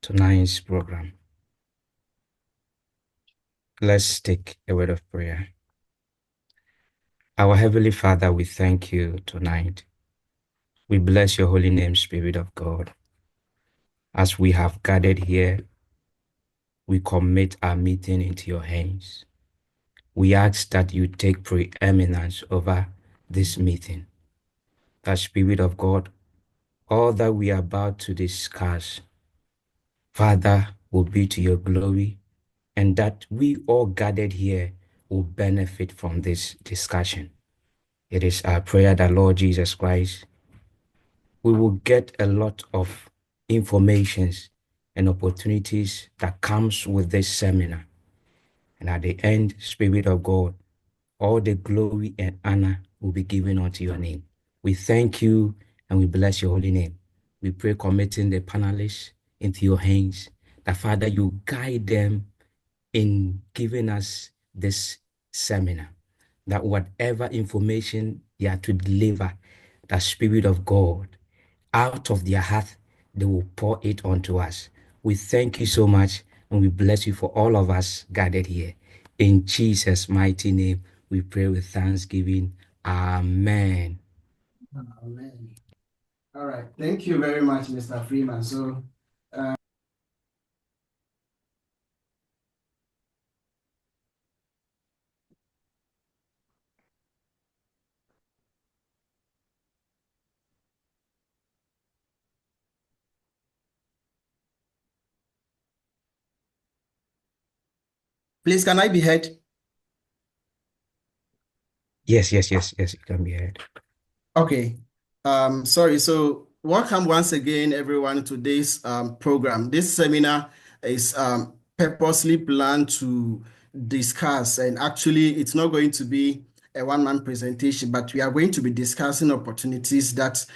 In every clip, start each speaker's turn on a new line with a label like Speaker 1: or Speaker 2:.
Speaker 1: tonight's program. Let's take a word of prayer. Our Heavenly Father, we thank you tonight. We bless your holy name, Spirit of God. As we have gathered here, we commit our meeting into your hands. We ask that you take preeminence over this meeting. That Spirit of God, all that we are about to discuss, Father, will be to your glory, and that we all gathered here will benefit from this discussion. It is our prayer that, Lord Jesus Christ, we will get a lot of informations and opportunities that comes with this seminar. And at the end, Spirit of God, all the glory and honor will be given unto your name. We thank you and we bless your holy name. We pray committing the panelists into your hands, that Father, you guide them in giving us this seminar, that whatever information they are to deliver, the Spirit of God, out of their heart, they will pour it onto us. We thank you so much and we bless you for all of us gathered here. In Jesus' mighty name, we pray with thanksgiving. Amen.
Speaker 2: Amen. All right. Thank you very much, Mr. Freeman. So, please, can I be heard?
Speaker 1: Yes, you can be heard.
Speaker 2: Okay. Sorry. So, welcome once again, everyone, to this program. This seminar is purposely planned to discuss, and actually, it's not going to be a one-man presentation, but we are going to be discussing opportunities that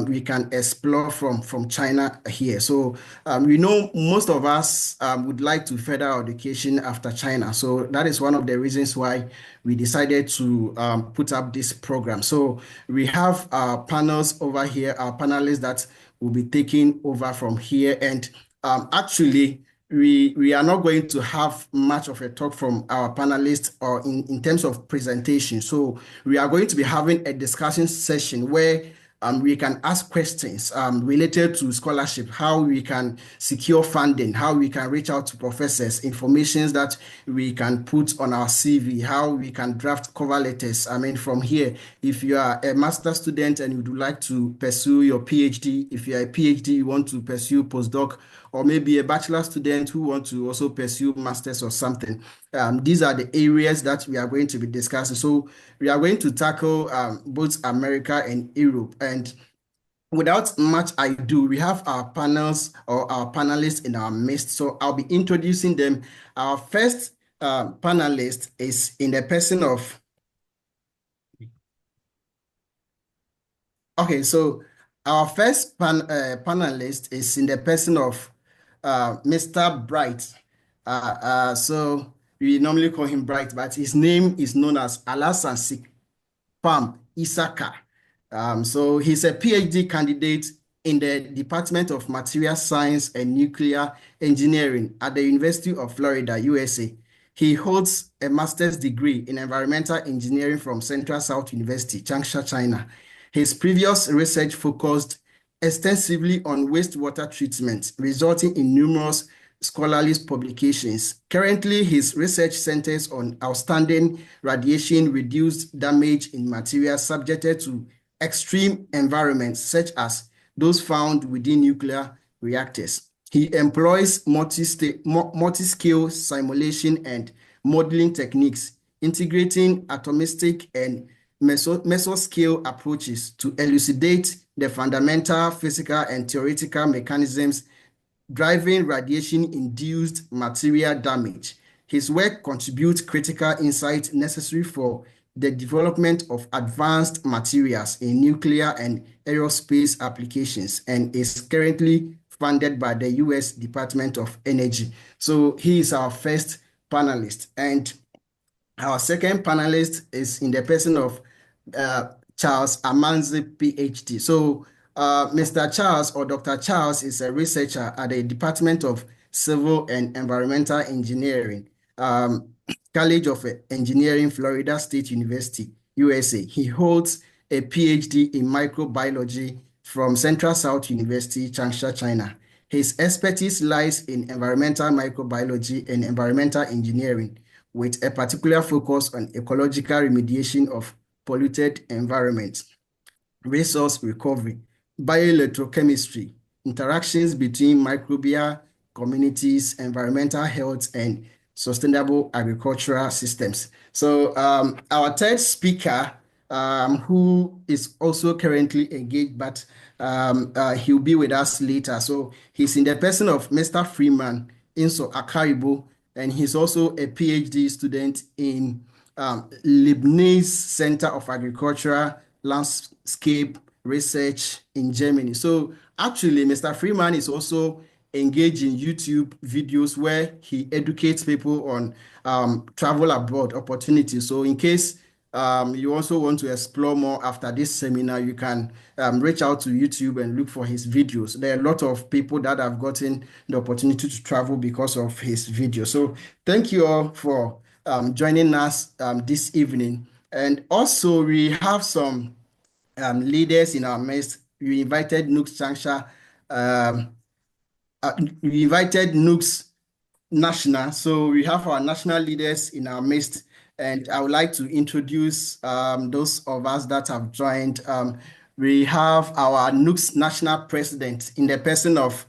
Speaker 2: we can explore from China here. So we know most of us would like to further our education after China. So that is one of the reasons why we decided to put up this program. So we have our panels over here, our panelists that will be taking over from here. And actually, we are not going to have much of a talk from our panelists or in terms of presentation. So we are going to be having a discussion session where we can ask questions related to scholarship, how we can secure funding, how we can reach out to professors, information that we can put on our CV, how we can draft cover letters. I mean, from here, if you are a master's student and you would like to pursue your PhD, if you are a PhD, you want to pursue postdoc, or maybe a bachelor student who want to also pursue masters or something. These are the areas that we are going to be discussing. So we are going to tackle both America and Europe. And without much ado, we have our panels or our panelists in our midst. So I'll be introducing them. Our first panelist is in the person of... Okay, so our first panelist is in the person of Mr. Bright. So we normally call him Bright, but his name is known as Alasan Sikpam Isaka. So he's a PhD candidate in the Department of Material Science and Nuclear Engineering at the University of Florida, USA. He holds a master's degree in environmental engineering from Central South University, Changsha, China. His previous research focused extensively on wastewater treatment, resulting in numerous scholarly publications. Currently, his research centers on outstanding radiation-reduced damage in materials subjected to extreme environments, such as those found within nuclear reactors. He employs multi-scale simulation and modeling techniques, integrating atomistic and mesoscale approaches to elucidate the fundamental physical and theoretical mechanisms driving radiation-induced material damage. His work contributes critical insight necessary for the development of advanced materials in nuclear and aerospace applications and is currently funded by the U.S. Department of Energy. So he is our first panelist. And our second panelist is in the person of Charles Amanzi, PhD. So Mr. Charles or Dr. Charles is a researcher at the Department of Civil and Environmental Engineering, College of Engineering, Florida State University, USA. He holds a PhD in microbiology from Central South University, Changsha, China. His expertise lies in environmental microbiology and environmental engineering, with a particular focus on ecological remediation of polluted environments, resource recovery, bioelectrochemistry, interactions between microbial communities, environmental health, and sustainable agricultural systems. So our third speaker, who is also currently engaged, but he'll be with us later. So he's in the person of Mr. Freeman Inso Akaribo, and he's also a PhD student in Leibniz Center of Agricultural Landscape Research in Germany. So actually, Mr. Freeman is also engaged in YouTube videos where he educates people on travel abroad opportunities. So in case you also want to explore more after this seminar, you can reach out to YouTube and look for his videos. There are a lot of people that have gotten the opportunity to travel because of his videos. So thank you all for joining us this evening. And also we have some leaders in our midst. We invited NUG-China, we invited NUGS-China. So we have our national leaders in our midst, and I would like to introduce those of us that have joined. We have our NUGS national president in the person of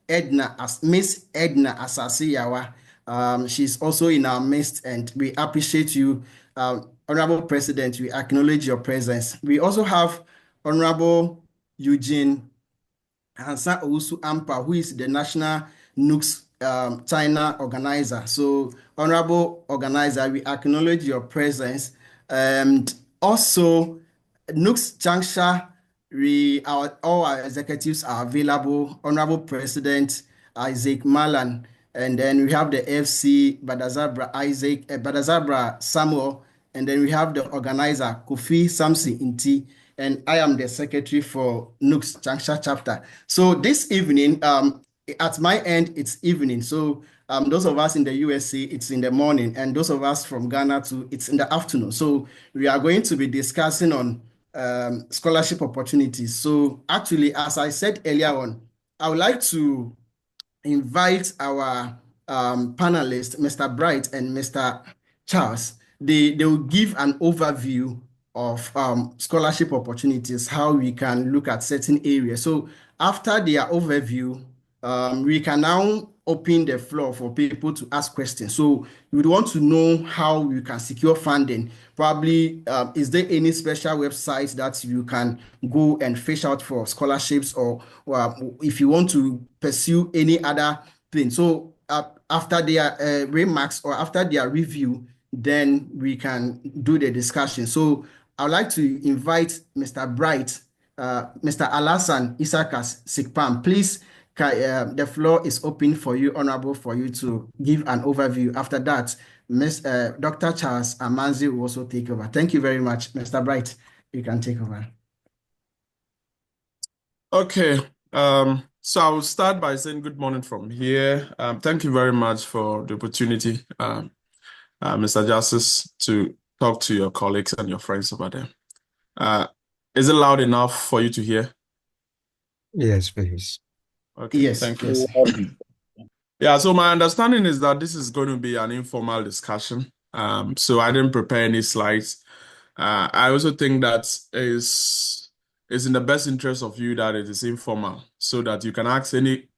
Speaker 2: Edna, as Miss Edna Asasiyawa. She's also in our midst, and we appreciate you, Honorable President. We acknowledge your presence. We also have Honorable Eugene Hansa Owusu Ampa, who is the National NUGS-China organizer. So, Honorable Organizer, we acknowledge your presence. And also, NUGS-Changsha, all our executives are available. Honorable President Isaac Malan, and then we have the FC Badazabra Samuel, and then we have the organizer Kofi Samson Inti, and I am the secretary for NUGS-Changsha Chapter. So this evening, at my end, it's evening. So those of us in the USA, it's in the morning, and those of us from Ghana too, it's in the afternoon. So we are going to be discussing on scholarship opportunities. So actually, as I said earlier on, I would like to invite our panelists, Mr. Bright and Mr. Charles. They will give an overview of scholarship opportunities, how we can look at certain areas. So after their overview, we can now open the floor for people to ask questions. So we would want to know how you can secure funding. Probably, is there any special website that you can go and fish out for scholarships, or if you want to pursue any other thing? So after their remarks or after their review, then we can do the discussion. So I'd like to invite Mr. Bright, Mr. Alasan Isakas Sikpam. Please, the floor is open for you, Honorable, for you to give an overview. After that, Dr. Charles Amanzi will also take over. Thank you very much. Mr. Bright, you can take over.
Speaker 3: Okay. So I will start by saying good morning from here. Thank you very much for the opportunity, Mr. Justice, to talk to your colleagues and your friends over there. Is it loud enough for you to hear?
Speaker 1: Yes, please.
Speaker 3: Okay,
Speaker 2: Yes,
Speaker 3: thank you.
Speaker 2: yes.
Speaker 3: Yeah, so my understanding is that this is going to be an informal discussion. So I didn't prepare any slides. I also think that is in the best interest of you that it is informal, so that you can ask any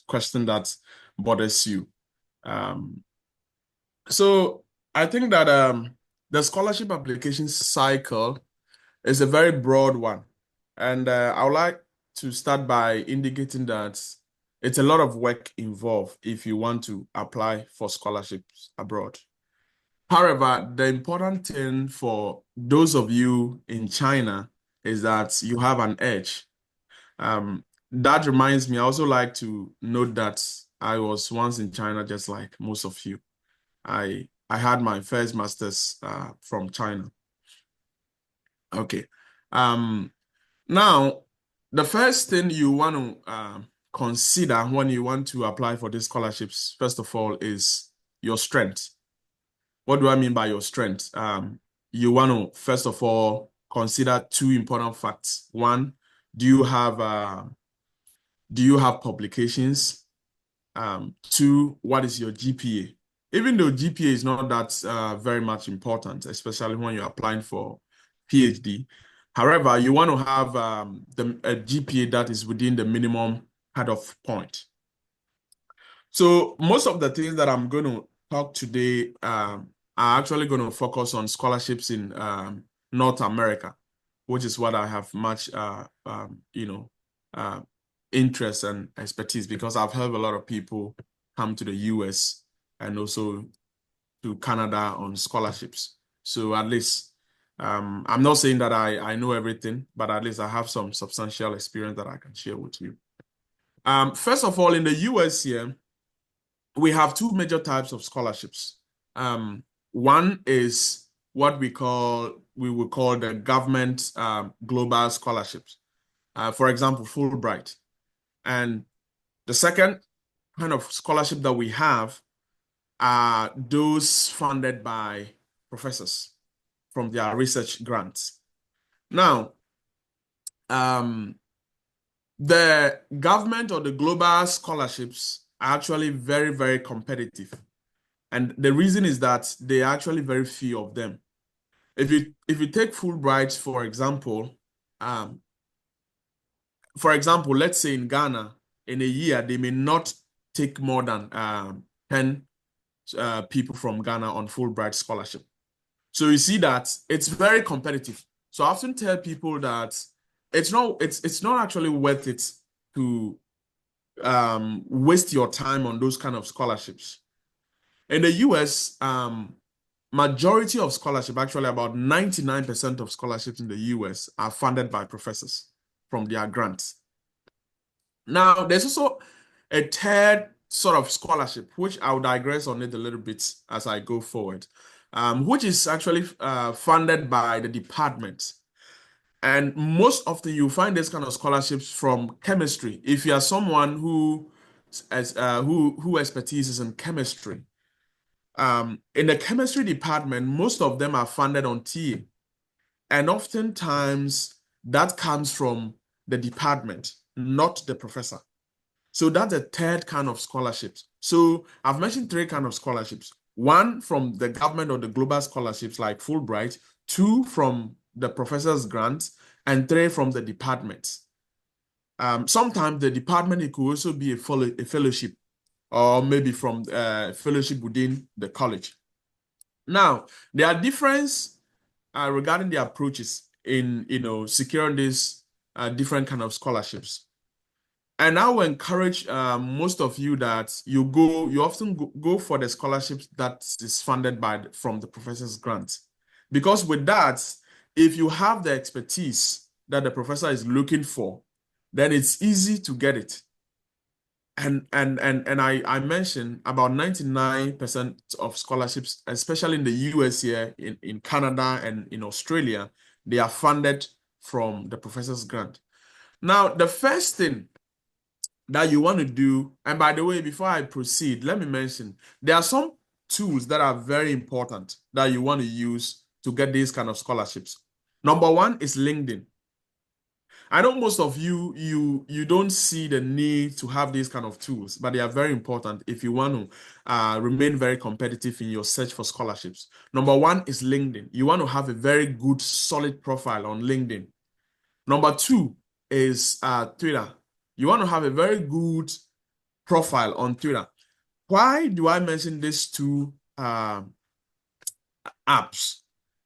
Speaker 3: question that bothers you. So I think that the scholarship application cycle is a very broad one, and I would like to start by indicating that it's a lot of work involved if you want to apply for scholarships abroad. However, the important thing for those of you in China is that you have an edge. That reminds me, I also like to note that I was once in China, just like most of you. I had my first master's from China. Okay. Now, the first thing you want to consider when you want to apply for these scholarships, first of all, is your strength. What do I mean by your strength? You want to, first of all, consider two important facts. One, do you have publications? Two, what is your GPA? Even though GPA is not that very much important, especially when you're applying for PhD. However, you want to have a GPA that is within the minimum cutoff point. So most of the things that I'm going to talk today are actually going to focus on scholarships in North America, which is what I have much, interest and expertise, because I've helped a lot of people come to the US and also to Canada on scholarships. So at least I'm not saying that I know everything, but at least I have some substantial experience that I can share with you. First of all, in the US here, we have two major types of scholarships. One is what we would call the government global scholarships. For example, Fulbright. And the second kind of scholarship that we have are those funded by professors from their research grants. Now, the government or the global scholarships are actually very, very competitive. And the reason is that there are actually very few of them. If you take Fulbright, for example, let's say in Ghana, in a year, they may not take more than 10 people from Ghana on Fulbright scholarship. So you see that it's very competitive. So I often tell people that it's not actually worth it to waste your time on those kind of scholarships. In the US, majority of scholarship, actually about 99% of scholarships in the US are funded by professors from their grants. Now, there's also a third sort of scholarship, which I'll digress on it a little bit as I go forward, which is actually funded by the department. And most often you find this kind of scholarships from chemistry. If you are someone who expertise is in chemistry, in the chemistry department, most of them are funded on TA. And oftentimes that comes from the department, not the professor. So that's a third kind of scholarships. So I've mentioned three kind of scholarships. One from the government or the global scholarships like Fulbright, two from the professor's grants, and three from the department. Sometimes the department, it could also be a fellowship, or maybe from fellowship within the college. Now, there are differences regarding the approaches in securing these different kind of scholarships. And I will encourage most of you that you often go for the scholarships that is funded from the professor's grant. Because with that, if you have the expertise that the professor is looking for, then it's easy to get it. And I mentioned about 99% of scholarships, especially in the US here, in Canada and in Australia, they are funded from the professor's grant. Now, the first thing that you want to do, and by the way, before I proceed, let me mention, there are some tools that are very important that you want to use to get these kind of scholarships. Number one is LinkedIn. I know most of you don't see the need to have these kind of tools, but they are very important if you want to remain very competitive in your search for scholarships. Number one is LinkedIn. You want to have a very good, solid profile on LinkedIn. Number two is Twitter. You want to have a very good profile on Twitter. Why do I mention these two apps?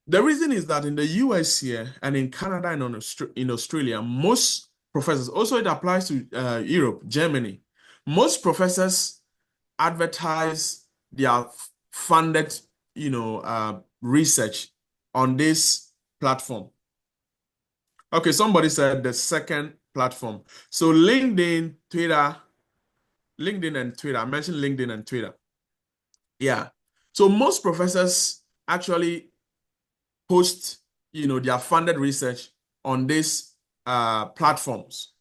Speaker 3: The reason is that in the US here and in Canada and in Australia, most professors, also it applies to Europe, Germany, most professors advertise their funded, research on this platform. Okay, somebody said the second platform. So LinkedIn, and Twitter. I mentioned LinkedIn and Twitter. Yeah. So most professors actually post, their funded research on these platforms,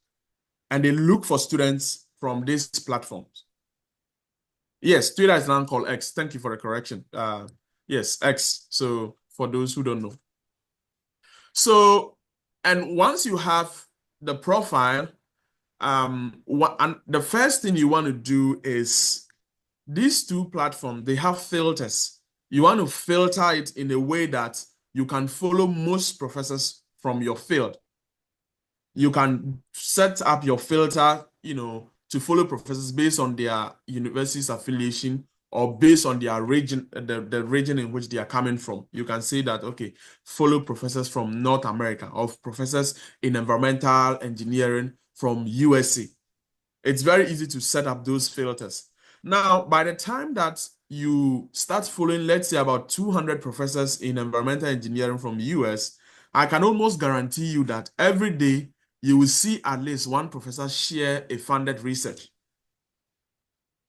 Speaker 3: and they look for students from these platforms. Yes, Twitter is now called X. Thank you for the correction. Yes, X. So for those who don't know. So, and once you have the profile, and the first thing you want to do is these two platforms, they have filters. You want to filter it in a way that you can follow most professors from your field. You can set up your filter, to follow professors based on their university's affiliation or based on their region, the region in which they are coming from. You can say that, okay, follow professors from North America or professors in environmental engineering from USA. It's very easy to set up those filters. Now, by the time that you start following, let's say, about 200 professors in environmental engineering from US, I can almost guarantee you that every day you will see at least one professor share a funded research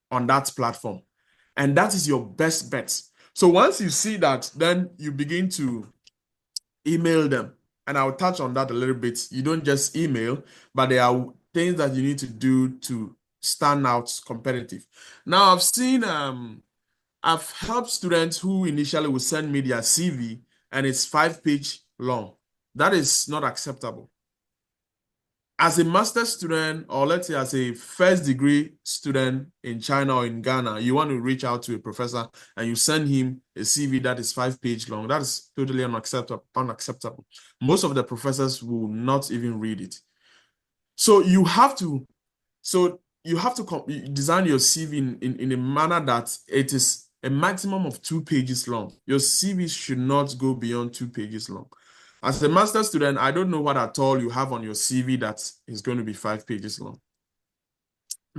Speaker 3: on that platform. And that is your best bet. So once you see that, then you begin to email them. And I'll touch on that a little bit. You don't just email, but there are things that you need to do to stand out competitive. Now, I've helped students who initially would send me their CV and it's 5-page long. That is not acceptable. As a master's student, or let's say as a first degree student in China or in Ghana, you want to reach out to a professor and you send him a CV that is 5-page long. That is totally unacceptable. Most of the professors will not even read it. So you have to design your CV in a manner that it is a maximum of 2 pages long. Your CV should not go beyond 2 pages long. As a master's student, I don't know what at all you have on your CV that is going to be 5 pages long.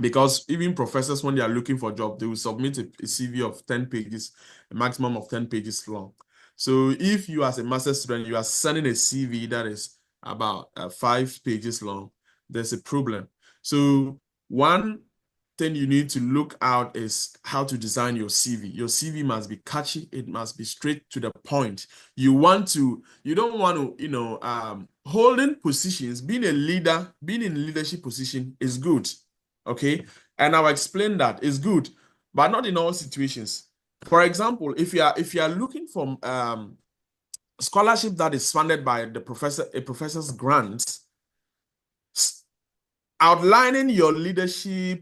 Speaker 3: Because even professors, when they are looking for a job, they will submit a CV of 10 pages, a maximum of 10 pages long. So if you as a master's student, you are sending a CV that is about 5 pages long, there's a problem. So one thing you need to look out is how to design your CV. Your CV must be catchy. It must be straight to the point. You don't want to, holding positions, being a leader, being in leadership position is good. Okay. And I'll explain that is good, but not in all situations. For example, if you are looking for scholarship that is funded by a professor's grant, outlining your leadership,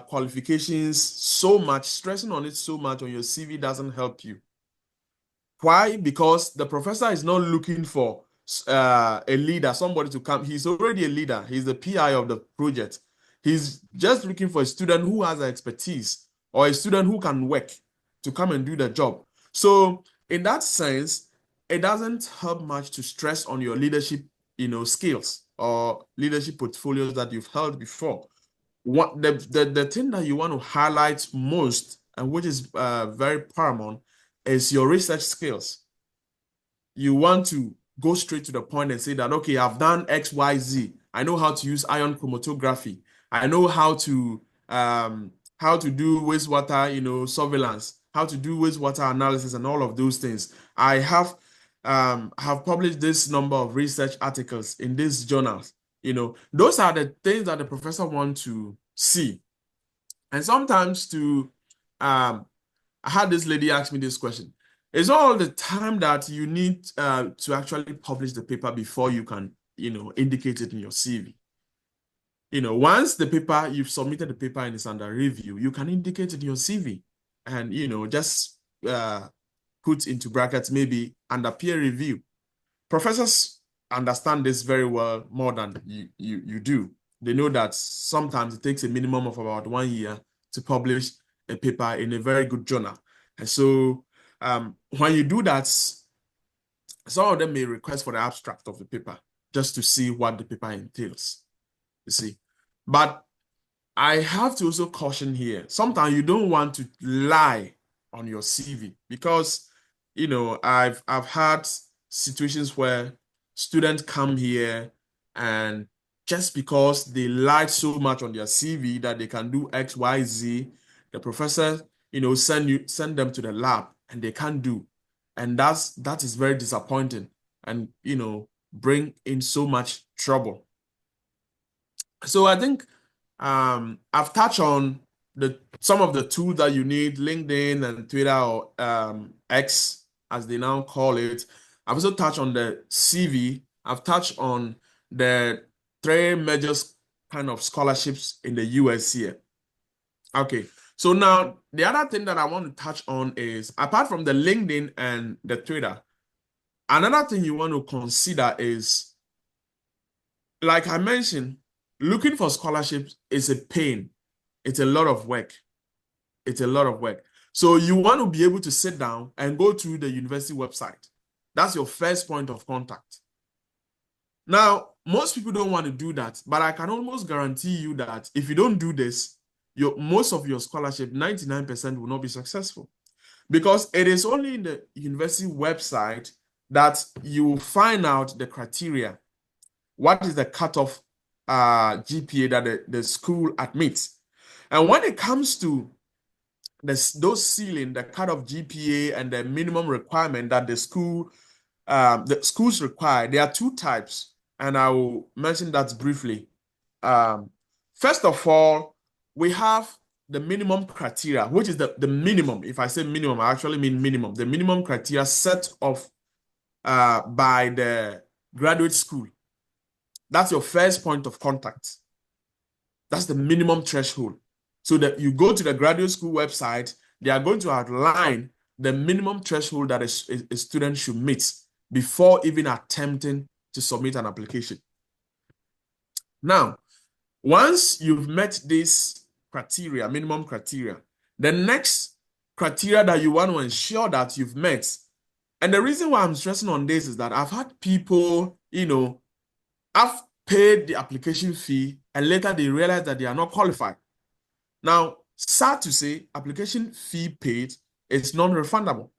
Speaker 3: qualifications so much, stressing on it so much on your CV doesn't help you. Why? Because the professor is not looking for a leader, somebody to come. He's already a leader. He's the PI of the project. He's just looking for a student who has expertise or a student who can work to come and do the job. So in that sense, it doesn't help much to stress on your leadership, skills or leadership portfolios that you've held before. What the thing that you want to highlight most, and which is very paramount, is your research skills. You want to go straight to the point and say that, okay, I've done X, Y, Z. I know how to use ion chromatography. I know how to do wastewater, surveillance, how to do wastewater analysis and all of those things. I have published this number of research articles in these journals. Those are the things that the professor wants to see. And sometimes I had this lady ask me this question. It's not all the time that you need to actually publish the paper before you can, indicate it in your CV. Once you've submitted the paper and it's under review, you can indicate it in your CV and, just put into brackets, maybe under peer review. Professors understand this very well, more than you do. They know that sometimes it takes a minimum of about 1 year to publish a paper in a very good journal. And so when you do that, some of them may request for the abstract of the paper just to see what the paper entails, you see. But I have to also caution here. Sometimes you don't want to lie on your CV because, I've had situations where students come here and just because they lied so much on their CV that they can do X, Y, Z, the professor, send them to the lab and they can't do. And that is very disappointing. And, bring in so much trouble. So I think I've touched on some of the tools that you need, LinkedIn and Twitter, or X, as they now call it. I've also touched on the CV. I've touched on the three major kind of scholarships in the US here. Okay, so now the other thing that I want to touch on is, apart from the LinkedIn and the Twitter, another thing you want to consider is, like I mentioned, looking for scholarships is a pain. It's a lot of work. It's a lot of work. So you want to be able to sit down and go to the university website. That's your first point of contact. Now, most people don't want to do that, but I can almost guarantee you that if you don't do this, most of your scholarship, 99%, will not be successful, because it is only in the university website that you will find out the criteria. What is the cutoff GPA that the school admits? And when it comes to those ceiling, the cutoff GPA and the minimum requirement that the schools require, there are two types, and I will mention that briefly. First of all, we have the minimum criteria, which is the minimum. If I say minimum, I actually mean minimum. The minimum criteria set off by the graduate school. That's your first point of contact. That's the minimum threshold. So that you go to the graduate school website, they are going to outline the minimum threshold that a student should meet before even attempting to submit an application. Now, once you've met this criteria, minimum criteria, the next criteria that you want to ensure that you've met, and the reason why I'm stressing on this is that I've had people, I've paid the application fee and later they realize that they are not qualified. Now, sad to say, application fee paid is non-refundable.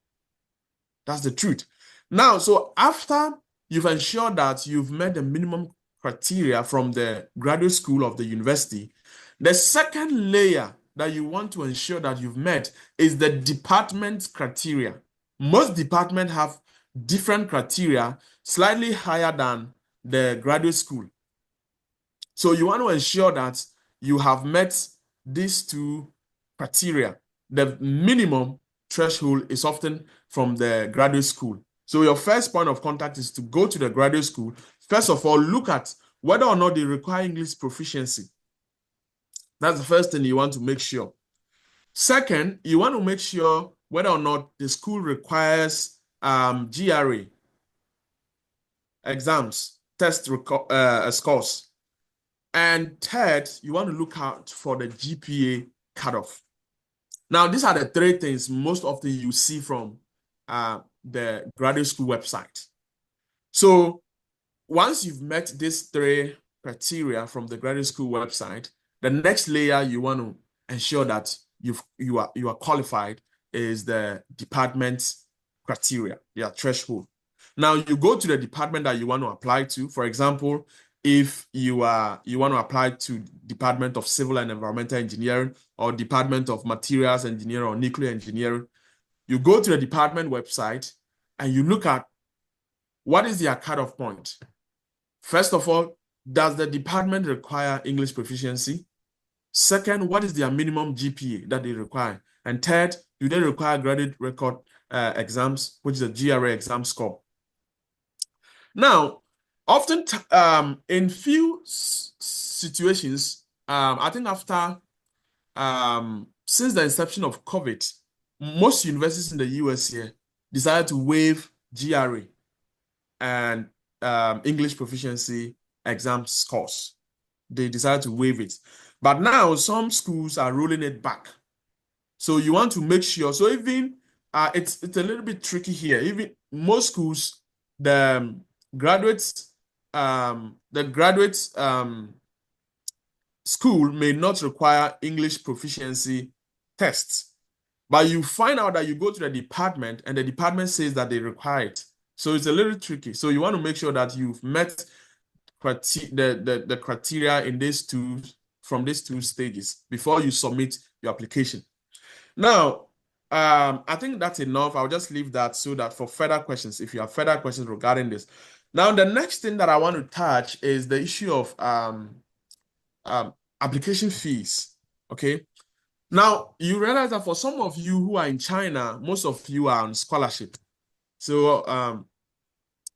Speaker 3: That's the truth. Now, so after you've ensured that you've met the minimum criteria from the graduate school of the university, the second layer that you want to ensure that you've met is the department criteria. Most departments have different criteria, slightly higher than the graduate school. So you want to ensure that you have met these two criteria. The minimum threshold is often from the graduate school. So your first point of contact is to go to the graduate school. First of all, look at whether or not they require English proficiency. That's the first thing you want to make sure. Second, you want to make sure whether or not the school requires GRE exams, test scores. And third, you want to look out for the GPA cutoff. Now, these are the three things most often you see from the graduate school website. So once you've met these three criteria from the graduate school website, the next layer you want to ensure that you are qualified is the department criteria, their threshold. Now you go to the department that you want to apply to. For example, if you want to apply to Department of Civil and Environmental Engineering or Department of Materials Engineering or Nuclear Engineering, you go to the department website and you look at what is their cutoff point. First of all, does the department require English proficiency? Second, what is their minimum GPA that they require? And third, do they require graduate record exams, which is a GRE exam score? Now, often in few situations, I think after since the inception of COVID, most universities in the US here decided to waive GRE and English proficiency exam scores. They decided to waive it. But now some schools are rolling it back. So you want to make sure. So even it's a little bit tricky here. Even most schools, the graduates school may not require English proficiency tests, but you find out that you go to the department and the department says that they require it. So it's a little tricky. So you want to make sure that you've met the criteria in from these two stages before you submit your application. Now, I think that's enough. I'll just leave that so that for further questions, if you have further questions regarding this. Now, the next thing that I want to touch is the issue of application fees. Okay. Now, you realize that for some of you who are in China, most of you are on scholarship. So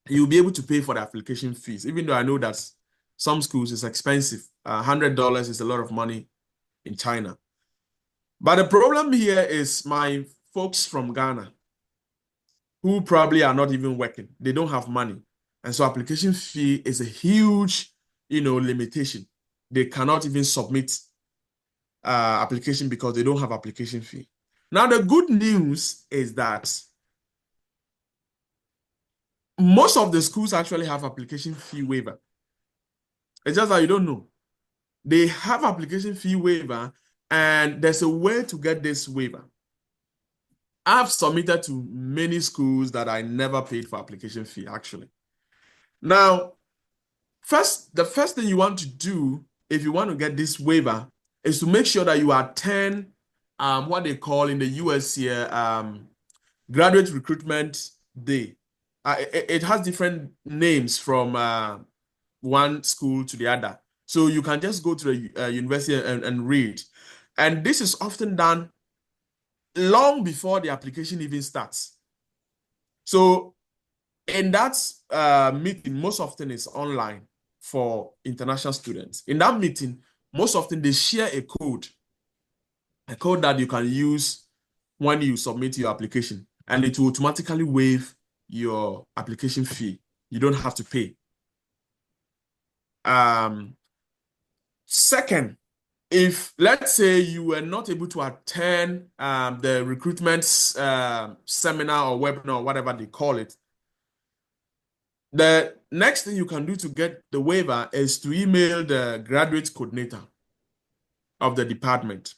Speaker 3: you'll be able to pay for the application fees, even though I know that some schools is expensive. $100 is a lot of money in China. But the problem here is my folks from Ghana who probably are not even working. They don't have money. And so application fee is a huge, limitation. They cannot even submit application because they don't have application fee. Now, the good news is that most of the schools actually have application fee waiver. It's just that you don't know. They have application fee waiver, and there's a way to get this waiver. I've submitted to many schools that I never paid for application fee, actually. Now, the first thing you want to do if you want to get this waiver is to make sure that you attend what they call in the US here graduate recruitment day. It has different names from one school to the other. So you can just go to the university and read. And this is often done long before the application even starts. So in that meeting, most often it's online for international students. In that meeting, most often they share a code that you can use when you submit your application, and it will automatically waive your application fee. You don't have to pay. Second, if let's say you were not able to attend the recruitment seminar or webinar or whatever they call it, the next thing you can do to get the waiver is to email the graduate coordinator of the department.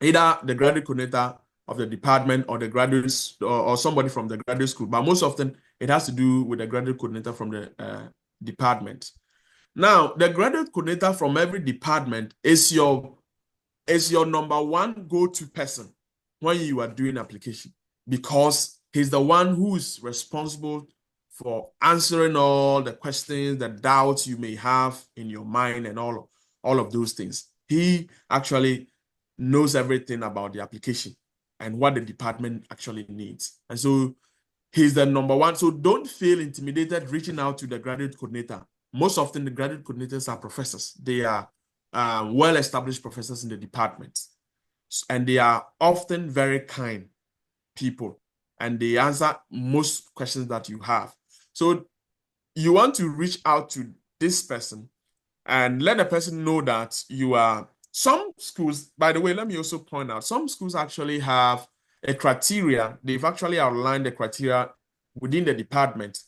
Speaker 3: Either the graduate coordinator of the department or the graduates or somebody from the graduate school, but most often it has to do with the graduate coordinator from the department. Now, the graduate coordinator from every department is your number one go-to person when you are doing application, because he's the one who's responsible for answering all the questions, the doubts you may have in your mind, and all of those things. He actually knows everything about the application and what the department actually needs. And so he's the number one. So don't feel intimidated reaching out to the graduate coordinator. Most often the graduate coordinators are professors. They are well-established professors in the department. And they are often very kind people. And they answer most questions that you have. So you want to reach out to this person and let the person know that you are. Some schools, by the way, let me also point out, some schools actually have a criteria. They've actually outlined the criteria within the department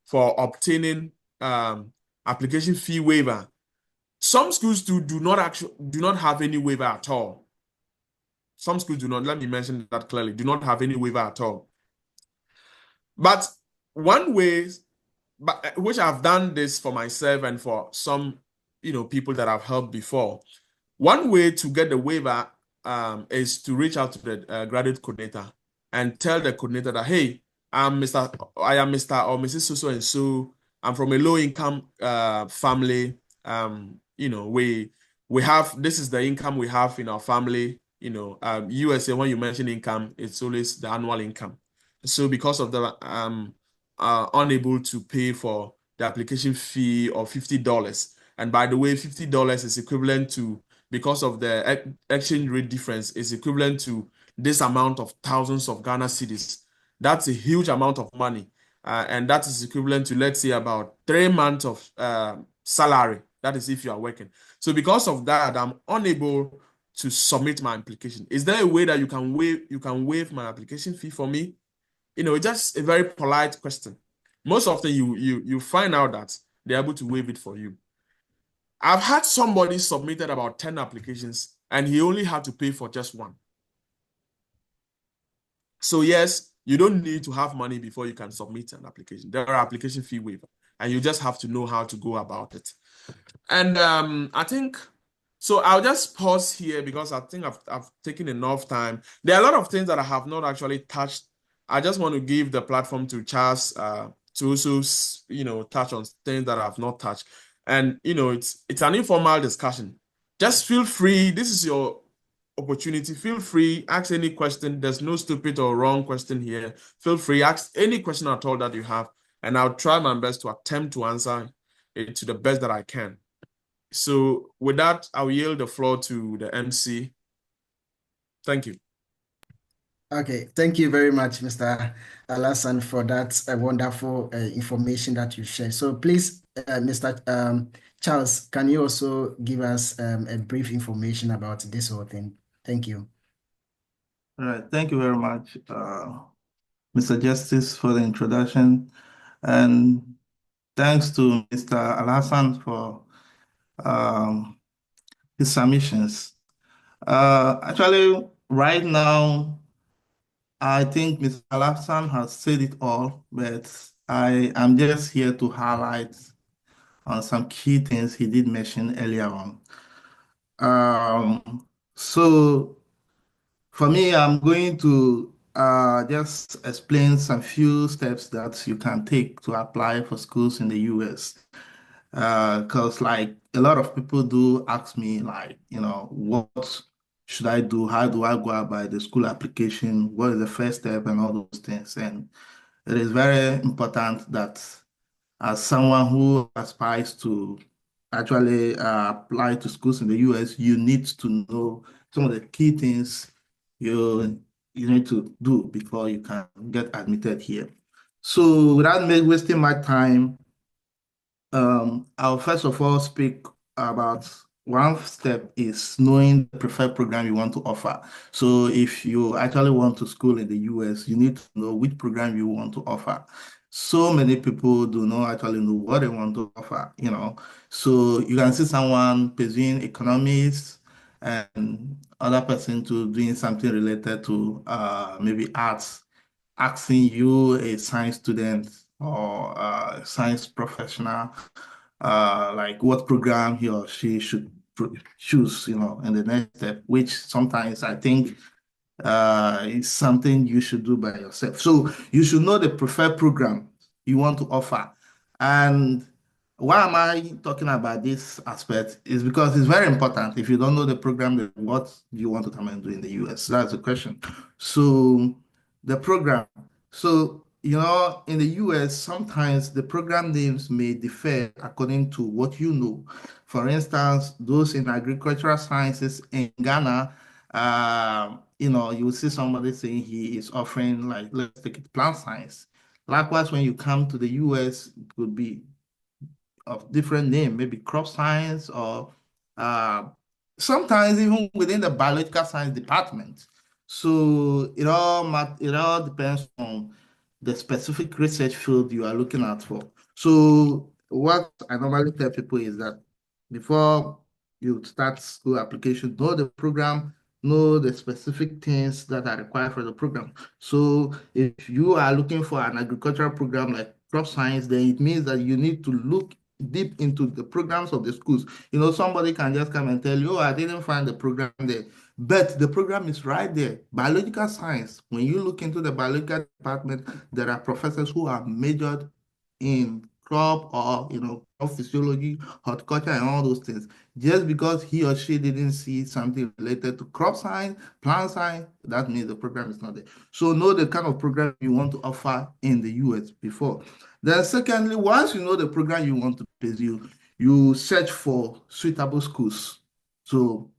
Speaker 3: for obtaining application fee waiver. Some schools do not have any waiver at all. Some schools do not, let me mention that clearly, do not have any waiver at all. But one way, which I've done this for myself and for some people that I've helped before, one way to get the waiver is to reach out to the graduate coordinator and tell the coordinator that, hey, I am Mr. or Mrs. So and so. I'm from a low-income family. We have, this is the income we have in our family. USA, when you mention income, it's always the annual income. So because of that, I'm unable to pay for the application fee of $50. And by the way, $50 is equivalent to, because of the exchange rate difference, is equivalent to this amount of thousands of Ghana cedis. That's a huge amount of money. And that is equivalent to, let's say, about 3 months of salary. That is if you are working. So because of that, I'm unable to submit my application. Is there a way that you can waive my application fee for me? Just a very polite question. Most often you find out that they're able to waive it for you. I've had somebody submitted about 10 applications and he only had to pay for just one. So yes, you don't need to have money before you can submit an application. There are application fee waiver, and you just have to know how to go about it. And I think, so I'll just pause here because I think I've taken enough time. There are a lot of things that I have not actually touched. I just want to give the platform to Charles to also, touch on things that I've not touched. And, it's an informal discussion. Just feel free. This is your opportunity. Feel free, ask any question. There's no stupid or wrong question here. Feel free, ask any question at all that you have, and I'll try my best to attempt to answer it to the best that I can. So with that, I'll yield the floor to the MC. Thank you.
Speaker 2: Okay, thank you very much, Mr. Alasan, for that wonderful information that you shared. So please, Mr. Charles, can you also give us a brief information about this whole thing? Thank you.
Speaker 4: All right, thank you very much, Mr. Justice, for the introduction. And thanks to Mr. Alasan for his submissions. Actually, right now, I think Mr. Alasan has said it all, but I am just here to highlight on some key things he did mention earlier on. So for me, I'm going to just explain some few steps that you can take to apply for schools in the US. Because like a lot of people do ask me, like, what should I do? How do I go about the school application? What is the first step and all those things? And it is very important that as someone who aspires to actually apply to schools in the US, you need to know some of the key things you need to do before you can get admitted here. So without wasting my time, I'll first of all speak about one step is knowing the preferred program you want to offer. So if you actually want to school in the US, you need to know which program you want to offer. So many people do not actually know what they want to offer, So you can see someone pursuing economics and other person to doing something related to maybe arts, asking you, a science student or a science professional, like what program he or she should choose, in the next step, which sometimes I think is something you should do by yourself. So you should know the preferred program you want to offer. And why am I talking about this aspect is because it's very important. If you don't know the program, then what do you want to come and do in the US? That's the question. So the program. So, in the US, sometimes the program names may differ according to what you know. For instance, those in agricultural sciences in Ghana, you see somebody saying he is offering, like, let's take it, plant science. Likewise, when you come to the US, it could be of different name, maybe crop science or sometimes even within the biological science department. So it all depends on the specific research field you are looking at for. So what I normally tell people is that before you start school application, know the program, know the specific things that are required for the program. So if you are looking for an agricultural program like crop science, then it means that you need to look deep into the programs of the schools. Somebody can just come and tell you, oh, I didn't find the program there. But the program is right there. Biological science, when you look into the biological department, there are professors who are majored in crop or, crop physiology, horticulture, and all those things. Just because he or she didn't see something related to crop science, plant science, that means the program is not there. So know the kind of program you want to offer in the US before. Then secondly, once you know the program you want to pursue, you search for suitable schools. So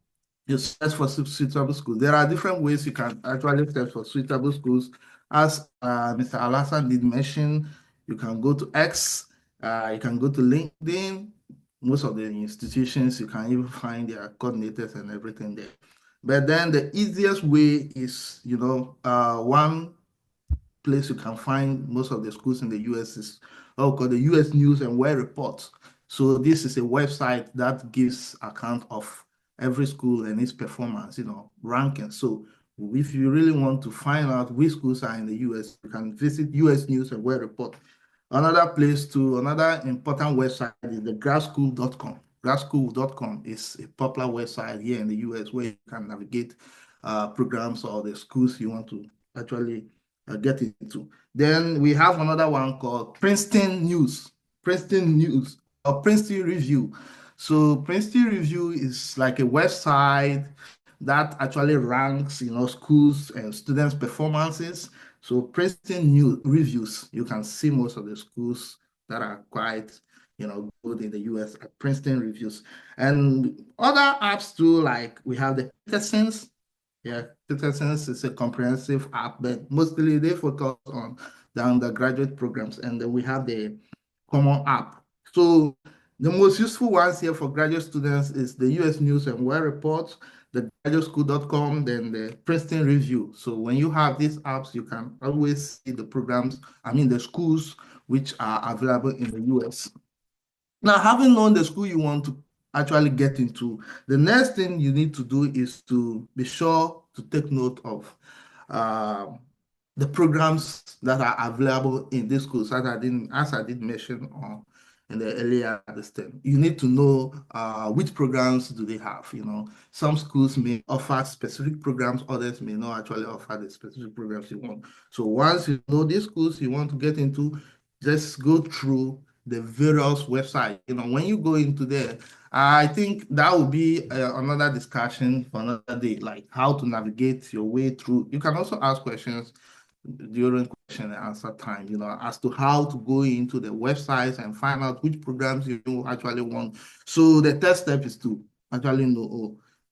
Speaker 4: you search for suitable schools. There are different ways you can actually search for suitable schools. As Mr. Alasan did mention, you can go to X, you can go to LinkedIn. Most of the institutions, you can even find their coordinators and everything there. But then the easiest way is, one place you can find most of the schools in the US is called the US News and World Report. So this is a website that gives account of every school and its performance, ranking. So if you really want to find out which schools are in the US, you can visit US News and World Report. Another important website is the gradschool.com. Gradschool.com is a popular website here in the US where you can navigate programs or the schools you want to actually get into. Then we have another one called Princeton News or Princeton Review. So Princeton Review is like a website that actually ranks, schools and students' performances. So Princeton News Reviews, you can see most of the schools that are quite, good in the US at Princeton Reviews. And other apps too, like we have the Petersons. Yeah, Petersons is a comprehensive app, but mostly they focus on the undergraduate programs. And then we have the Common App. So the most useful ones here for graduate students is the US News and World Report, the graduateschool.com, then the Princeton Review. So when you have these apps, you can always see the programs, the schools which are available in the US. Now, having known the school you want to actually get into, the next thing you need to do is to be sure to take note of the programs that are available in this school, as I did mention in the earlier thing. You need to know which programs do they have. Some schools may offer specific programs, others may not actually offer the specific programs you want. So once you know these schools you want to get into, just go through the various websites. When you go into there, I think that will be another discussion for another day, like how to navigate your way through. You can also ask questions during question and answer time, as to how to go into the websites and find out which programs you actually want. So the first step is to actually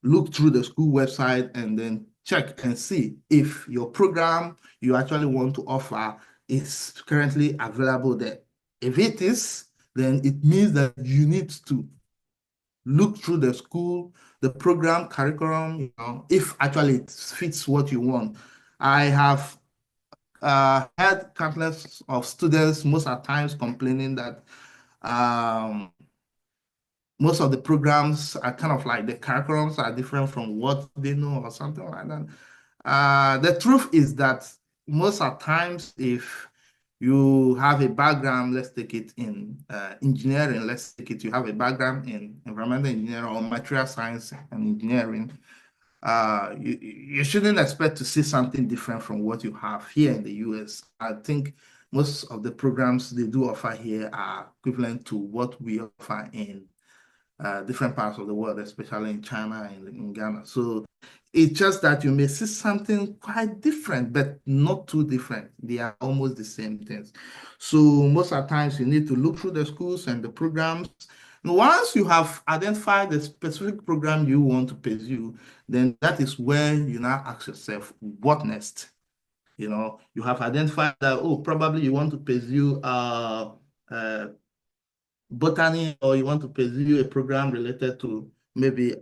Speaker 4: look through the school website and then check and see if your program you actually want to offer is currently available there. If it is, then it means that you need to look through the school, the program, curriculum, if actually it fits what you want. I have had countless of students most of the times complaining that most of the programs are kind of like the curriculums are different from what they know or something like that. The truth is that most of the times, if you have a background, let's take it in engineering, you have a background in environmental engineering or material science and engineering, you shouldn't expect to see something different from what you have here in the US. I think most of the programs they do offer here are equivalent to what we offer in different parts of the world, especially in China and in Ghana. So it's just that you may see something quite different, but not too different. They are almost the same things. So most of the times you need to look through the schools and the programs. And once you have identified the specific program you want to pursue, then that is where you now ask yourself, what next? You have identified that, probably you want to pursue botany, or you want to pursue a program related to maybe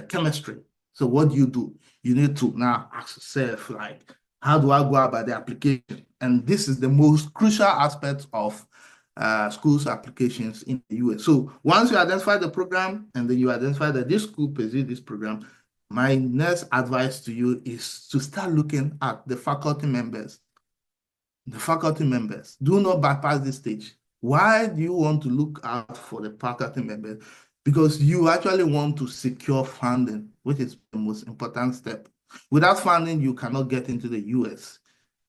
Speaker 4: chemistry. So what do? You need to now ask yourself, like, how do I go about the application? And this is the most crucial aspect of schools applications in the US. So once you identify the program and then you identify that this school pursues this program, my next advice to you is to start looking at the faculty members. The faculty members. Do not bypass this stage. Why do you want to look out for the faculty members? Because you actually want to secure funding, which is the most important step. Without funding, you cannot get into the US.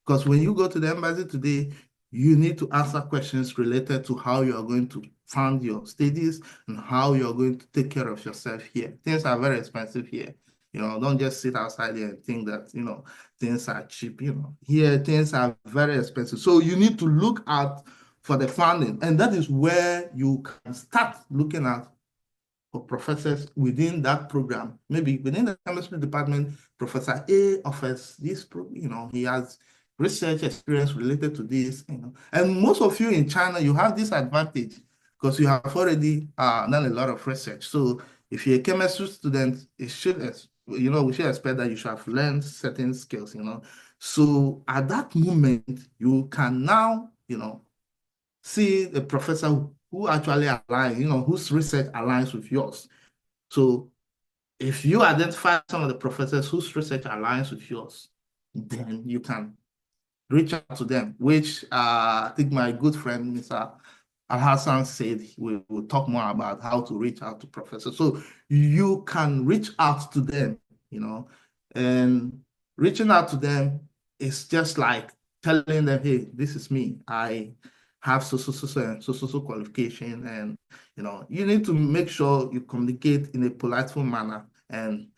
Speaker 4: Because when you go to the embassy today, you need to answer questions related to how you are going to fund your studies and how you are going to take care of yourself here. Things are very expensive here. Don't just sit outside there and think that, things are cheap. Here things are very expensive. So you need to look out for the funding. And that is where you can start looking at for professors within that program. Maybe within the chemistry department, Professor A offers this, he has research experience related to this, And most of you in China, you have this advantage because you have already done a lot of research. So if you're a chemistry student, we should expect that you should have learned certain skills, So at that moment, you can now, see the professor who actually aligns, whose research aligns with yours. So if you identify some of the professors whose research aligns with yours, then you can reach out to them, which I think my good friend, Mr. Al-Hassan, said we will talk more about how to reach out to professors. So you can reach out to them, and reaching out to them it's just like telling them, hey, this is me. I have so qualification, and you need to make sure you communicate in a politeful manner, and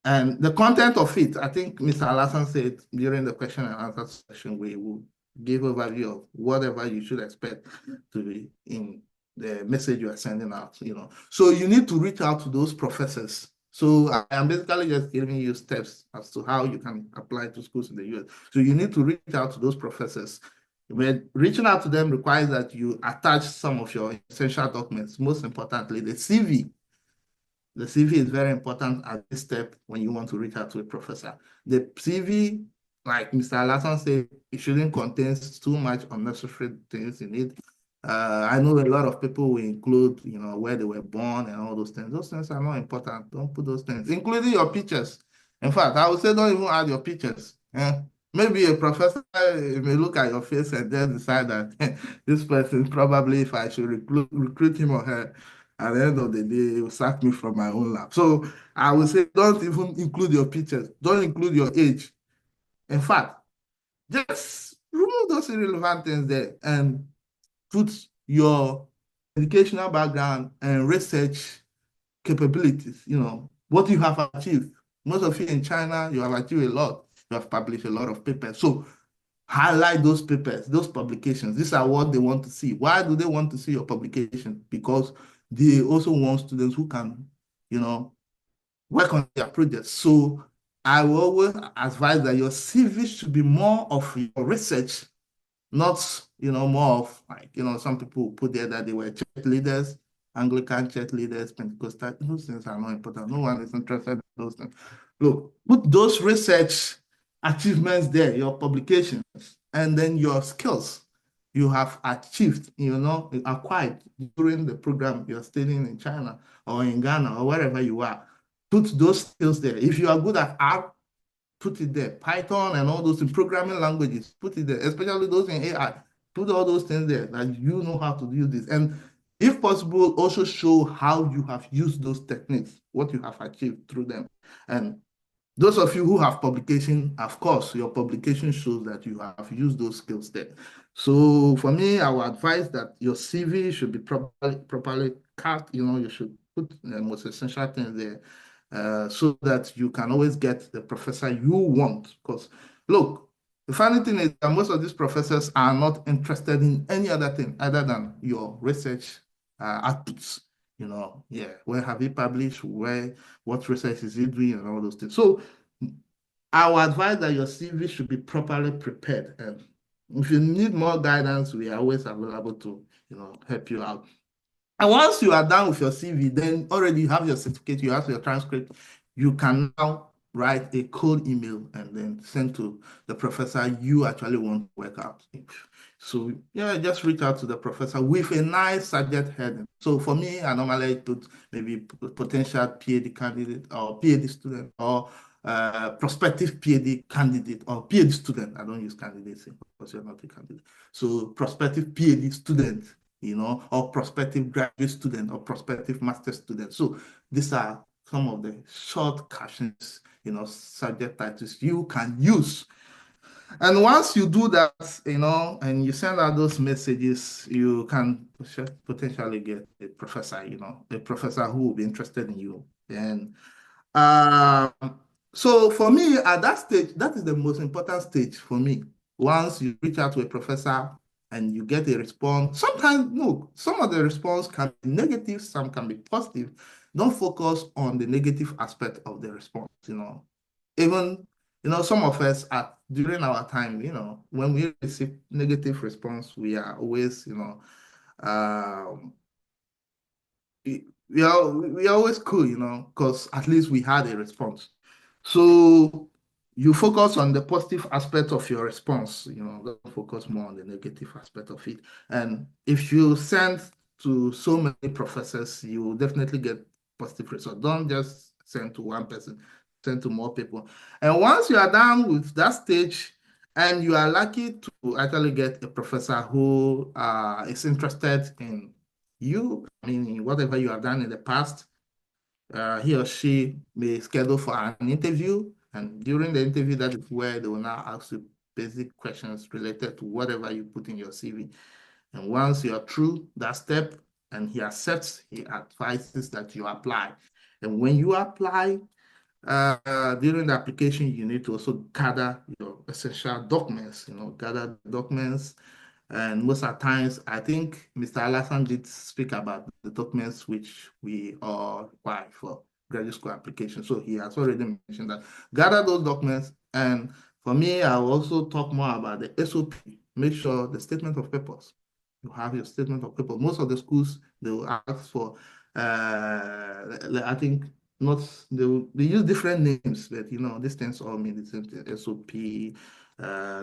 Speaker 4: and the content of it. I think Mr. Alasan said during the question and answer session, we will give overview of whatever you should expect to be in the message you are sending out. So you need to reach out to those professors. So I am basically just giving you steps as to how you can apply to schools in the US. So you need to reach out to those professors. When reaching out to them requires that you attach some of your essential documents, most importantly, the CV. The CV is very important at this step when you want to reach out to a professor. The CV, like Mr. Alasan said, it shouldn't contain too much unnecessary things in it. I know a lot of people will include, where they were born and all those things. Those things are not important. Don't put those things, including your pictures. In fact, I would say don't even add your pictures. Maybe a professor may look at your face and then decide that this person probably, if I should recruit him or her, at the end of the day, it will sack me from my own lab. So I would say don't even include your pictures. Don't include your age. In fact, just remove those irrelevant things there and put your educational background and research capabilities, what you have achieved. Most of you in China, you have achieved a lot. You have published a lot of papers. So highlight those papers, those publications. These are what they want to see. Why do they want to see your publication? Because they also want students who can, work on their projects. So I will always advise that your CV should be more of your research, not, more of like, some people put there that they were church leaders, Anglican church leaders, Pentecostal. Those things are not important. No one is interested in those things. Look, put those research achievements there, your publications, and then your skills you have achieved, acquired during the program you're studying in China or in Ghana or wherever you are. Put those skills there. If you are good at art, put it there. Python and all those in programming languages, put it there, especially those in AI. Put all those things there that you know how to do this. And if possible, also show how you have used those techniques, what you have achieved through them. And those of you who have publication, of course, your publication shows that you have used those skills there. So for me, I would advise that your CV should be properly cut. You should put the most essential things there so that you can always get the professor you want. Because look, the funny thing is that most of these professors are not interested in any other thing other than your research outputs. Where have you published? What research is he doing, and all those things. So I would advise that your CV should be properly prepared. And if you need more guidance, we are always available to, help you out. And once you are done with your CV, then already you have your certificate, you have your transcript, you can now write a cold email and then send to the professor you actually want to work out. So just reach out to the professor with a nice subject heading. So for me, I normally put maybe potential PhD candidate or PhD student or prospective PhD candidate or PhD student. I don't use candidates because you're not a candidate. So prospective PhD student, or prospective graduate student or prospective master student. So these are some of the short captions, subject titles you can use. And once you do that, and you send out those messages, you can potentially get a professor, a professor who will be interested in you. And so for me, at that stage, that is the most important stage for me. Once you reach out to a professor and you get a response, sometimes, no, some of the response can be negative, some can be positive. Don't focus on the negative aspect of the response, Even, some of us during our time, when we receive negative response, we are always, we are always cool, because at least we had a response. So you focus on the positive aspect of your response, don't focus more on the negative aspect of it. And if you send to so many professors, you will definitely get positive results. Don't just send to one person, send to more people. And once you are done with that stage, and you are lucky to actually get a professor who is interested in you, whatever you have done in the past, he or she may schedule for an interview. And during the interview, that is where they will now ask you basic questions related to whatever you put in your CV. And once you are through that step and he accepts, he advises that you apply. And when you apply, during the application, you need to also gather your essential documents, gather documents. And most of the times, I think Mr. Alassane did speak about the documents which we all require for graduate school application. So he has already mentioned that. Gather those documents. And for me, I will also talk more about the SOP. Make sure the statement of purpose. You have your statement of purpose. Most of the schools, they will ask for, I think, not, they use different names, but these things all mean the same thing. SOP,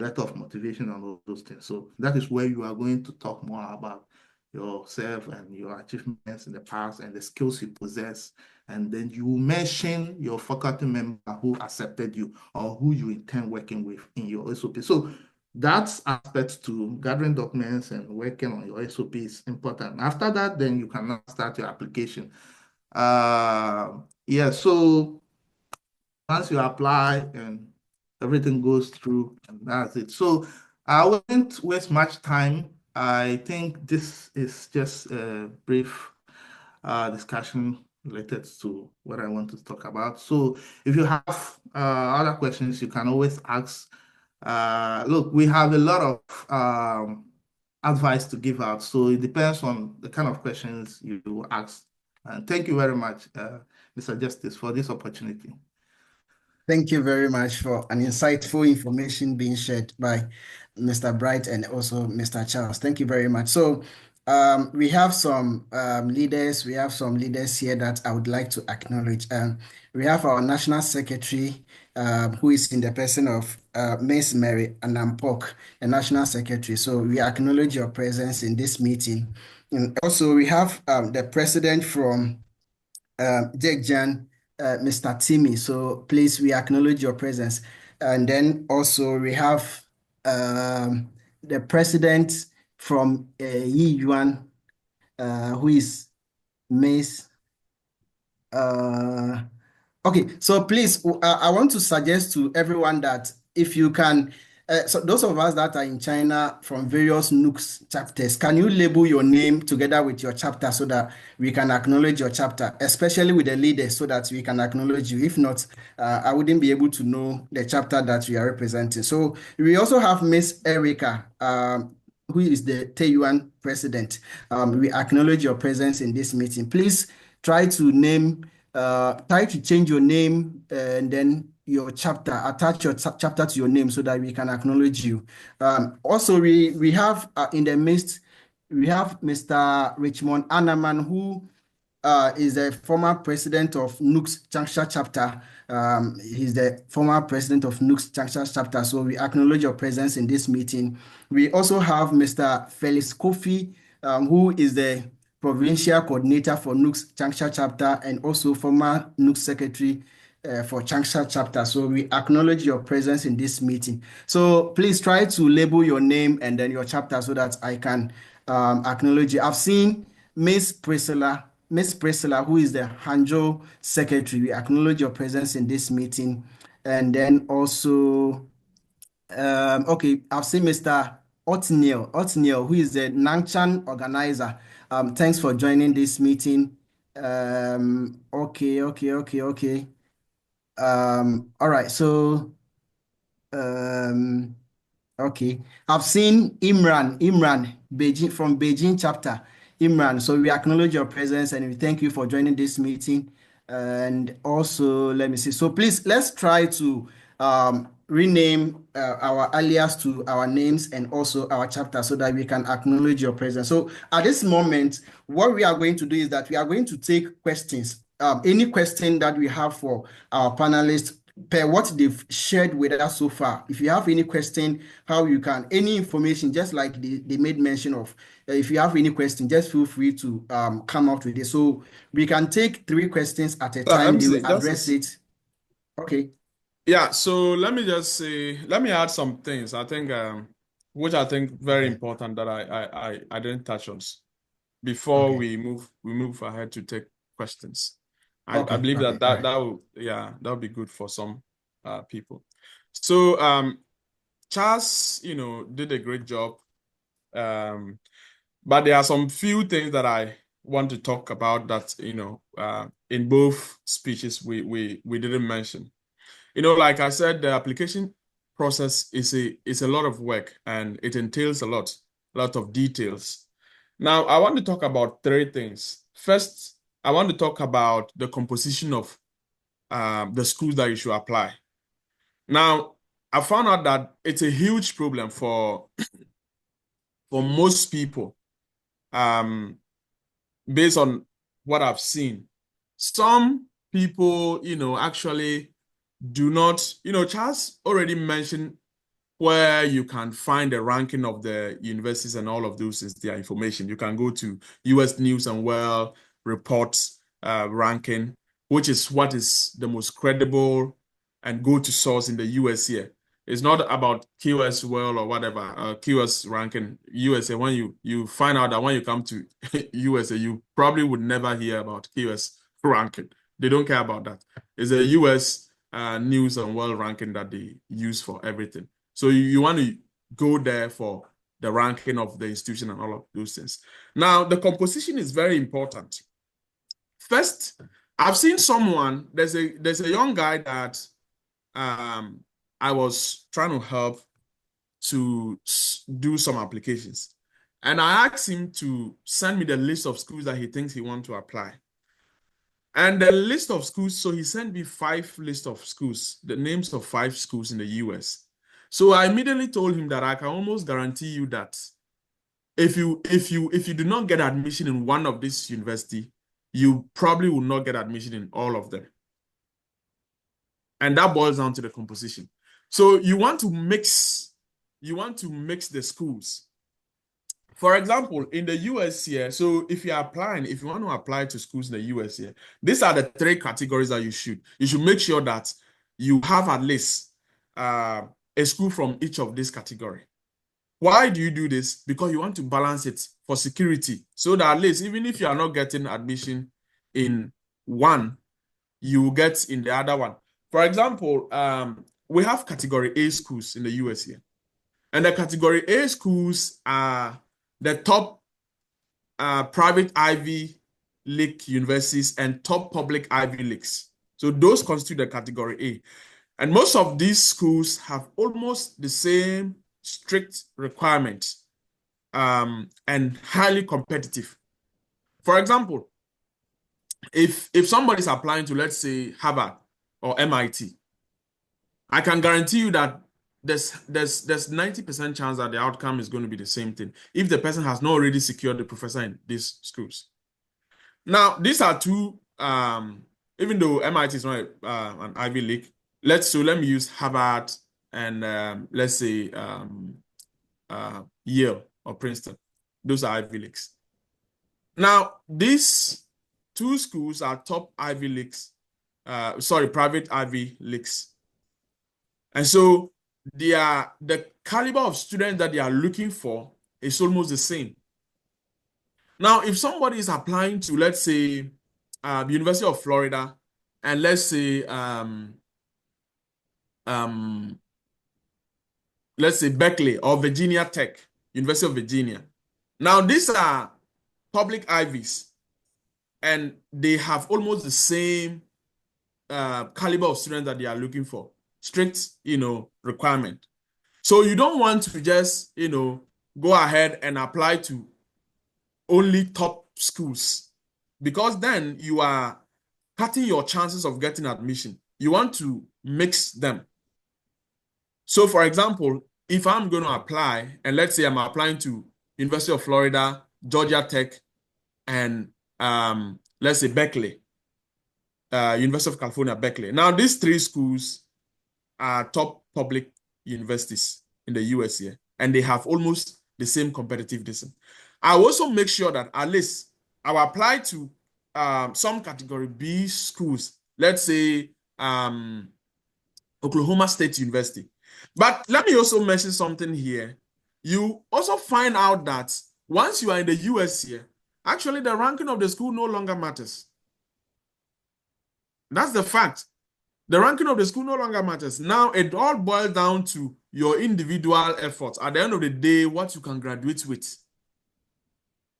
Speaker 4: letter of motivation, and all those things. So that is where you are going to talk more about yourself and your achievements in the past and the skills you possess. And then you mention your faculty member who accepted you or who you intend working with in your SOP. So that aspect to gathering documents and working on your SOP is important. After that, then you can now start your application. Yeah, so once you apply and everything goes through, and that's it. So I won't waste much time. I think this is just a brief discussion related to what I want to talk about. So if you have other questions, you can always ask. Look, we have a lot of advice to give out, so it depends on the kind of questions you ask. And thank you very much, Mr. Justice, for this opportunity.
Speaker 2: Thank you very much for an insightful information being shared by Mr. Bright and also Mr. Charles. Thank you very much. So we have some leaders. We have some leaders here that I would like to acknowledge. We have our National Secretary, who is in the person of Miss Mary Anampok, the National Secretary. So we acknowledge your presence in this meeting. And also we have the President from Jekjan, Mr. Timmy. So please, we acknowledge your presence. And then also we have the president from Yiyuan, who is Miss. Okay, so please, I want to suggest to everyone that if you can, so those of us that are in China from various NUGS chapters, can you label your name together with your chapter so that we can acknowledge your chapter, especially with the leaders, so that we can acknowledge you? If not, I wouldn't be able to know the chapter that we are representing. So we also have Miss Erica, who is the Taiyuan president. We acknowledge your presence in this meeting. Please try to change your name and then your chapter, attach your chapter to your name so that we can acknowledge you. Also, we have in the midst, we have Mr. Richmond Anaman, who is the former president of NUGS-Changsha Chapter. He's the former president of NUGS-Changsha Chapter. So we acknowledge your presence in this meeting. We also have Mr. Felix Kofi, who is the provincial coordinator for NUGS-Changsha Chapter and also former NUGS secretary for Changsha Chapter. So we acknowledge your presence in this meeting. So please try to label your name and then your chapter so that I can acknowledge you. I've seen Miss Priscilla, who is the Hangzhou secretary. We acknowledge your presence in this meeting. And then also, okay, I've seen Mr. Otniel, who is the Nangshan organizer. Thanks for joining this meeting. Okay. All right, so okay, I've seen Imran, Beijing from Beijing chapter. Imran, so we acknowledge your presence and we thank you for joining this meeting. And also, let me see. So please, let's try to rename our alias to our names and also our chapter so that we can acknowledge your presence. So at this moment, what we are going to do is that we are going to take questions. Any question that we have for our panelists per what they've shared with us so far. If you have any question, how you can, any information, just like they made mention of, if you have any question, just feel free to come out with it. So we can take 3 questions at a time. They will address it. Okay.
Speaker 3: Yeah, so let me just say, let me add some things I think which I think very important that I didn't touch on before we move ahead to take questions. I believe that will be good for some people. So Charles, did a great job. But there are some few things that I want to talk about that, in both speeches we didn't mention. Like I said, the application process is a lot of work and it entails a lot of details. Now, I want to talk about three things. First, I want to talk about the composition of the schools that you should apply. Now, I found out that it's a huge problem for most people, based on what I've seen. Some people, actually do not, Charles already mentioned where you can find the ranking of the universities and all of those is their information. You can go to US News and World Reports ranking, which is what is the most credible and go-to source in the US here. It's not about QS World or whatever, QS ranking, USA. When you find out that when you come to USA, you probably would never hear about QS ranking. They don't care about that. It's a US News and World ranking that they use for everything. So you want to go there for the ranking of the institution and all of those things. Now, the composition is very important. First, I've seen someone, there's a young guy that I was trying to help to do some applications. And I asked him to send me the list of schools that he thinks he wants to apply. And the list of schools, so he sent me 5 lists of schools, the names of 5 schools in the US. So I immediately told him that I can almost guarantee you that if you do not get admission in one of this university, you probably will not get admission in all of them. And that boils down to the composition. So you want to mix the schools. For example, in the US here, so if you want to apply to schools in the US here, these are the 3 categories that you should make sure that you have at least a school from each of this category. Why do you do this? Because you want to balance it for security, so that at least even if you are not getting admission in one, you will get in the other one. For example, we have category A schools in the US here. And the category A schools are the top private Ivy League universities and top public Ivy Leagues. So those constitute the category A. And most of these schools have almost the same strict requirements and highly competitive. For example, if somebody is applying to, let's say, Harvard or MIT, I can guarantee you that there's 90% chance that the outcome is going to be the same thing if the person has not already secured the professor in these schools. Now, these are 2, even though MIT is not an Ivy League, let me use Harvard and let's say Yale or Princeton. Those are Ivy Leagues. Now, these 2 schools are top Ivy Leagues, private Ivy Leagues. And so the caliber of students that they are looking for is almost the same. Now, if somebody is applying to, let's say, the University of Florida, and let's say Berkeley or Virginia Tech, University of Virginia. Now, these are public Ivies, and they have almost the same caliber of students that they are looking for. Strict, requirement. So you don't want to just, go ahead and apply to only top schools, because then you are cutting your chances of getting admission. You want to mix them. So, for example, if I'm going to apply, and let's say I'm applying to University of Florida, Georgia Tech, and let's say Berkeley, University of California, Berkeley. Now, these 3 schools are top public universities in the US here, and they have almost the same competitive distance. I also make sure that at least I will apply to some category B schools, let's say Oklahoma State University. But let me also mention something here. You also find out that once you are in the US here, actually the ranking of the school no longer matters. That's the fact. The ranking of the school no longer matters. Now it all boils down to your individual efforts. At the end of the day, what you can graduate with.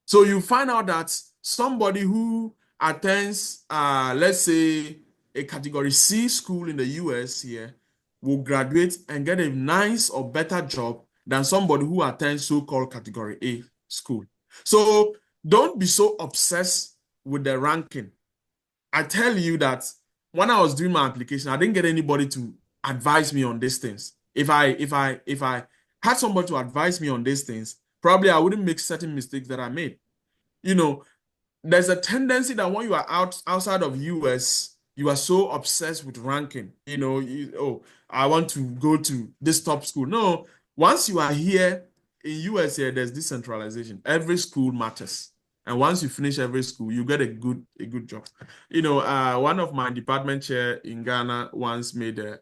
Speaker 3: So you find out that somebody who attends, let's say, a category C school in the US here will graduate and get a nice or better job than somebody who attends so-called category A school. So don't be so obsessed with the ranking. I tell you that when I was doing my application, I didn't get anybody to advise me on these things. If I had somebody to advise me on these things, probably I wouldn't make certain mistakes that I made. You know, there's a tendency that when you are outside of US, you are so obsessed with ranking. Oh, I want to go to this top school. No, once you are here in US here, there's decentralization. Every school matters. And once you finish every school, you get a good job. One of my department chair in Ghana once made a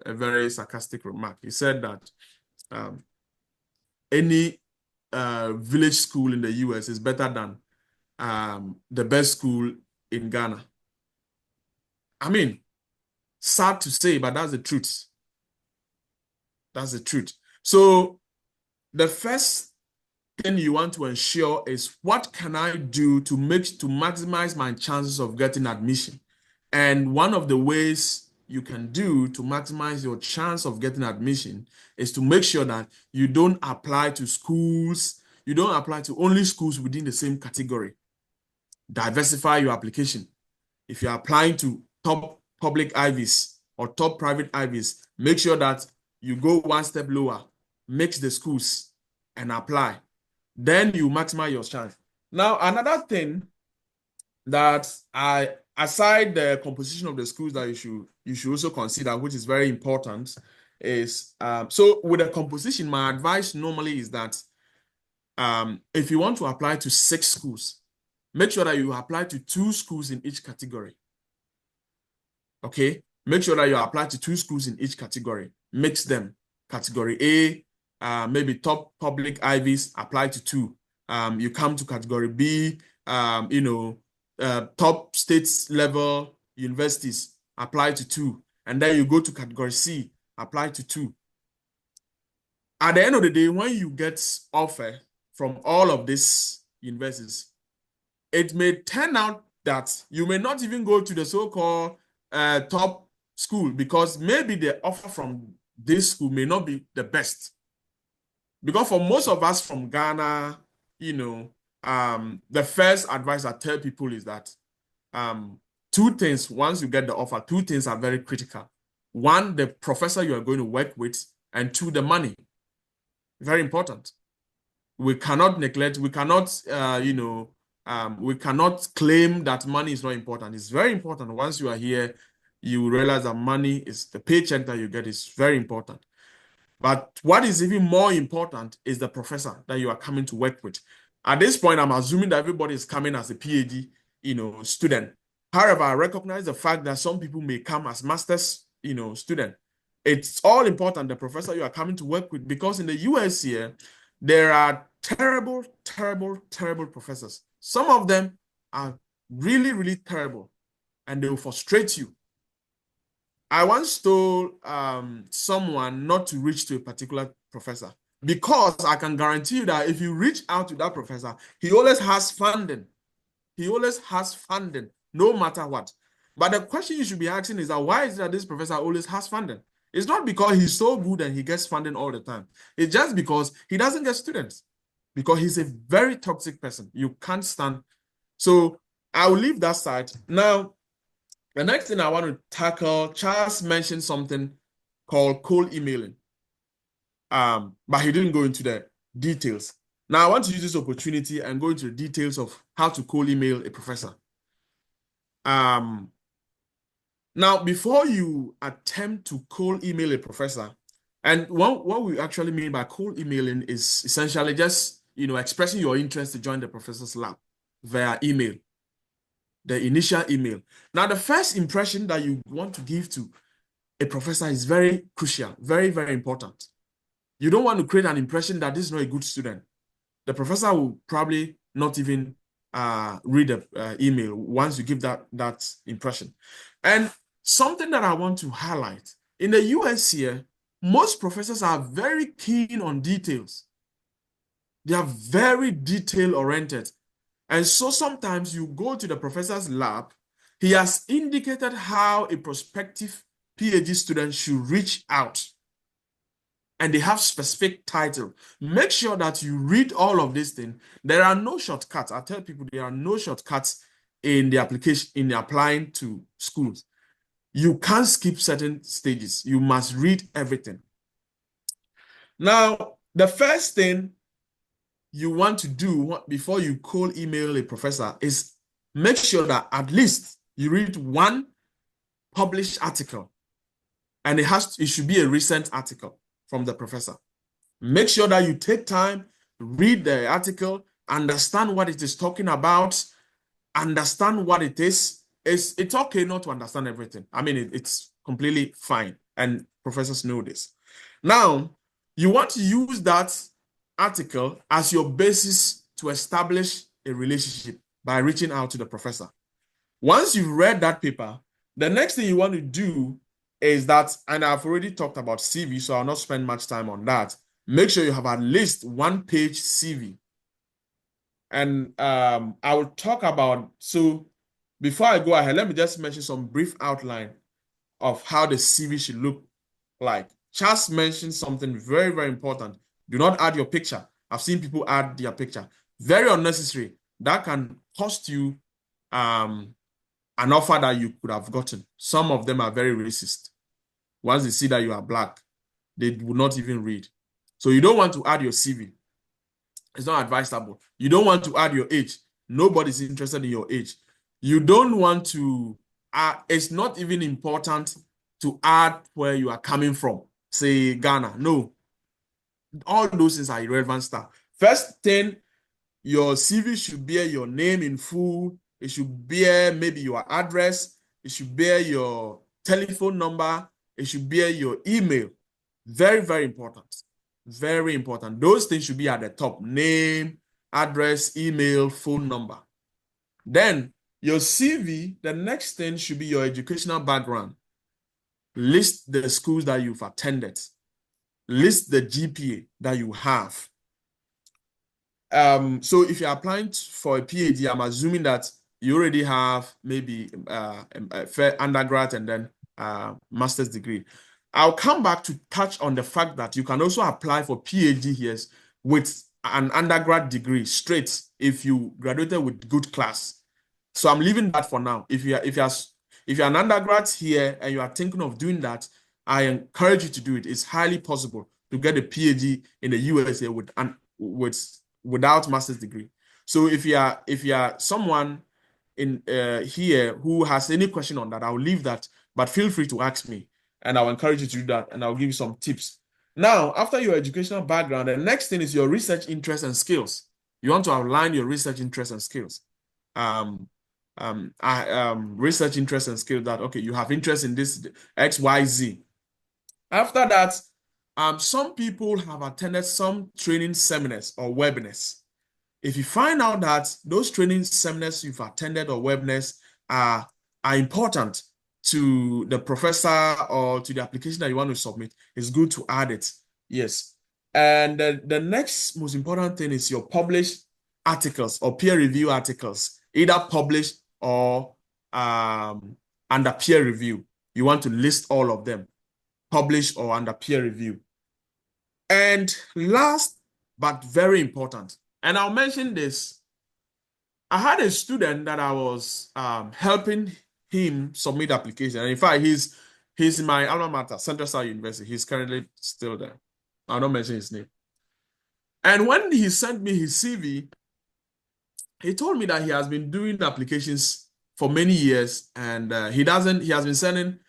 Speaker 3: very sarcastic remark. He said that any village school in the US is better than the best school in Ghana. I mean, sad to say, but that's the truth. That's the truth. So the first thing you want to ensure is, what can I do to maximize my chances of getting admission? And one of the ways you can do to maximize your chance of getting admission is to make sure that you don't apply to schools, you don't apply to only schools within the same category. Diversify your application. If you're applying to top public Ivies or top private Ivies, make sure that you go one step lower, mix the schools, and apply. Then you maximize your chance. Now, another thing that aside the composition of the schools that you should also consider, which is very important, is so with the composition, my advice normally is that if you want to apply to 6 schools, make sure that you apply to 2 schools in each category. Okay? Make sure that you apply to 2 schools in each category. Mix them. Category A, maybe top public Ivies, apply to 2. You come to category B, top state level universities, apply to 2. And then you go to category C, apply to 2. At the end of the day, when you get offer from all of these universities, it may turn out that you may not even go to the so-called top school, because maybe the offer from this school may not be the best. Because for most of us from Ghana, the first advice I tell people is that 2 things, once you get the offer, 2 things are very critical. 1, the professor you are going to work with, and 2, the money. Very important. We cannot neglect, we cannot, we cannot claim that money is not important. It's very important. Once you are here, you realize that money is the paycheck that you get is very important. But what is even more important is the professor that you are coming to work with. At this point, I'm assuming that everybody is coming as a PhD, student. However, I recognize the fact that some people may come as master's, student. It's all important, the professor you are coming to work with, because in the US here, there are terrible, terrible, terrible professors. Some of them are really, really terrible, and they will frustrate you. I once told someone not to reach to a particular professor, because I can guarantee you that if you reach out to that professor, he always has funding. He always has funding, no matter what. But the question you should be asking is that, why is it that this professor always has funding? It's not because he's so good and he gets funding all the time. It's just because he doesn't get students, because he's a very toxic person. You can't stand. So I'll leave that side. Now, the next thing I want to tackle, Charles mentioned something called cold emailing. But he didn't go into the details. Now, I want to use this opportunity and go into the details of how to cold email a professor. Now, before you attempt to cold email a professor, and what we actually mean by cold emailing is essentially just, expressing your interest to join the professor's lab via email, the initial email. Now, the first impression that you want to give to a professor is very crucial, very, very important. You don't want to create an impression that this is not a good student. The professor will probably not even read the email once you give that impression. And something that I want to highlight. In the US here, most professors are very keen on details. They are very detail oriented. And so sometimes you go to the professor's lab, he has indicated how a prospective PhD student should reach out. And they have specific title. Make sure that you read all of these things. There are no shortcuts. I tell people there are no shortcuts in the application, in the applying to schools. You can't skip certain stages. You must read everything. Now, the first thing you want to do before you call email a professor is make sure that at least you read one published article, and it should be a recent article from the professor. Make sure that you take time, read the article, understand what it is talking about, understand what it is. It's okay not to understand everything. I mean, it's completely fine, and professors know this. Now, you want to use that article as your basis to establish a relationship by reaching out to the professor. Once you've read that paper, the next thing you want to do is that, and I've already talked about CV, so I'll not spend much time on that. Make sure you have at least 1-page CV. And I will talk about, so before I go ahead, let me just mention some brief outline of how the CV should look like. Charles mentioned something very, very important. Do not add your picture. I've seen people add their picture. Very unnecessary. That can cost you an offer that you could have gotten. Some of them are very racist. Once they see that you are black, they will not even read. So you don't want to add your CV. It's not advisable. You don't want to add your age. Nobody's interested in your age. You don't want to, it's not even important to add where you are coming from, say Ghana. No, all those things are irrelevant stuff. First thing, your CV should bear your name in full. It should bear maybe your address. It should bear your telephone number. It should bear your email. Very, very important. Very important. Those things should be at the top. Name, address, email, phone number. Then your CV, the next thing should be your educational background. List the schools that you've attended. List the GPA that you have. So if you're applying for a PhD, I'm assuming that you already have maybe a fair undergrad and then master's degree. I'll come back to touch on the fact that you can also apply for PhD here with an undergrad degree straight if you graduated with good class. So I'm leaving that for now. If you're an undergrad here and you are thinking of doing that, I encourage you to do it. It's highly possible to get a PhD in the USA without master's degree. So if you are someone in here who has any question on that, I'll leave that, but feel free to ask me and I'll encourage you to do that and I'll give you some tips. Now, after your educational background, the next thing is your research interests and skills. You want to outline your research interests and skills. Research interests and skills that, okay, you have interest in this X, Y, Z. After that, some people have attended some training seminars or webinars. If you find out that those training seminars you've attended or webinars are important to the professor or to the application that you want to submit, it's good to add it. Yes. And the next most important thing is your published articles or peer review articles, either published or under peer review. You want to list all of them, published or under peer review. And last, but very important, and I'll mention this, I had a student that I was helping him submit application. And in fact, he's in my alma mater, Central South University. He's currently still there. I'll not mention his name. And when he sent me his CV, he told me that he has been doing applications for many years, and he has been sending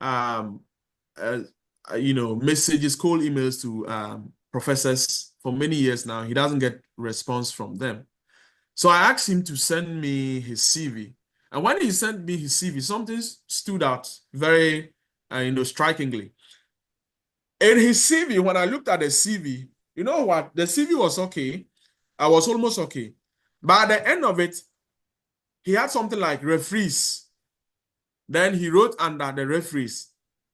Speaker 3: messages, cold emails to professors for many years now. He doesn't get response from them. So I asked him to send me his CV. And when he sent me his CV, something stood out very, strikingly. In his CV, when I looked at the CV, you know what? The CV was okay. I was almost okay. But at the end of it, he had something like referees. Then he wrote under the referees.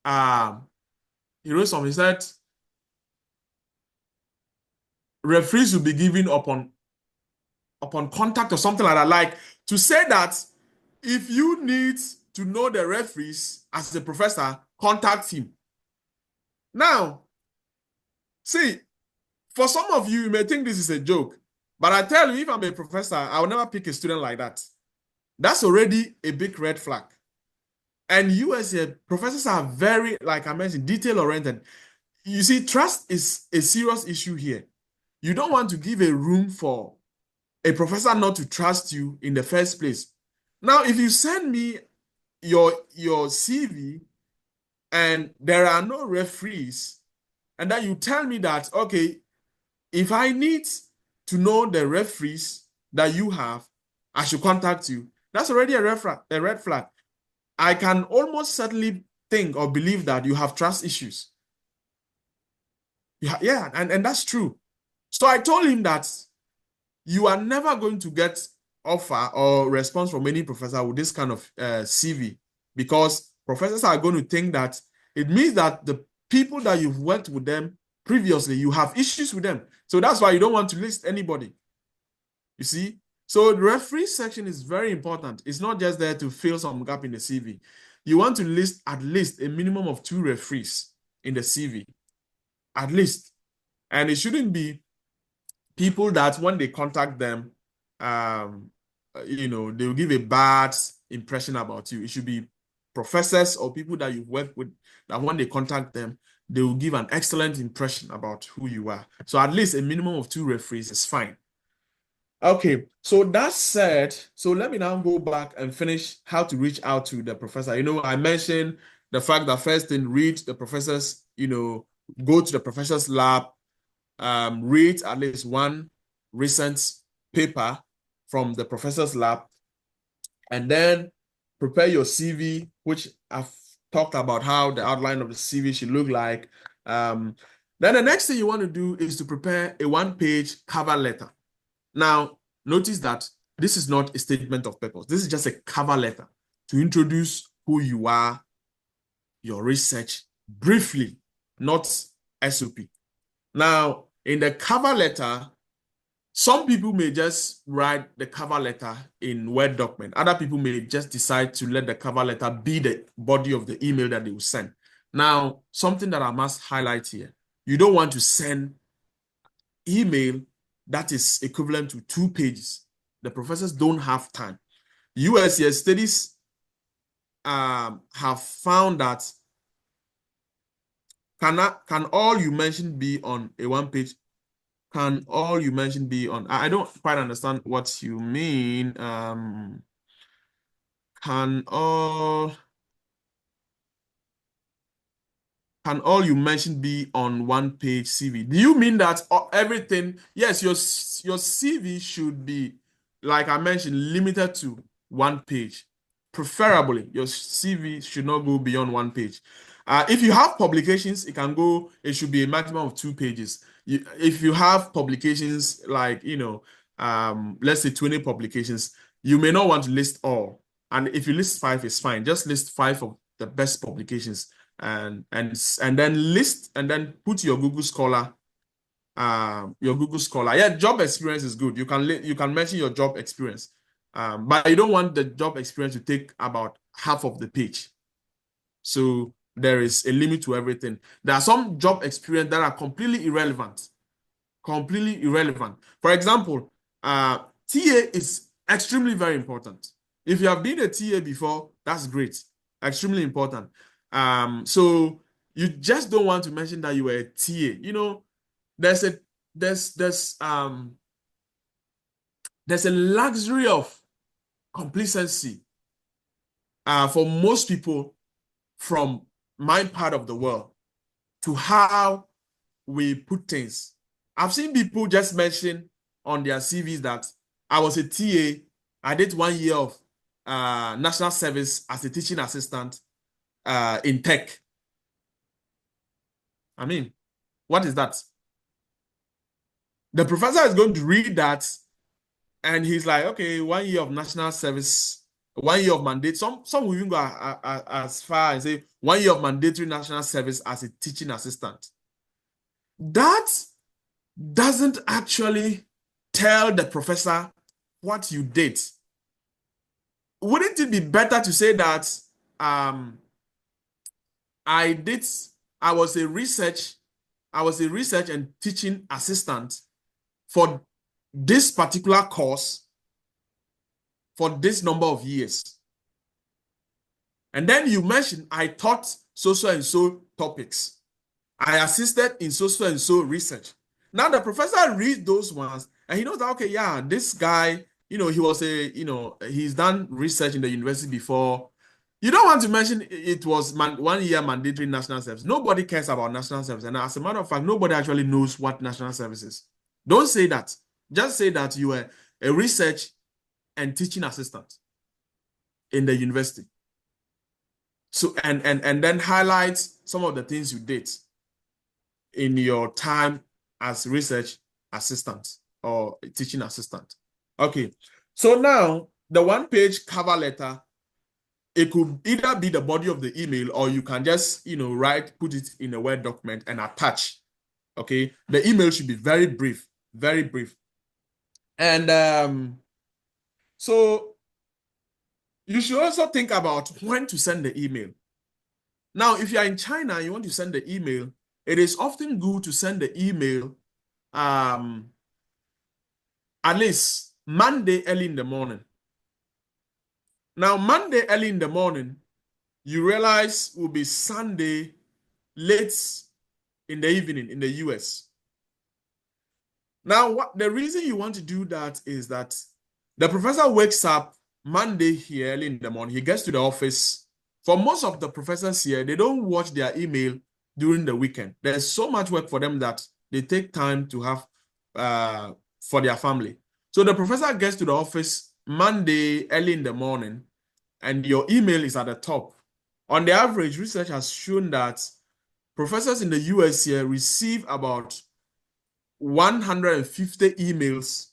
Speaker 3: He wrote something. He said, referees will be given upon contact or something like that. Like to say that if you need to know the referees as a professor, contact him. Now, see, for some of you, you may think this is a joke, but I tell you, if I'm a professor, I will never pick a student like that. That's already a big red flag. And you as a professors are very, like I mentioned, detail-oriented. You see, trust is a serious issue here. You don't want to give a room for a professor not to trust you in the first place. Now, if you send me your CV and there are no referees, and then you tell me that, okay, if I need to know the referees that you have, I should contact you. That's already a red flag. I can almost certainly think or believe that you have trust issues. Yeah, and that's true. So I told him that you are never going to get offer or response from any professor with this kind of CV, because professors are going to think that it means that the people that you've worked with them previously, you have issues with them. So that's why you don't want to list anybody. You see? So the referee section is very important. It's not just there to fill some gap in the CV. You want to list at least a minimum of 2 referees in the CV. At least. And it shouldn't be people that when they contact them, they will give a bad impression about you. It should be professors or people that you've worked with that when they contact them, they will give an excellent impression about who you are. So at least a minimum of 2 referees is fine. Okay, so that said, so let me now go back and finish how to reach out to the professor. I mentioned the fact that first thing, read the professor's, go to the professor's lab, read at least one recent paper from the professor's lab, and then prepare your CV, which I've talked about how the outline of the CV should look like. Then the next thing you want to do is to prepare a 1-page cover letter. Now, notice that this is not a statement of purpose. This is just a cover letter to introduce who you are, your research, briefly, not SOP. Now, in the cover letter, some people may just write the cover letter in Word document. Other people may just decide to let the cover letter be the body of the email that they will send. Now, something that I must highlight here, you don't want to send email that is equivalent to 2 pages. The professors don't have time. USCS studies have found that can all you mention be on a 1-page? Can all you mention be on? I don't quite understand what you mean. Can all you mention be on 1-page CV? Do you mean that everything? Yes, your CV should be, like I mentioned, limited to 1 page. Preferably, your CV should not go beyond 1 page. If you have publications, it should be a maximum of 2 pages. If you have publications like, let's say 20 publications, you may not want to list all. And if you list 5, it's fine. Just list 5 of the best publications and then list and then put your Google Scholar. Yeah, job experience is good. You can mention your job experience. But you don't want the job experience to take about half of the page. So there is a limit to everything. There are some job experience that are completely irrelevant. Completely irrelevant. For example, TA is extremely very important. If you have been a TA before, that's great. Extremely important. So you just don't want to mention that you were a TA. There's a luxury of complacency for most people from my part of the world to how we put things. I've seen people just mention on their CVs that I was a TA, I did 1 year of national service as a teaching assistant in tech. I mean, what is that? The professor is going to read that and he's like, okay, 1 year of national service, 1 year of mandate. Some will even go as far as say 1 year of mandatory national service as a teaching assistant. That doesn't actually tell the professor what you did. Wouldn't it be better to say that I was a research and teaching assistant for this particular course for this number of years. And then you mentioned I taught so and so topics. I assisted in so and so research. Now the professor reads those ones and he knows that, okay, yeah, this guy, he's done research in the university before. You don't want to mention it was 1 year mandatory national service. Nobody cares about national service. And as a matter of fact, nobody actually knows what national service is. Don't say that. Just say that you were a research and teaching assistant in the university. So, and then highlight some of the things you did in your time as research assistant or teaching assistant. Okay, so now the one-page cover letter, it could either be the body of the email or you can just, put it in a Word document and attach. Okay, the email should be very brief, very brief. And so you should also think about when to send the email. Now, if you are in China and you want to send the email, it is often good to send the email at least Monday early in the morning. Now, Monday early in the morning, you realize will be Sunday late in the evening in the US. Now, the reason you want to do that is that the professor wakes up Monday here early in the morning. He gets to the office. For most of the professors here, they don't watch their email during the weekend. There's so much work for them that they take time to have for their family. So the professor gets to the office Monday early in the morning, and your email is at the top. On the average, research has shown that professors in the US here receive about 150 emails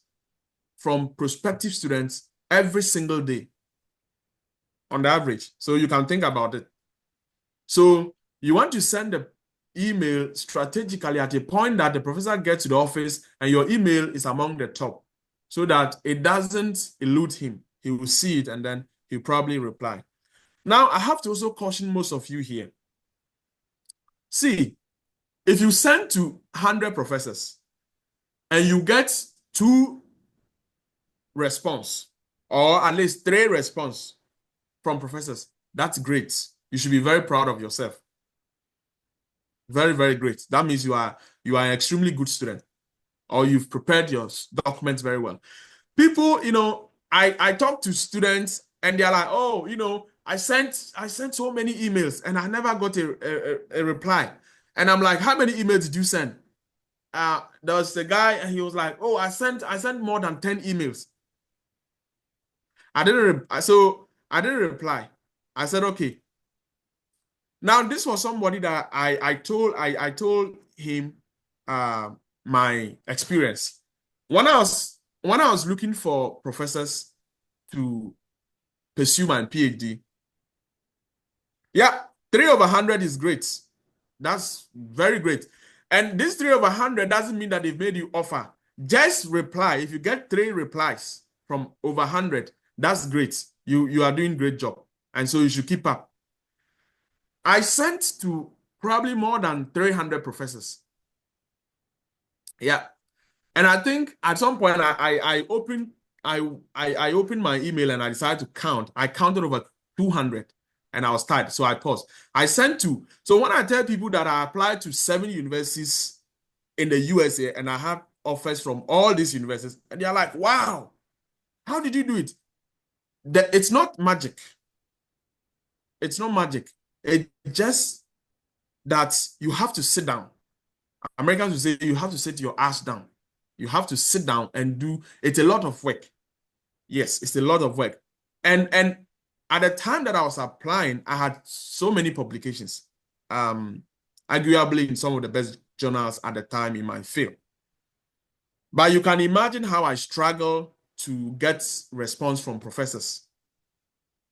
Speaker 3: from prospective students every single day on the average. So you can think about it. So you want to send the email strategically at a point that the professor gets to the office and your email is among the top so that it doesn't elude him. He will see it and then he'll probably reply. Now, I have to also caution most of you here. See, if you send to 100 professors and you get 2 response or at least 3 response from professors, that's great. You should be very proud of yourself. Very, very great. That means you are an extremely good student or you've prepared your documents very well. People, I talk to students and they're like, oh, I sent so many emails and I never got a reply. And I'm like, how many emails did you send? There was a guy and he was like, oh, I sent more than 10 emails. I didn't reply. I said, okay. Now, this was somebody that I told him my experience. When I was looking for professors to pursue my PhD, yeah, 3 over 100 is great. That's very great. And this 3 over 100 doesn't mean that they've made you offer. Just reply. If you get 3 replies from over 100, that's great. You are doing a great job. And so you should keep up. I sent to probably more than 300 professors. Yeah. And I think at some point I opened my email and I decided to count. I counted over 200 and I was tired. So I paused. I sent to. So when I tell people that I applied to 7 universities in the USA and I have offers from all these universities, and they're like, wow, how did you do it? It's not magic. It's not magic. It's just that you have to sit down. Americans will say you have to sit your ass down. You have to sit down and do. It's a lot of work. Yes, it's a lot of work. And at the time that I was applying, I had so many publications. Arguably in some of the best journals at the time in my field. But you can imagine how I struggle to get response from professors.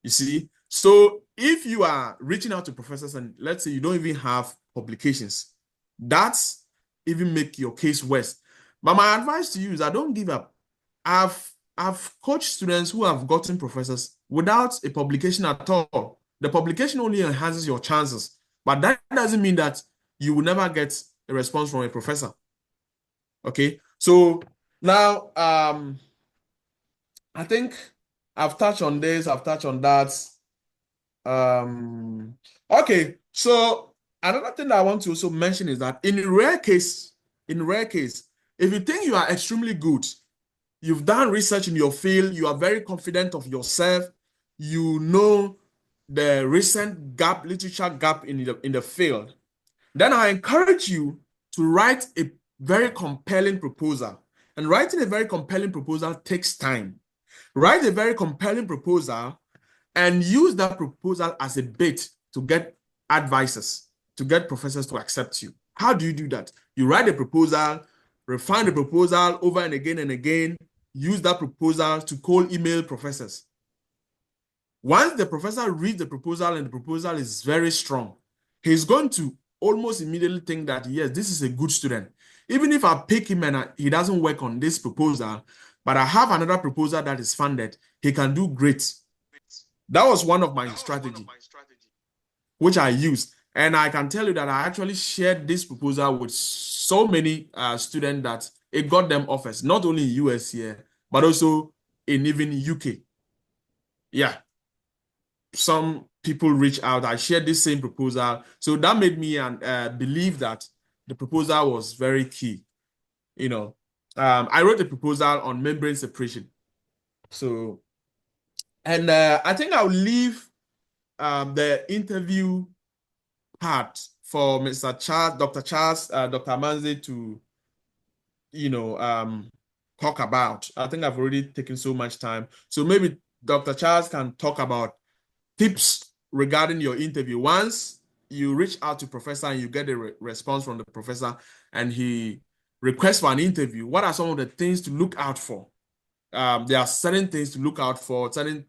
Speaker 3: You see? So if you are reaching out to professors and let's say you don't even have publications, that's even make your case worse. But my advice to you is I don't give up. I've coached students who have gotten professors without a publication at all. The publication only enhances your chances, but that doesn't mean that you will never get a response from a professor. Okay, so now I think I've touched on this, I've touched on that. Okay, so another thing that I want to also mention is that in rare case, if you think you are extremely good, you've done research in your field, you are very confident of yourself, you know the recent literature gap in the field, then I encourage you to write a very compelling proposal. And writing a very compelling proposal takes time. Write a very compelling proposal and use that proposal as a bait to get advisors, to get professors to accept you. How do you do that? You write a proposal, refine the proposal over and again, use that proposal to cold email professors. Once the professor reads the proposal and the proposal is very strong, he's going to almost immediately think that, yes, this is a good student. Even if I pick him and he doesn't work on this proposal, but I have another proposal that is funded, he can do great. That was one of my strategies, which I used. And I can tell you that I actually shared this proposal with so many students that it got them offers, not only in US here, but also in even UK. Yeah. Some people reach out. I shared this same proposal. So that made me believe that the proposal was very key. You know, I wrote a proposal on membrane separation. So, and I think I'll leave the interview part for Mr. Charles, Dr. Charles, Dr. Manze to, talk about. I think I've already taken so much time. So maybe Dr. Charles can talk about tips regarding your interview. Once you reach out to professor and you get a response from the professor and he requests for an interview, what are some of the things to look out for? There are certain things to look out for, certain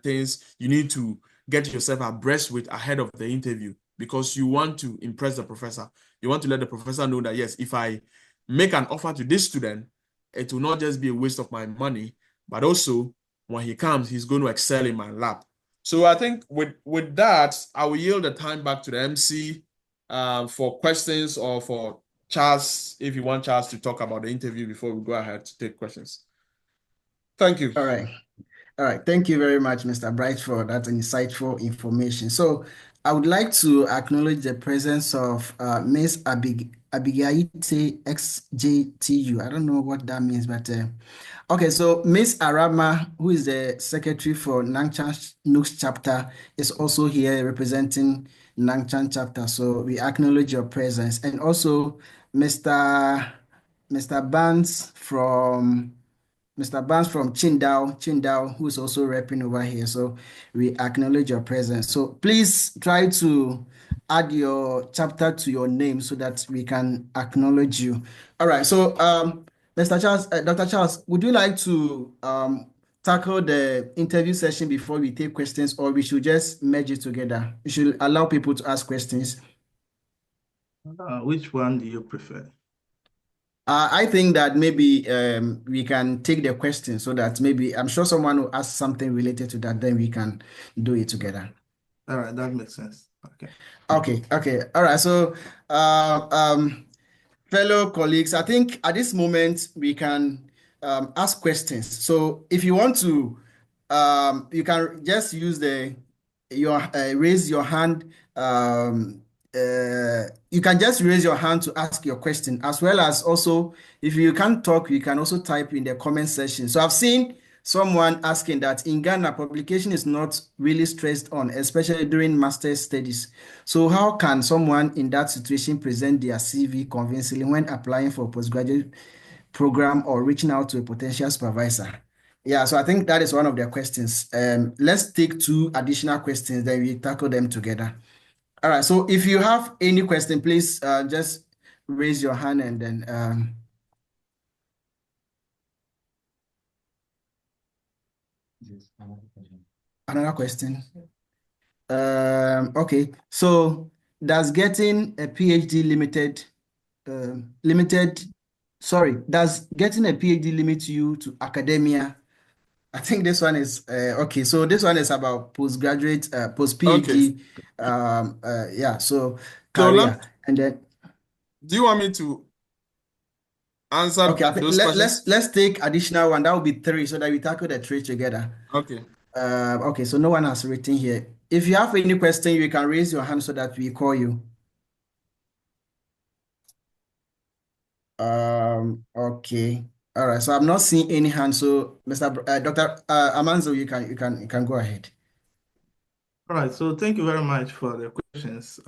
Speaker 3: things you need to get yourself abreast with ahead of the interview because you want to impress the professor. You want to let the professor know that, yes, if I make an offer to this student, it will not just be a waste of my money, but also when he comes, he's going to excel in my lab. So I think with that, I will yield the time back to the MC for questions or for Charles, if you want Charles to talk about the interview before we go ahead to take questions. Thank you.
Speaker 2: All right. All right. Thank you very much, Mr. Bright, for that insightful information. So I would like to acknowledge the presence of Miss Abigaite XJTU. I don't know what that means, but okay. So Miss Arama, who is the secretary for NUGS Chapter, is also here representing Changsha Chapter. So we acknowledge your presence. And also Mr. Barnes from Qingdao, who is also repping over here. So we acknowledge your presence. So please try to add your chapter to your name so that we can acknowledge you. All right. So, Mr. Charles, Dr. Charles, would you like to tackle the interview session before we take questions, or we should just merge it together? We should allow people to ask questions.
Speaker 4: Which one do you prefer?
Speaker 2: I think that maybe we can take the question so that maybe I'm sure someone will ask something related to that, then we can do it together.
Speaker 4: All right, that makes sense. Okay.
Speaker 2: Okay. All right. So, fellow colleagues, I think at this moment we can ask questions. So if you want to, you can just use raise your hand. You can just raise your hand to ask your question, as well as also if you can't talk, you can also type in the comment section. So I've seen someone asking that in Ghana, publication is not really stressed on, especially during master's studies. So how can someone in that situation present their CV convincingly when applying for a postgraduate program or reaching out to a potential supervisor? Yeah, so I think that is one of their questions. Let's take two additional questions, then we tackle them together. All right, so if you have any question, please just raise your hand and then
Speaker 1: Yes, I have a question.
Speaker 2: Another question. Okay, so does getting a PhD does getting a PhD limit you to academia? I think this one is okay. So this one is about postgraduate, post
Speaker 3: Okay.
Speaker 2: PhD, yeah. So
Speaker 3: So
Speaker 2: career, and then
Speaker 3: do you want me to answer
Speaker 2: okay. I think
Speaker 3: those questions?
Speaker 2: let's take additional one. That would be three, so that we tackle the three together.
Speaker 3: Okay.
Speaker 2: Okay. So no one has written here. If you have any question, you can raise your hand so that we call you. Okay. All right. So I'm not seeing any hand. So Dr. Amanzo, you can go ahead.
Speaker 4: All right, so thank you very much for the questions.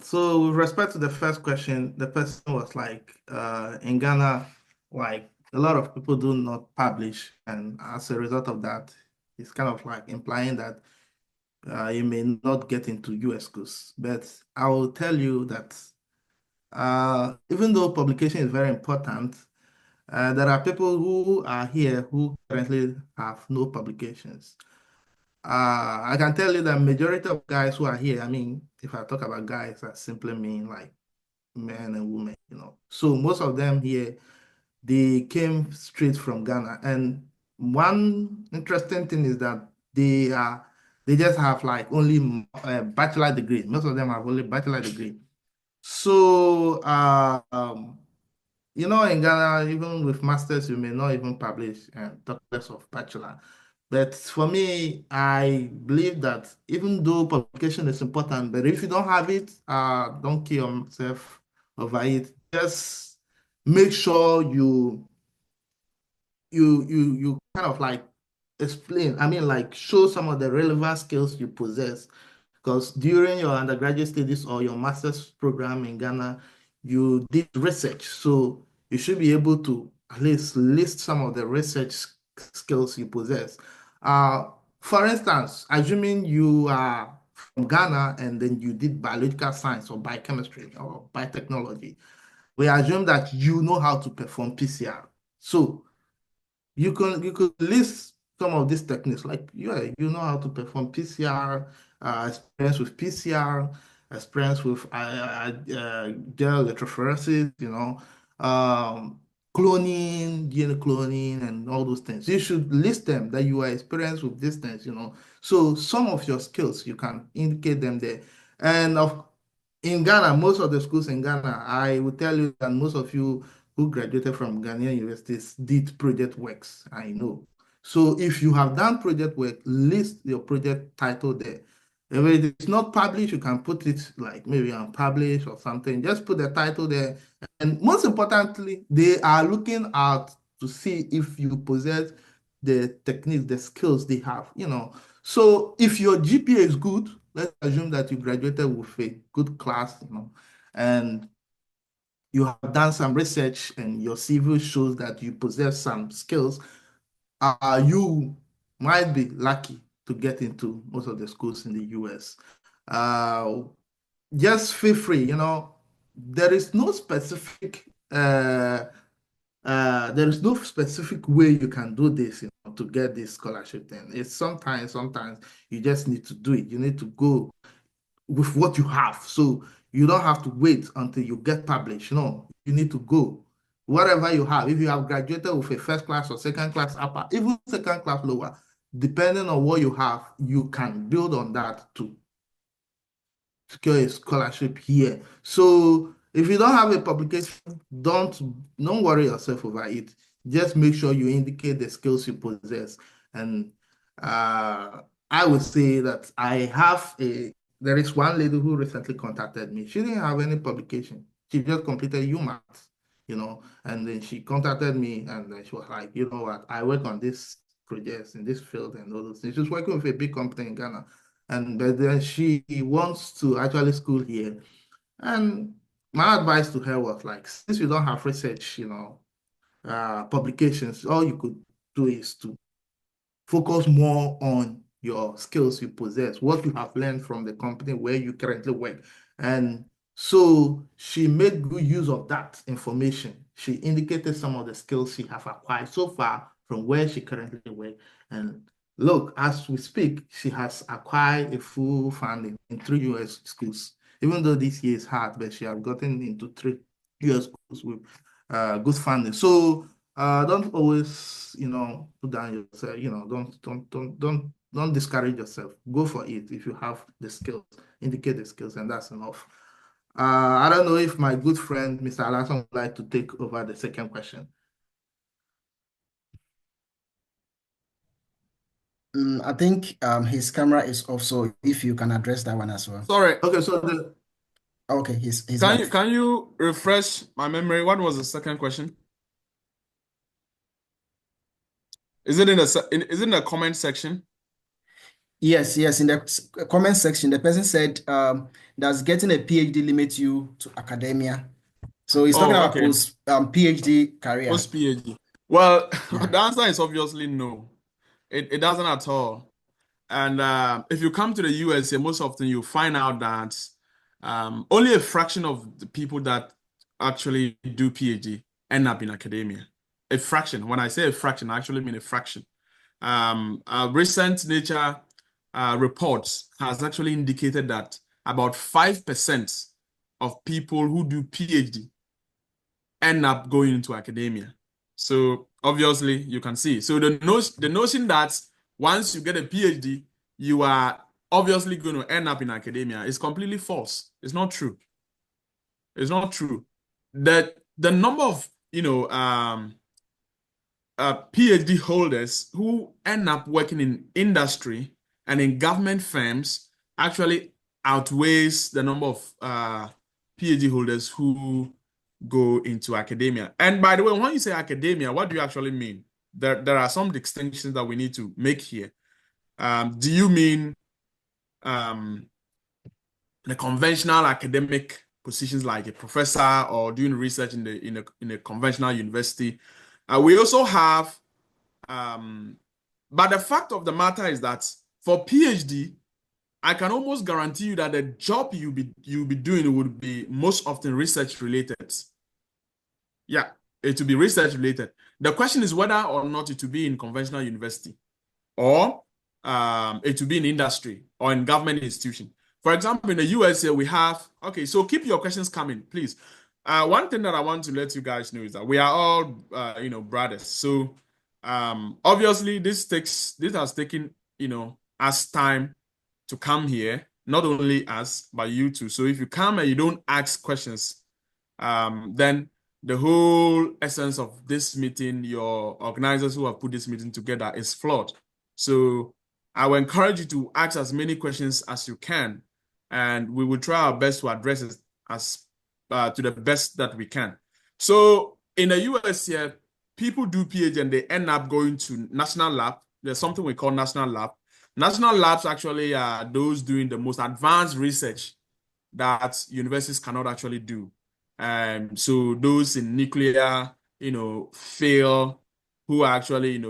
Speaker 4: So with respect to the first question, the person was like, in Ghana, like a lot of people do not publish, and as a result of that, it's kind of like implying that you may not get into US schools. But I will tell you that even though publication is very important, there are people who are here who currently have no publications. I can tell you that majority of guys who are here, I mean, if I talk about guys, I simply mean like men and women, you know. So most of them here, they came straight from Ghana. And one interesting thing is that they just have like only a bachelor degree. Most of them have only bachelor degree. So you know, in Ghana, even with masters, you may not even publish and talk less of bachelor. But for me, I believe that even though publication is important, but if you don't have it, don't kill yourself over it. Just make sure you kind of like explain, I mean, like show some of the relevant skills you possess. Because during your undergraduate studies or your master's program in Ghana, you did research. So you should be able to at least list some of the research skills you possess. For instance, assuming you are from Ghana and then you did biological science or biochemistry or biotechnology, we assume that you know how to perform PCR. So you could list some of these techniques, like you know how to perform PCR, experience with PCR, experience with gel electrophoresis, you know, cloning, DNA cloning, and all those things. You should list them that you are experienced with these things, you know. So some of your skills, you can indicate them there. And in Ghana, most of the schools in Ghana, I will tell you that most of you who graduated from Ghanaian universities did project works, I know. So if you have done project work, list your project title there. If it's not published, you can put it like maybe unpublished or something. Just put the title there. And most importantly, they are looking out to see if you possess the techniques, the skills they have, you know. So if your GPA is good, let's assume that you graduated with a good class, you know, and you have done some research and your CV shows that you possess some skills, you might be lucky to get into most of the schools in the US. Just feel free, you know, there is no specific there is no specific way you can do this, you know, to get this scholarship thing. It's sometimes you just need to do it. You need to go with what you have. So you don't have to wait until you get published. No, you need to go. Whatever you have, if you have graduated with a first class or second class upper, even second class lower, depending on what you have, you can build on that to secure a scholarship here. So if you don't have a publication, don't worry yourself over it. Just make sure you indicate the skills you possess. And I would say that there is one lady who recently contacted me. She didn't have any publication. She just completed UMass, you know, and then she contacted me and then she was like, you know what, I work on this projects in this field and all those things. She's working with a big company in Ghana. And but then she wants to actually school here. And my advice to her was like, since you don't have research, you know, publications, all you could do is to focus more on your skills you possess, what you have learned from the company where you currently work. And so she made good use of that information. She indicated some of the skills she have acquired so far from where she currently works. And Look, as we speak, she has acquired a full funding in 3 US schools. Even though this year is hard, but she has gotten into 3 US schools with good funding. So don't always, put down yourself. Don't discourage yourself. Go for it if you have the skills. Indicate the skills, and that's enough. I don't know if my good friend Mr. Alasan would like to take over the second question.
Speaker 2: I think his camera is off, so if you can address that one as well.
Speaker 3: Sorry,
Speaker 4: Okay, so
Speaker 2: Okay, he's
Speaker 3: can you refresh my memory? What was the second question? Is it in the comment section?
Speaker 2: Yes, in the comment section, the person said, does getting a PhD limit you to academia? So he's talking about
Speaker 3: okay.
Speaker 2: post PhD career.
Speaker 3: Post PhD. Well,
Speaker 2: Yeah.
Speaker 3: the answer is obviously no. It doesn't at all. And if you come to the USA, most often you find out that only a fraction of the people that actually do PhD end up in academia. A fraction. When I say a fraction, I actually mean a fraction. A recent Nature reports has actually indicated that about 5% of people who do PhD end up going into academia. So obviously you can see. So the notion that once you get a PhD, you are obviously going to end up in academia is completely false. It's not true. It's not true. The number of PhD holders who end up working in industry and in government firms actually outweighs the number of PhD holders who go into academia. And by the way, when you say academia, what do you actually mean? There are some distinctions that we need to make here. Do you mean the conventional academic positions like a professor or doing research in a conventional university? We also have, but the fact of the matter is that for PhD, I can almost guarantee you that the job you'll be doing would be most often research related. Yeah, it will be research related. The question is whether or not it will be in conventional university or it will be in industry or in government institution. For example, in the USA, we have, okay, so keep your questions coming, please. One thing that I want to let you guys know is that we are all, brothers. So obviously this has taken, us time to come here, not only us, but you too. So if you come and you don't ask questions, then the whole essence of this meeting, your organizers who have put this meeting together, is flawed. So I will encourage you to ask as many questions as you can, and we will try our best to address it as to the best that we can. So in the US here, people do PhD and they end up going to national lab. There's something we call national lab. National labs actually are those doing the most advanced research that universities cannot actually do. So those in nuclear, fail, who are actually,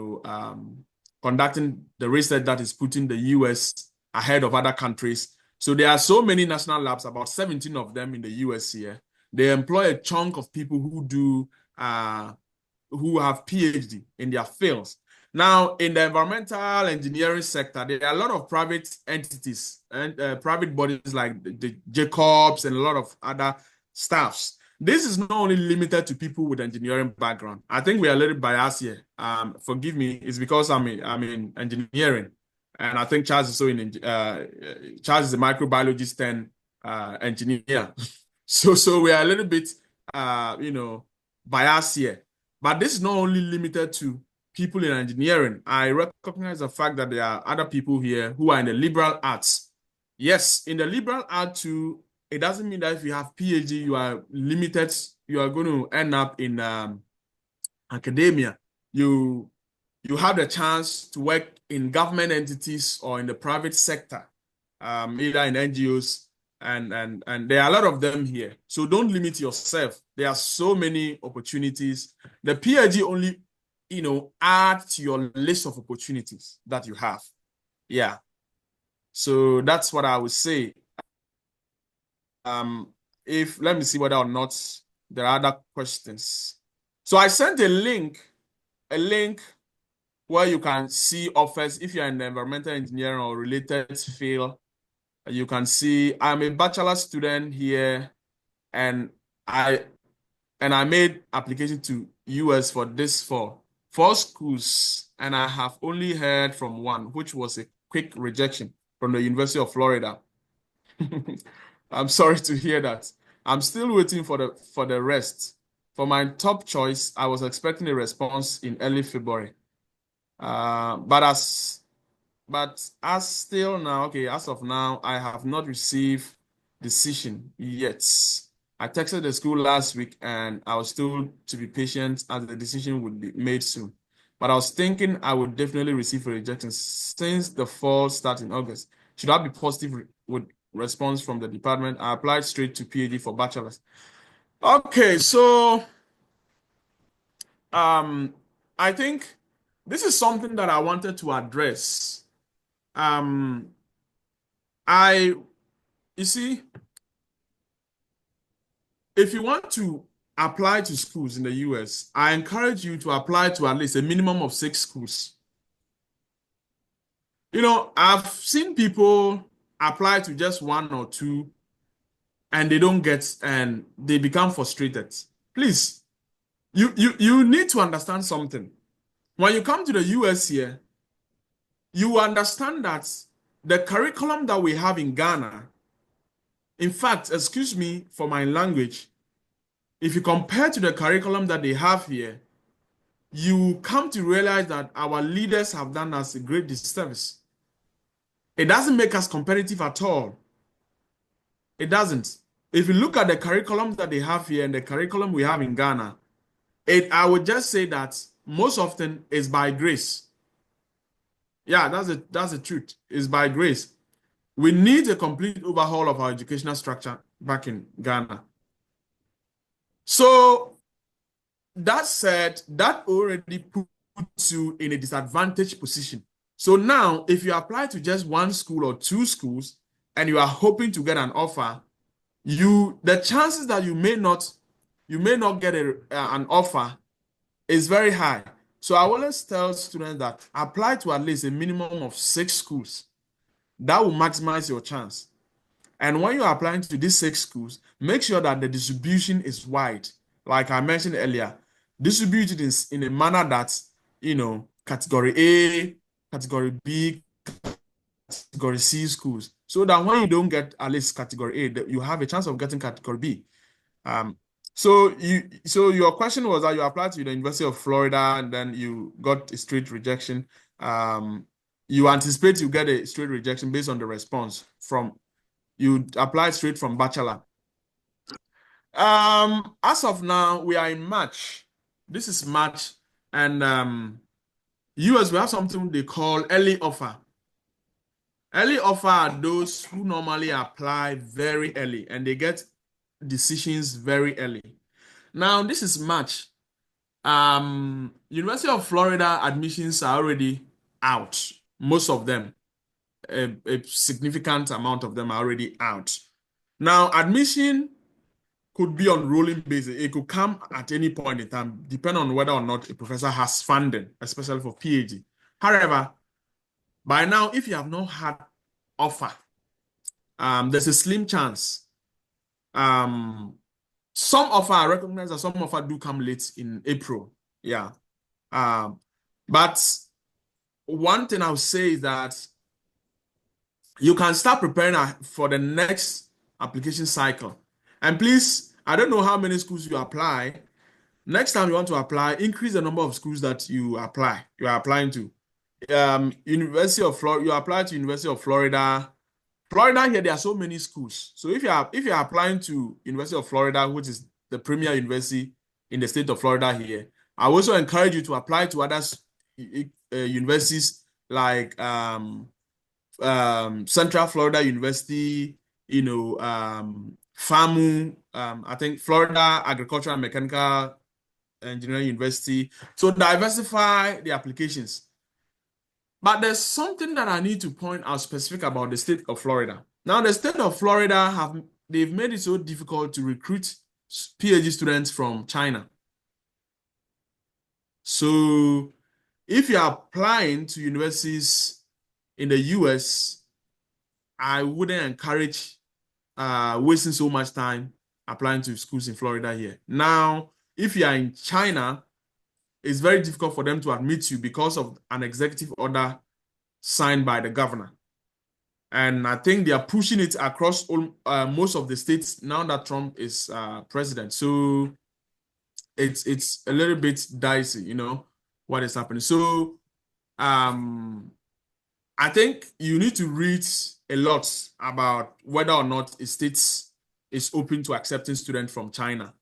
Speaker 3: conducting the research that is putting the US ahead of other countries. So there are so many national labs, about 17 of them in the US here. They employ a chunk of people who have PhD in their fields. Now, in the environmental engineering sector, there are a lot of private entities and private bodies like the Jacobs and a lot of other staffs. This is not only limited to people with engineering background. I think we are a little biased here. Forgive me, it's because I'm in engineering, and I think Charles is Charles is a microbiologist and engineer. So we are a little bit biased here. But this is not only limited to people in engineering. I recognize the fact that there are other people here who are in the liberal arts. Yes, in the liberal arts too, it doesn't mean that if you have PhD, you are limited, you are going to end up in academia. You have the chance to work in government entities or in the private sector, either in NGOs, and there are a lot of them here. So don't limit yourself. There are so many opportunities. The PhD only, add to your list of opportunities that you have. Yeah. So that's what I would say. Let me see whether or not there are other questions. So I sent a link where you can see offers if you're in the environmental engineering or related field. You can see I'm a bachelor student here, and I made application to US for this for 4 schools, and I have only heard from one, which was a quick rejection from the University of Florida. I'm sorry to hear that. I'm still waiting for the rest. For my top choice, I was expecting a response in early February. But as still now, okay, as of now, I have not received decision yet. I texted the school last week and I was told to be patient as the decision would be made soon. But I was thinking I would definitely receive a rejection since the fall starts in August. Should I be positive with response from the department? I applied straight to PhD for bachelor's. Okay, so I think this is something that I wanted to address. Um, you see, if you want to apply to schools in the US, I encourage you to apply to at least a minimum of 6 schools. I've seen people apply to just 1 or 2 and they don't get, and they become frustrated. Please, you need to understand something. When you come to the US here, you understand that the curriculum that we have in Ghana, in fact, excuse me for my language, if you compare to the curriculum that they have here, you come to realize that our leaders have done us a great disservice. It doesn't make us competitive at all. It doesn't. If you look at the curriculum that they have here and the curriculum we have in Ghana, I would just say that most often is by grace. Yeah, that's the truth. It's by grace. We need a complete overhaul of our educational structure back in Ghana. So that said, that already puts you in a disadvantaged position. So now, if you apply to just 1 school or 2 schools and you are hoping to get an offer, the chances that you may not get an offer is very high. So I always tell students that apply to at least a minimum of 6 schools. That will maximize your chance. And when you're applying to these 6 schools, make sure that the distribution is wide. Like I mentioned earlier, distributed in a manner that, category A, category B, category C schools. So that when you don't get at least category A, you have a chance of getting category B. So your question was that you applied to the University of Florida and then you got a straight rejection. You anticipate you get a straight rejection based on the response from you applied straight from bachelor. As of now, we are in March. This is March, and US, we have something they call early offer. Early offer are those who normally apply very early and they get decisions very early. Now, this is March. University of Florida admissions are already out. Most of them, a significant amount of them are already out. Now, admission could be on rolling basis. It could come at any point in time, depending on whether or not a professor has funding, especially for PhD. However, by now, if you have not had offer, there's a slim chance. Some offer, I recognize that some offer do come late in April. Yeah. But one thing I'll say is that you can start preparing for the next application cycle. And please, I don't know how many schools you apply. Next time you want to apply, increase the number of schools that you are applying to. University of Florida, you apply to University of Florida. Florida here, there are so many schools. So if you are applying to University of Florida, which is the premier university in the state of Florida here, I also encourage you to apply to other universities like Central Florida University, FAMU, I think Florida Agricultural and Mechanical Engineering University. So diversify the applications. But there's something that I need to point out specific about the state of Florida. Now, the state of Florida they've made it so difficult to recruit PhD students from China. So if you are applying to universities in the US, I wouldn't encourage wasting so much time applying to schools in Florida here. Now, if you are in China, it's very difficult for them to admit you because of an executive order signed by the governor. And I think they are pushing it across most of the states now that Trump is president. So it's a little bit dicey, you know, what is happening. So I think you need to read a lot about whether or not a state is open to accepting students from China.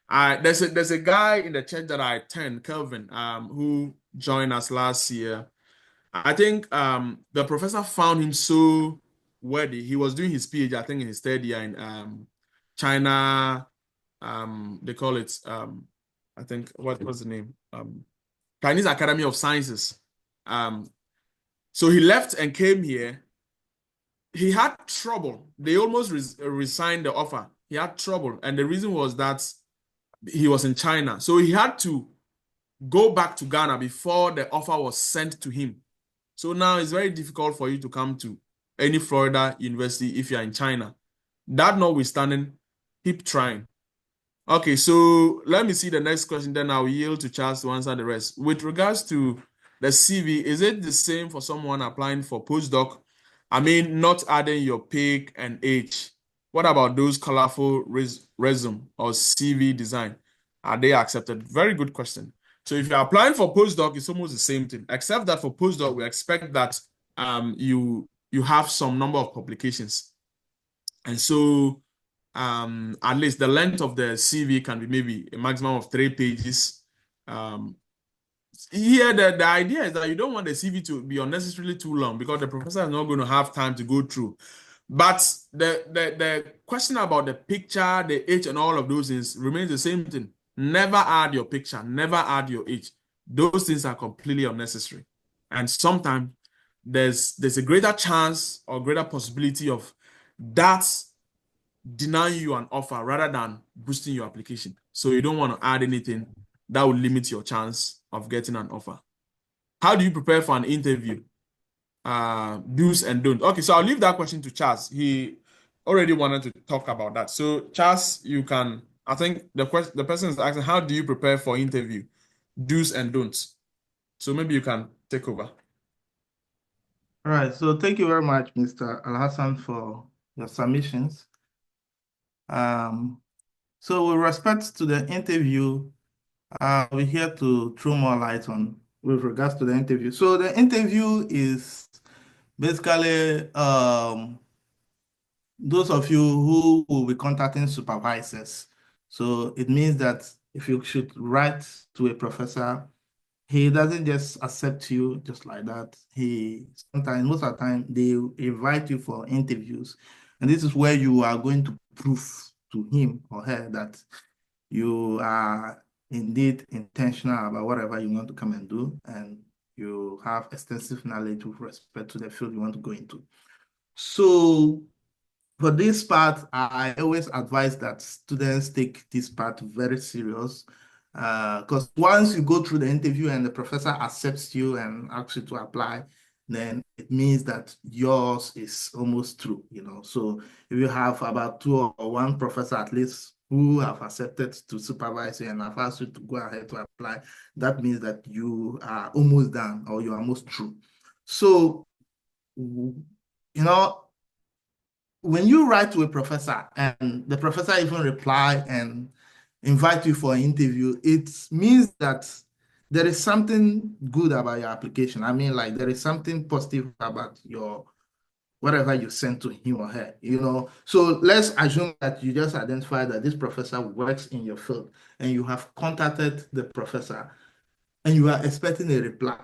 Speaker 3: There's a guy in the church that I attend, Kelvin, who joined us last year. I think the professor found him so worthy. He was doing his PhD, I think, in his third year in China. They call it I think what was the name? Chinese Academy of Sciences. So he left and came here. He had trouble. They almost resigned the offer. He had trouble, and the reason was that he was in China. So he had to go back to Ghana before the offer was sent to him. So now it's very difficult for you to come to any Florida university if you're in China. That notwithstanding, keep trying. Okay, so let me see the next question, then I'll yield to Charles to answer the rest. With regards to the CV, is it the same for someone applying for postdoc? I mean, not adding your pick and age. What about those colorful resume or CV design? Are they accepted? Very good question. So if you're applying for postdoc, it's almost the same thing, except that for postdoc, we expect that you have some number of publications. And so at least the length of the CV can be maybe a maximum of 3 pages. Here, the idea is that you don't want the CV to be unnecessarily too long because the professor is not going to have time to go through. But the question about the picture, the age, and all of those things remains the same thing. Never add your picture, never add your age. Those things are completely unnecessary. And sometimes there's a greater chance or greater possibility of that denying you an offer rather than boosting your application. So you don't want to add anything that will limit your chance of getting an offer. How do you prepare for an interview? Do's and don'ts. Okay, so I'll leave that question to Charles. He already wanted to talk about that. So Charles, you can, I think the person is asking, how do you prepare for interview? Do's and don'ts. So maybe you can take over.
Speaker 4: All right, so thank you very much, Mr. Alhassan, for your submissions. So with respect to the interview, we're here to throw more light on with regards to the interview. So the interview is basically those of you who will be contacting supervisors. So it means that if you should write to a professor, he doesn't just accept you just like that. Sometimes, most of the time, they invite you for interviews. And this is where you are going to prove to him or her that you are indeed intentional about whatever you want to come and do, and you have extensive knowledge with respect to the field you want to go into. So for this part, I always advise that students take this part very serious, because once you go through the interview and the professor accepts you and asks you to apply, then it means that yours is almost true, you know. So if you have about 2 or 1 professor at least who have accepted to supervise you and have asked you to go ahead to apply, that means that you are almost done or you are almost through. So, you know, when you write to a professor and the professor even reply and invite you for an interview, it means that there is something good about your application. I mean, like there is something positive about your whatever you sent to him or her, you know. So let's assume that you just identify that this professor works in your field and you have contacted the professor and you are expecting a reply.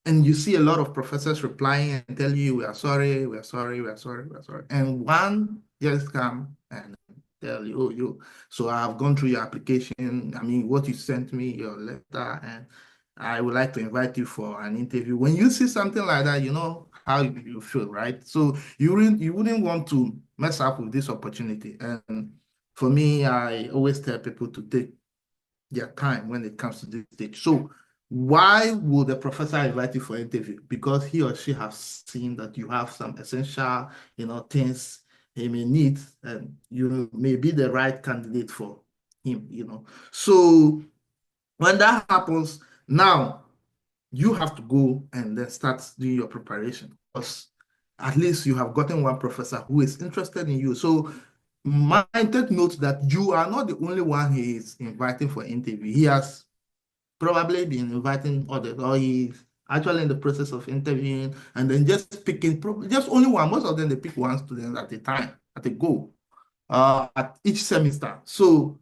Speaker 4: And you see a lot of professors replying and tell you, we are sorry, we are sorry, we are sorry, we are sorry. And one just come and tell you, oh, so I have gone through your application. I mean, what you sent me, your letter, and I would like to invite you for an interview. When you see something like that, you know how you feel, right? So you wouldn't want to mess up with this opportunity. And for me, I always tell people to take their time when it comes to this stage. So Why would the professor invite you for interview? Because he or she has seen that you have some essential, things he may need, and you may be the right candidate for him. So when that happens, now you have to go and then start doing your preparation, because at least you have gotten one professor who is interested in you. So take note that you are not the only one he is inviting for interview. He has probably been inviting others, or he's actually in the process of interviewing and then just picking just only one. Most of them, they pick one student at a time, at a go, at each semester. So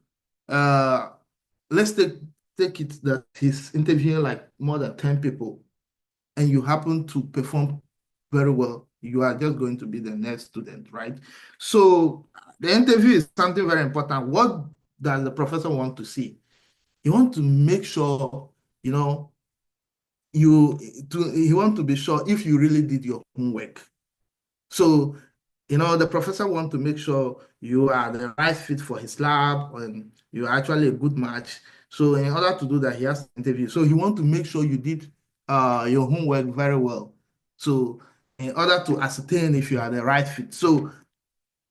Speaker 4: let's take it that he's interviewing like more than 10 people, and you happen to perform very well. You are just going to be the next student, right? So the interview is something very important. What does the professor want to see? You want to make sure, you want to be sure if you really did your homework. So, the professor want to make sure you are the right fit for his lab and you're actually a good match. So in order to do that, he has to interview. So he want to make sure you did your homework very well. So in order to ascertain if you are the right fit. So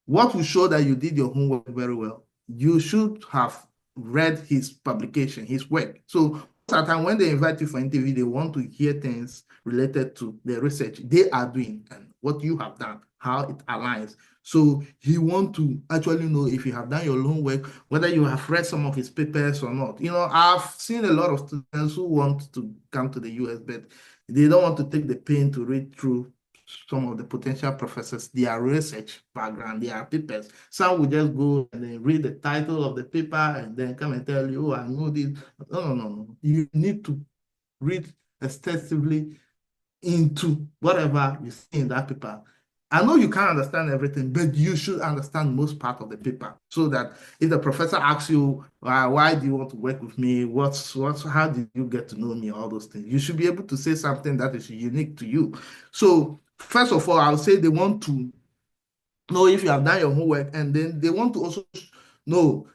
Speaker 4: what will show that you did your homework very well? You should have read his publication, his work. So most of the time when they invite you for interview, they want to hear things related to the research they are doing and what you have done, how it aligns. So he want to actually know if you have done your homework, whether you have read some of his papers or not. I've seen a lot of students who want to come to the US, but they don't want to take the pain to read through some of the potential professors, their research background, their papers. Some will just go and then read the title of the paper and then come and tell you, oh, I know this. No. You need to read extensively into whatever you see in that paper. I know you can't understand everything, but you should understand most part of the paper, so that if the professor asks you, why do you want to work with me? How did you get to know me? All those things. You should be able to say something that is unique to you. So first of all, I would say they want to know if you have done your homework, and then they want to also know,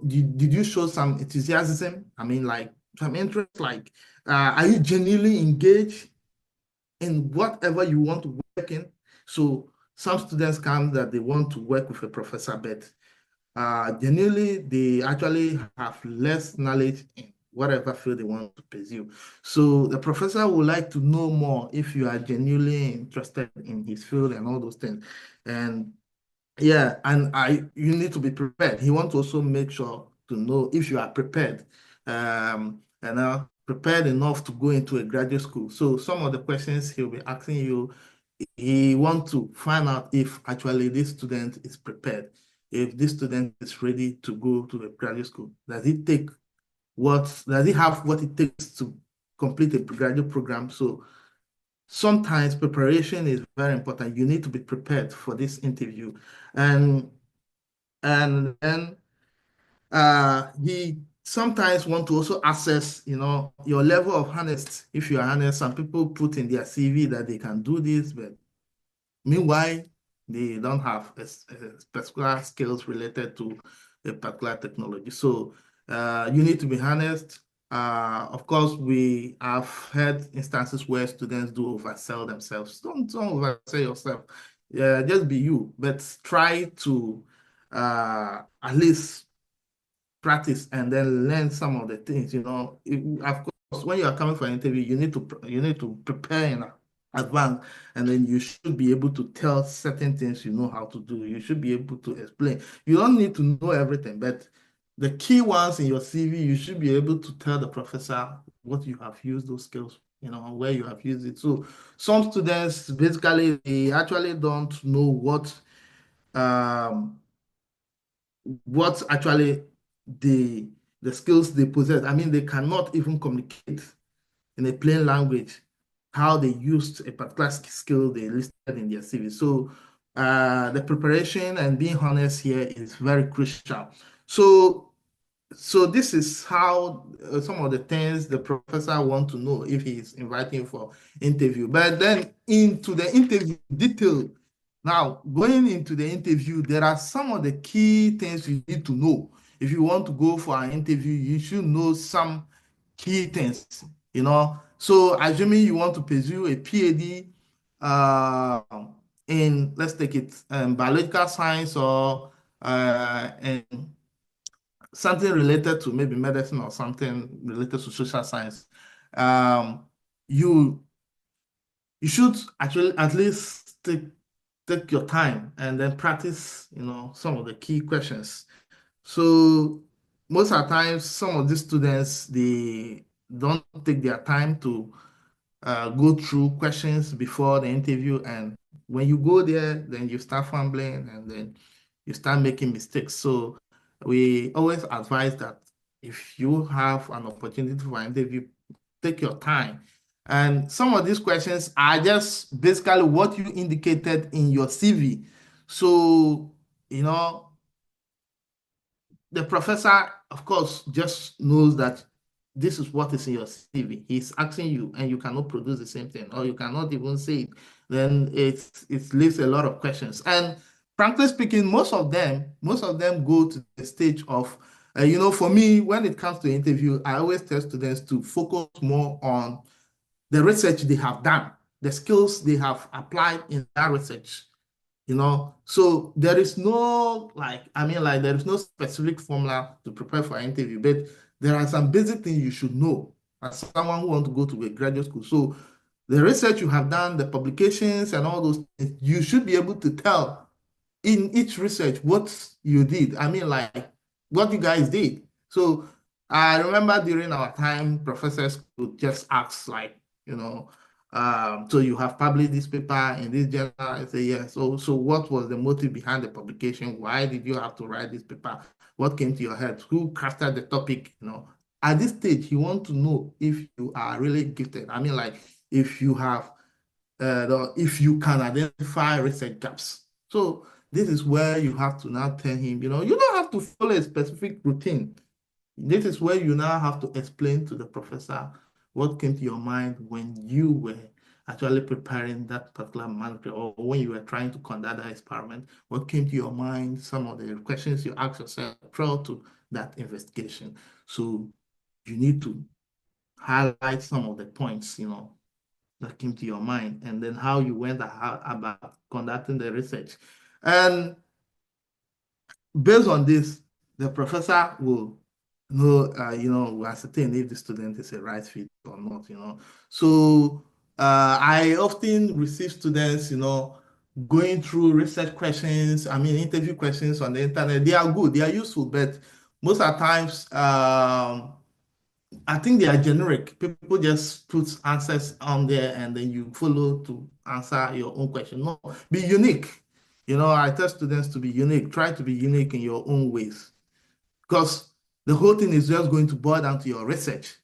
Speaker 4: did you show some enthusiasm? I mean, like some interest, like are you genuinely engaged in whatever you want to work in? So some students come that they want to work with a professor, but genuinely they actually have less knowledge in whatever field they want to pursue. So the professor would like to know more if you are genuinely interested in his field and all those things. And yeah, and you need to be prepared. He wants to also make sure to know if you are prepared, prepared enough to go into a graduate school. So some of the questions he'll be asking you, he wants to find out if actually this student is prepared, if this student is ready to go to the graduate school. Does he have what it takes to complete a graduate program? So sometimes preparation is very important. You need to be prepared for this interview. And then he sometimes want to also assess, your level of honest. If you are honest, some people put in their CV that they can do this, but meanwhile, they don't have a particular skills related to a particular technology. So you need to be honest. Of course, we have had instances where students do oversell themselves. Don't oversell yourself. Just be you, but try to at least practice and then learn some of the things. Of course, when you are coming for an interview, you need to prepare in advance, and then you should be able to tell certain things you know how to do. You should be able to explain. You don't need to know everything, but the key ones in your CV, you should be able to tell the professor what you have used those skills, where you have used it. So some students, basically, they actually don't know what actually the skills they possess. I mean, they cannot even communicate in a plain language how they used a particular skill they listed in their CV. So the preparation and being honest here is very crucial. So this is how some of the things the professor want to know if he is inviting for interview. But then into the interview detail, now going into the interview, there are some of the key things you need to know. If you want to go for an interview, you should know some key things. So assuming you want to pursue a PhD uh, in, let's take it, biological science or in something related to maybe medicine or something related to social science, um, you you should actually at least take your time and then practice, some of the key questions. So most of the times, some of these students, they don't take their time to go through questions before the interview. And when you go there, then you start fumbling and then you start making mistakes. So we always advise that if you have an opportunity for an interview, take your time. And some of these questions are just basically what you indicated in your CV. So, the professor, of course, just knows that this is what is in your CV. He's asking you, and you cannot produce the same thing, or you cannot even say it. Then it leaves a lot of questions. And frankly speaking, most of them go to the stage of, for me, when it comes to interview, I always tell students to focus more on the research they have done, the skills they have applied in that research. So there is no there is no specific formula to prepare for an interview, but there are some basic things you should know as someone who wants to go to a graduate school. So the research you have done, the publications and all those things, you should be able to tell in each research what you did. What you guys did. So I remember during our time, professors would just ask so you have published this paper in this journal. I say yes. So what was the motive behind the publication? Why did you have to write this paper? What came to your head? Who crafted the topic? At this stage, you want to know if you are really gifted. If you have if you can identify research gaps. So this is where you have to now tell him, you don't have to follow a specific routine. This is where you now have to explain to the professor what came to your mind when you were actually preparing that particular manuscript, or when you were trying to conduct that experiment, what came to your mind, some of the questions you asked yourself prior to that investigation. So you need to highlight some of the points, that came to your mind, and then how you went about conducting the research. And based on this, the professor will know, will ascertain if the student is a right fit or not. So I often receive students, going through research questions, interview questions on the internet. They are good, they are useful, but most of the times, I think they are generic. People just put answers on there and then you follow to answer your own question. No, be unique. I tell students to be unique. Try to be unique in your own ways, because the whole thing is just going to boil down to your research.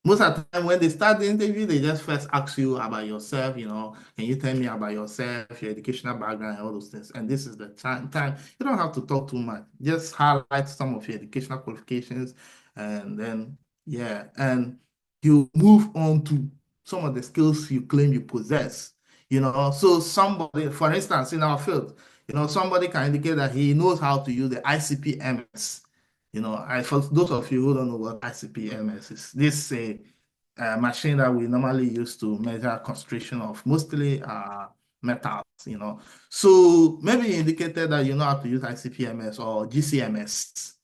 Speaker 4: Most of the time when they start the interview, they just first ask you about yourself, can you tell me about yourself, your educational background, and all those things. And this is the time. You don't have to talk too much. Just highlight some of your educational qualifications, and then, yeah, and you move on to some of the skills you claim you possess. So somebody, for instance, in our field, somebody can indicate that he knows how to use the ICP-MS. For those of you who don't know what ICP-MS is, this is a machine that we normally use to measure concentration of mostly metals. So maybe you indicated that you know how to use ICP-MS or GC-MS.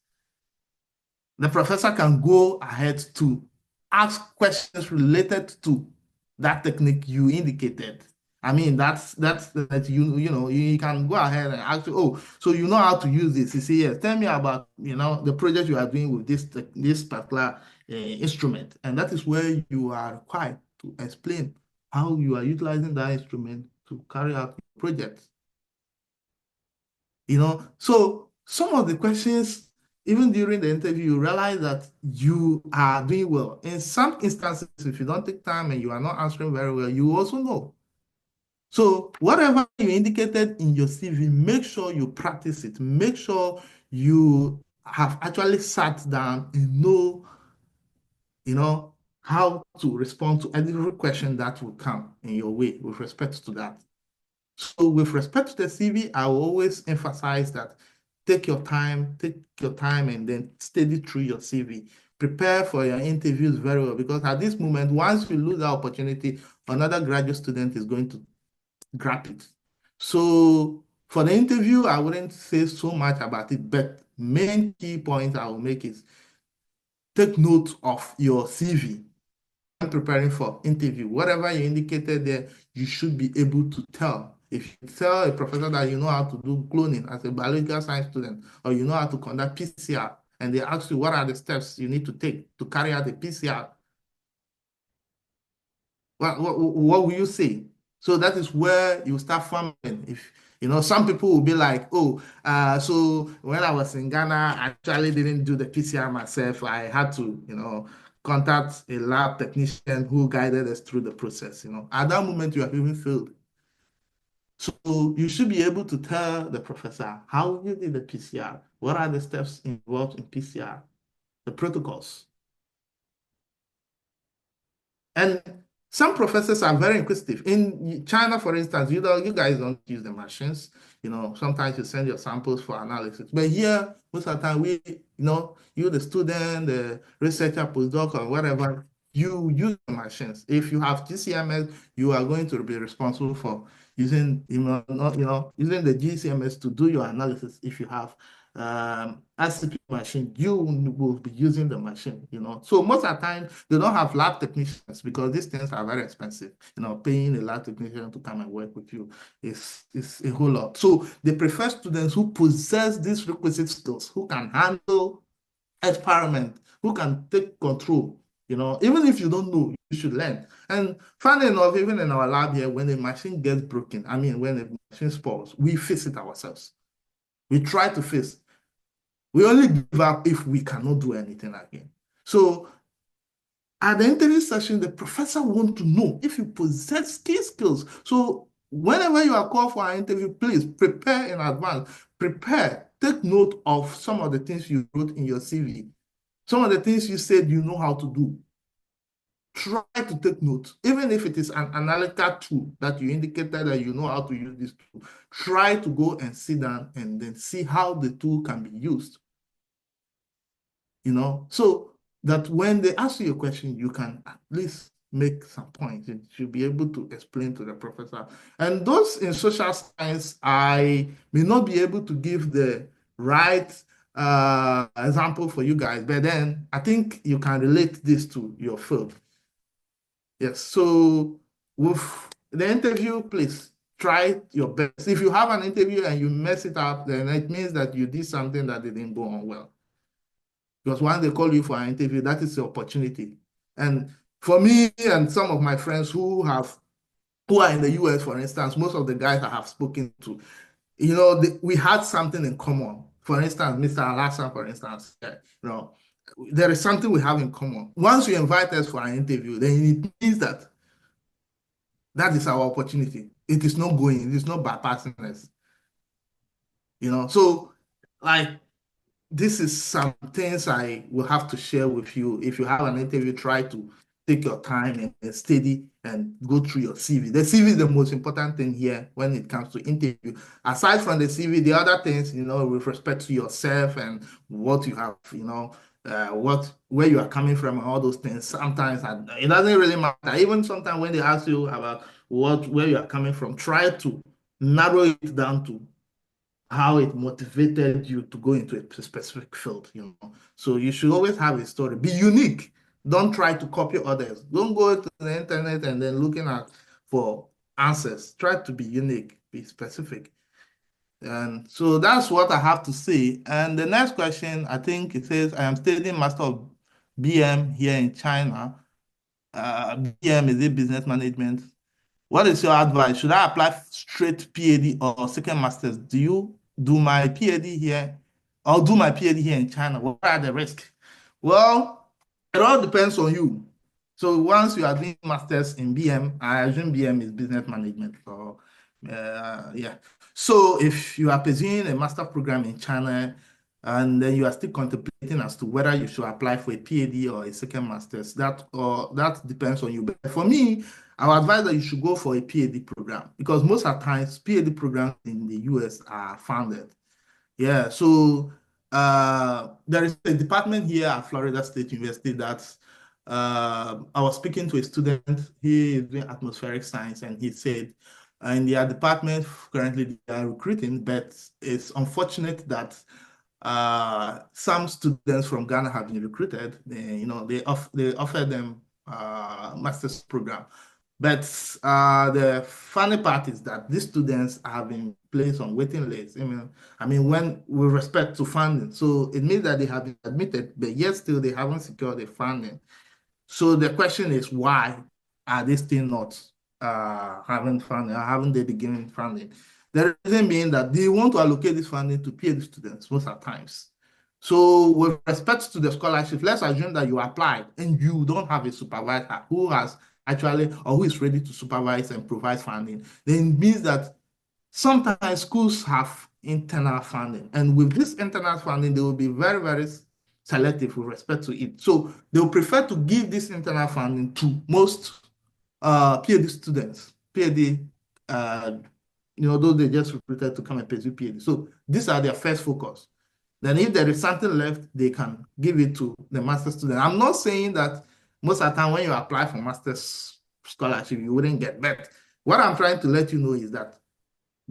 Speaker 4: The professor can go ahead to ask questions related to that technique you indicated. That's that you can go ahead and ask, oh, so you know how to use this. You see, yes, tell me about, the project you are doing with this particular instrument. And that is where you are required to explain how you are utilizing that instrument to carry out your project. So some of the questions, even during the interview, you realize that you are doing well. In some instances, if you don't take time and you are not answering very well, you also know. So whatever you indicated in your CV, make sure you practice it. Make sure you have actually sat down and know, how to respond to every question that will come in your way with respect to that. So with respect to the CV, I will always emphasize that take your time and then study through your CV. prepare for your interviews very well, because at this moment, once you lose that opportunity, another graduate student is going to grab it. So for the interview, I wouldn't say so much about it, but main key point I will make is take note of your CV. When preparing for interview, whatever you indicated there, you should be able to tell. If you tell a professor that you know how to do cloning as a biological science student, or you know how to conduct PCR, and they ask you what are the steps you need to take to carry out a PCR, what will you say? So that is where you start forming. If some people will be like, oh, so when I was in Ghana, I actually didn't do the PCR myself. I had to, contact a lab technician who guided us through the process. At that moment, you have even failed. So you should be able to tell the professor how you did the PCR, what are the steps involved in PCR, the protocols. And some professors are very inquisitive. In China, for instance, you guys don't use the machines. Sometimes you send your samples for analysis. But here, most of the time, you, the student, the researcher, postdoc, or whatever, you use the machines. If you have GCMS, you are going to be responsible for using, using the GCMS to do your analysis. If you have ICP machine, you will be using the machine, So most of the time, they don't have lab technicians because these things are very expensive. Paying a lab technician to come and work with you is a whole lot. So they prefer students who possess these requisite skills, who can handle experiment, who can take control. Even if you don't know, you should learn. And funny enough, even in our lab here, when the machine gets broken, when the machine spoils, we fix it ourselves. We try to fix. We only give up if we cannot do anything again. So at the interview session, the professor wants to know if you possess key skills. So whenever you are called for an interview, please prepare in advance. Prepare. Take note of some of the things you wrote in your CV. Some of the things you said you know how to do. Try to take notes, even if it is an analytical tool that you indicated that you know how to use this tool. Try to go and sit down and then see how the tool can be used. So that when they ask you a question, you can at least make some points. You should be able to explain to the professor. And those in social science, I may not be able to give the right example for you guys, but then I think you can relate this to your field. Yes, so with the interview, please try your best. If you have an interview and you mess it up, then it means that you did something that didn't go on well. Because once they call you for an interview, that is the opportunity. And for me and some of my friends who are in the US, for instance, most of the guys I have spoken to, we had something in common. For instance, Mr. Alasa, for instance, there is something we have in common. Once you invite us for an interview, then it means that is our opportunity. It is not going, it is not bypassing us. So like, this is some things I will have to share with you. If you have an interview, try to take your time and study and go through your CV. The CV is the most important thing here when it comes to interview. Aside from the CV, the other things, with respect to yourself and what you have, where you are coming from and all those things, sometimes it doesn't really matter. Even sometimes when they ask you about where you are coming from, try to narrow it down to how it motivated you to go into a specific field, So you should always have a story. Be unique. Don't try to copy others. Don't go to the internet and then looking for answers. Try to be unique, be specific. And so that's what I have to say. And the next question, I think it says, I am studying Master of BM here in China. BM is it business management? What is your advice? Should I apply straight PhD or second master's? Do you do my PhD here? I'll do my PhD here in China. What are the risks? Well, it all depends on you. So once you are doing masters in BM, I assume BM is business management. So yeah. So if you are pursuing a master program in China, and then you are still contemplating as to whether you should apply for a PhD or a second master's, that depends on you. But for me, I would advise that you should go for a PhD program, because most of the times PhD programs in the US are funded. Yeah, so there is a department here at Florida State University that I was speaking to a student. He is doing atmospheric science, and he said, in their department currently they are recruiting, but it's unfortunate that some students from Ghana have been recruited. They offer them master's program. But the funny part is that these students have been placed on waiting lists. When with respect to funding, so it means that they have been admitted, but yet still they haven't secured the funding. So the question is, why are they still not having funding? Or haven't they been given funding? The reason being that they want to allocate this funding to PhD students most of the times. So with respect to the scholarship, let's assume that you applied and you don't have a supervisor who has actually or who is ready to supervise and provide funding. Then it means that sometimes schools have internal funding, and with this internal funding, they will be very, very selective with respect to it. So they will prefer to give this internal funding to most PhD students, PhD, those they just recruited to come and pursue PhD. So these are their first focus. Then if there is something left, they can give it to the master's student. I'm not saying that most of the time when you apply for master's scholarship, you wouldn't get that. What I'm trying to let you know is that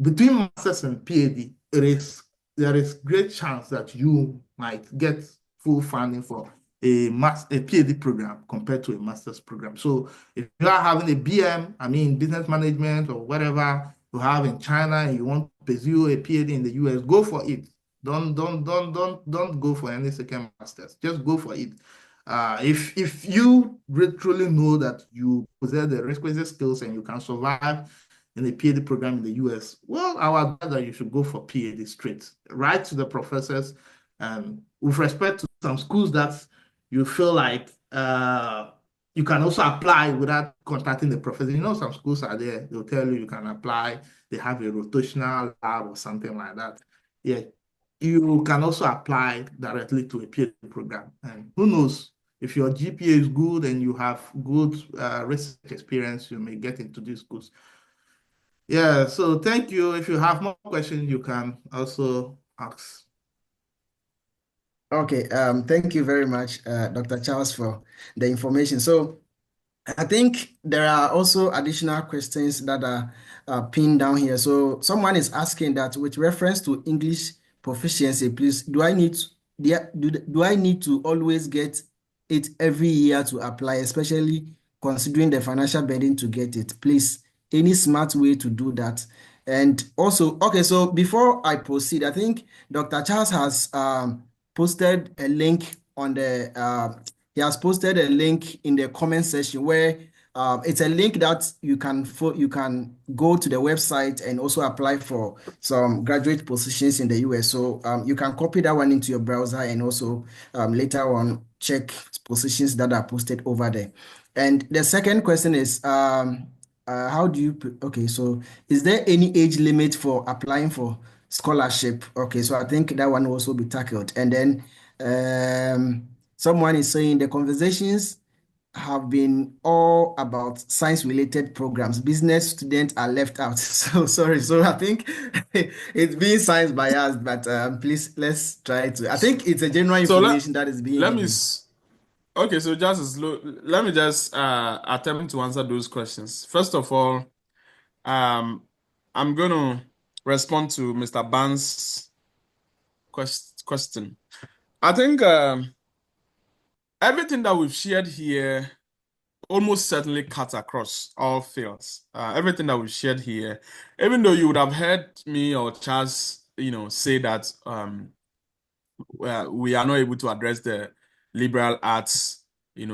Speaker 4: between master's and PhD, there is great chance that you might get full funding for a PhD program compared to a master's program. So if you are having a BM, business management or whatever you have in China, and you want to pursue a PhD in the US, go for it. Don't go for any second master's. Just go for it. If you truly know that you possess the requisite skills and you can survive in a PhD program in the US, well, I would advise that you should go for PhD straight. Write to the professors, with respect to some schools that you feel like you can also apply without contacting the professor. Some schools are there, they'll tell you can apply, they have a rotational lab or something like that. Yeah, you can also apply directly to a PhD program. And who knows, if your GPA is good and you have good research experience, you may get into these schools. Yeah, so thank you. If you have more questions, you can also ask.
Speaker 2: Okay, thank you very much, Dr. Charles, for the information. So I think there are also additional questions that are pinned down here. So someone is asking that with reference to English proficiency, please, do I need to always get it every year to apply, especially considering the financial burden to get it? Please, any smart way to do that? And also, okay, so before I proceed, I think Dr. Charles has posted a link on the he has posted a link in the comment section where it's a link that you can go to the website and also apply for some graduate positions in the US. So you can copy that one into your browser and also later on check positions that are posted over there. And the second question is, how do you, okay, so is there any age limit for applying for scholarship? Okay, so I think that one will also be tackled. And then someone is saying the conversations have been all about science-related programs. Business students are left out. So sorry. So I think it's being science biased, but please let's try to. I think it's a general
Speaker 3: So
Speaker 2: information that is being
Speaker 3: let me
Speaker 2: given.
Speaker 3: okay, so let me just attempt to answer those questions. First of all, I'm going to respond to Mr. Ban's question. I think everything that we've shared here almost certainly cuts across all fields. Everything that we've shared here, even though you would have heard me or Charles, say that we are not able to address the liberal arts,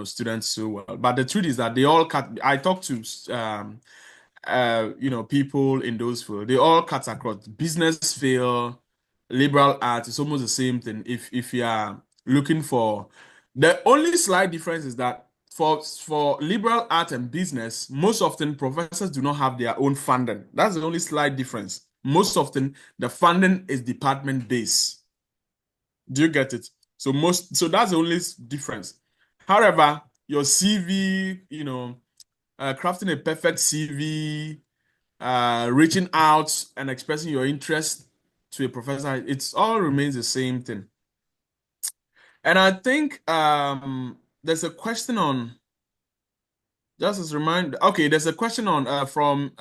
Speaker 3: students so well. But the truth is that they all cut. I talked to people in those fields. They all cut across business field, liberal arts. It's almost the same thing. If you are looking for, the only slight difference is that for liberal art and business, most often professors do not have their own funding. That's the only slight difference. Most often the funding is department based. Do you get it? So that's the only difference. However, your CV, crafting a perfect CV, reaching out and expressing your interest to a professor, it all remains the same thing. And I think there's a question on, just as a reminder, okay, there's a question on from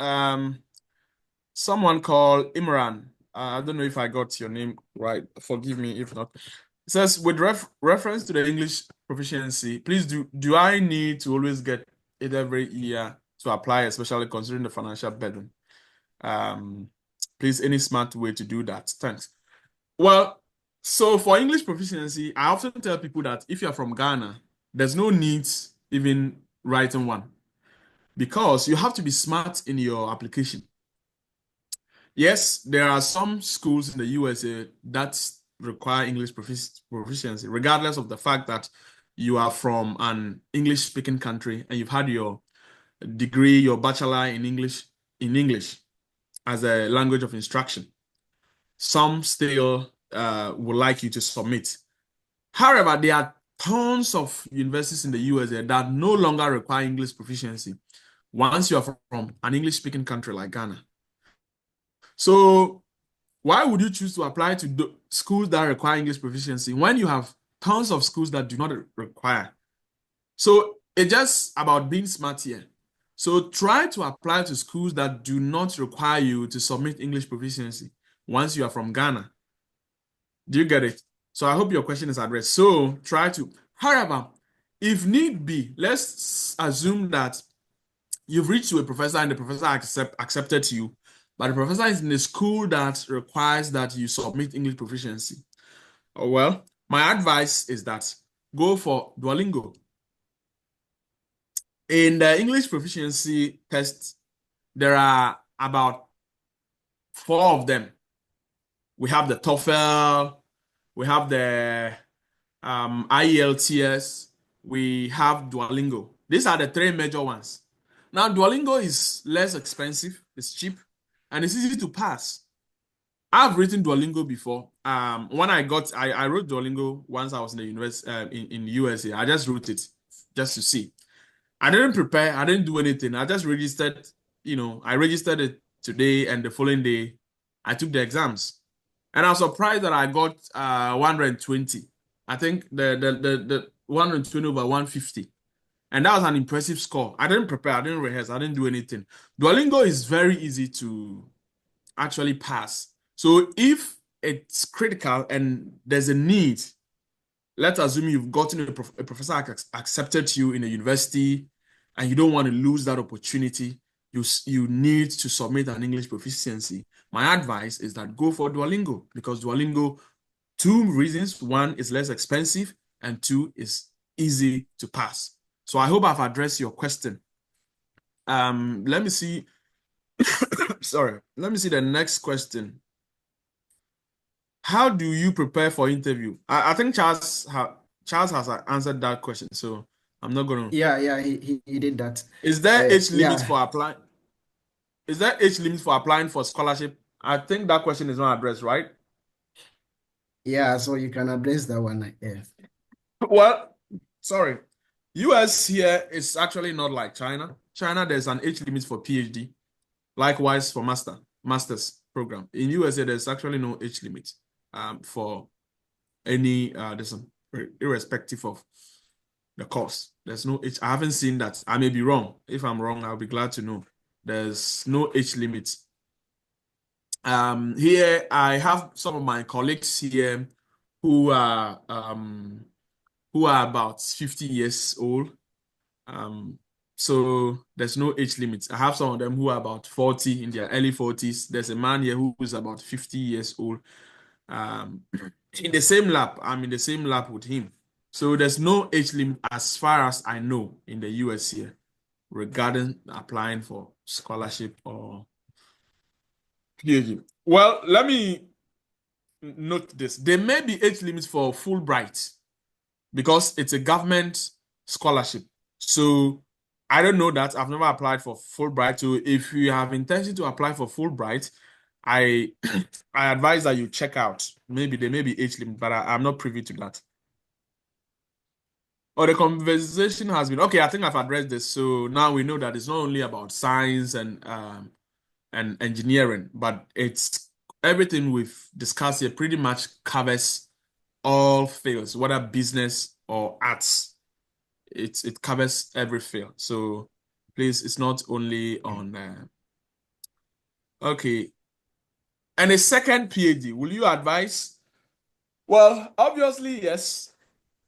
Speaker 3: someone called Imran. I don't know if I got your name right. Forgive me if not. It says, with reference to the English proficiency, please do I need to always get it every year to apply, especially considering the financial burden? Please, any smart way to do that? Thanks. Well, so for English proficiency, I often tell people that if you're from Ghana, there's no need even writing one because you have to be smart in your application. Yes, there are some schools in the USA that require English proficiency, regardless of the fact that you are from an English-speaking country and you've had your degree, your bachelor in English as a language of instruction. Some still would like you to submit. However, there are tons of universities in the USA that no longer require English proficiency once you are from an English-speaking country like Ghana. So why would you choose to apply to schools that require English proficiency when you have tons of schools that do not require? So it's just about being smart here. So try to apply to schools that do not require you to submit English proficiency once you are from Ghana. Do you get it? So I hope your question is addressed. So try to, however, if need be, let's assume that you've reached to a professor and the professor accepted you, but the professor is in a school that requires that you submit English proficiency. Oh, well, my advice is that go for Duolingo. In the English proficiency test, there are about 4 of them. We have the TOEFL, we have the IELTS, we have Duolingo. These are the 3 major ones. Now, Duolingo is less expensive, it's cheap, and it's easy to pass. I've written Duolingo before. When I wrote Duolingo once I was in the university in USA. I just wrote it just to see. I didn't prepare. I didn't do anything. I just registered. I registered it today, and the following day, I took the exams, and I was surprised that I got 120. I think the 120 over 150. And that was an impressive score. I didn't prepare, I didn't rehearse, I didn't do anything. Duolingo is very easy to actually pass. So if it's critical and there's a need, let's assume you've gotten a professor accepted you in a university and you don't want to lose that opportunity, you need to submit an English proficiency. My advice is that go for Duolingo because Duolingo, 2 reasons. 1 is less expensive and 2 is easy to pass. So I hope I've addressed your question. Let me see. Sorry. Let me see the next question. How do you prepare for interview? I think Charles has answered that question, so I'm not going to.
Speaker 2: Yeah, he did that.
Speaker 3: Is there age limit
Speaker 2: Yeah.
Speaker 3: for applying? Is there age limit for applying for scholarship? I think that question is not addressed, right?
Speaker 2: Yeah, so you can address that one. Yeah.
Speaker 3: Well, sorry. US here is actually not like China. China, there's an age limit for PhD. Likewise for master's program. In USA, there's actually no age limit for any irrespective of the course. There's no age. I haven't seen that. I may be wrong. If I'm wrong, I'll be glad to know. There's no age limit. Here I have some of my colleagues here who are about 50 years old. So there's no age limit. I have some of them who are about 40, in their early 40s. There's a man here who is about 50 years old. In the same lab, I'm in the same lab with him. So there's no age limit as far as I know in the US here regarding applying for scholarship or PhD. Well, let me note this. There may be age limits for Fulbright because it's a government scholarship. So I don't know that. I've never applied for Fulbright. So if you have intention to apply for Fulbright, I I advise that you check out. Maybe there may be age limit, but I'm not privy to that. Oh, the conversation has been okay. I think I've addressed this. So now we know that it's not only about science and engineering, but it's everything we've discussed here pretty much covers all fields, whether business or arts. It covers every field. So please, it's not only on okay. And a second PhD, will you advise? Well, obviously, yes.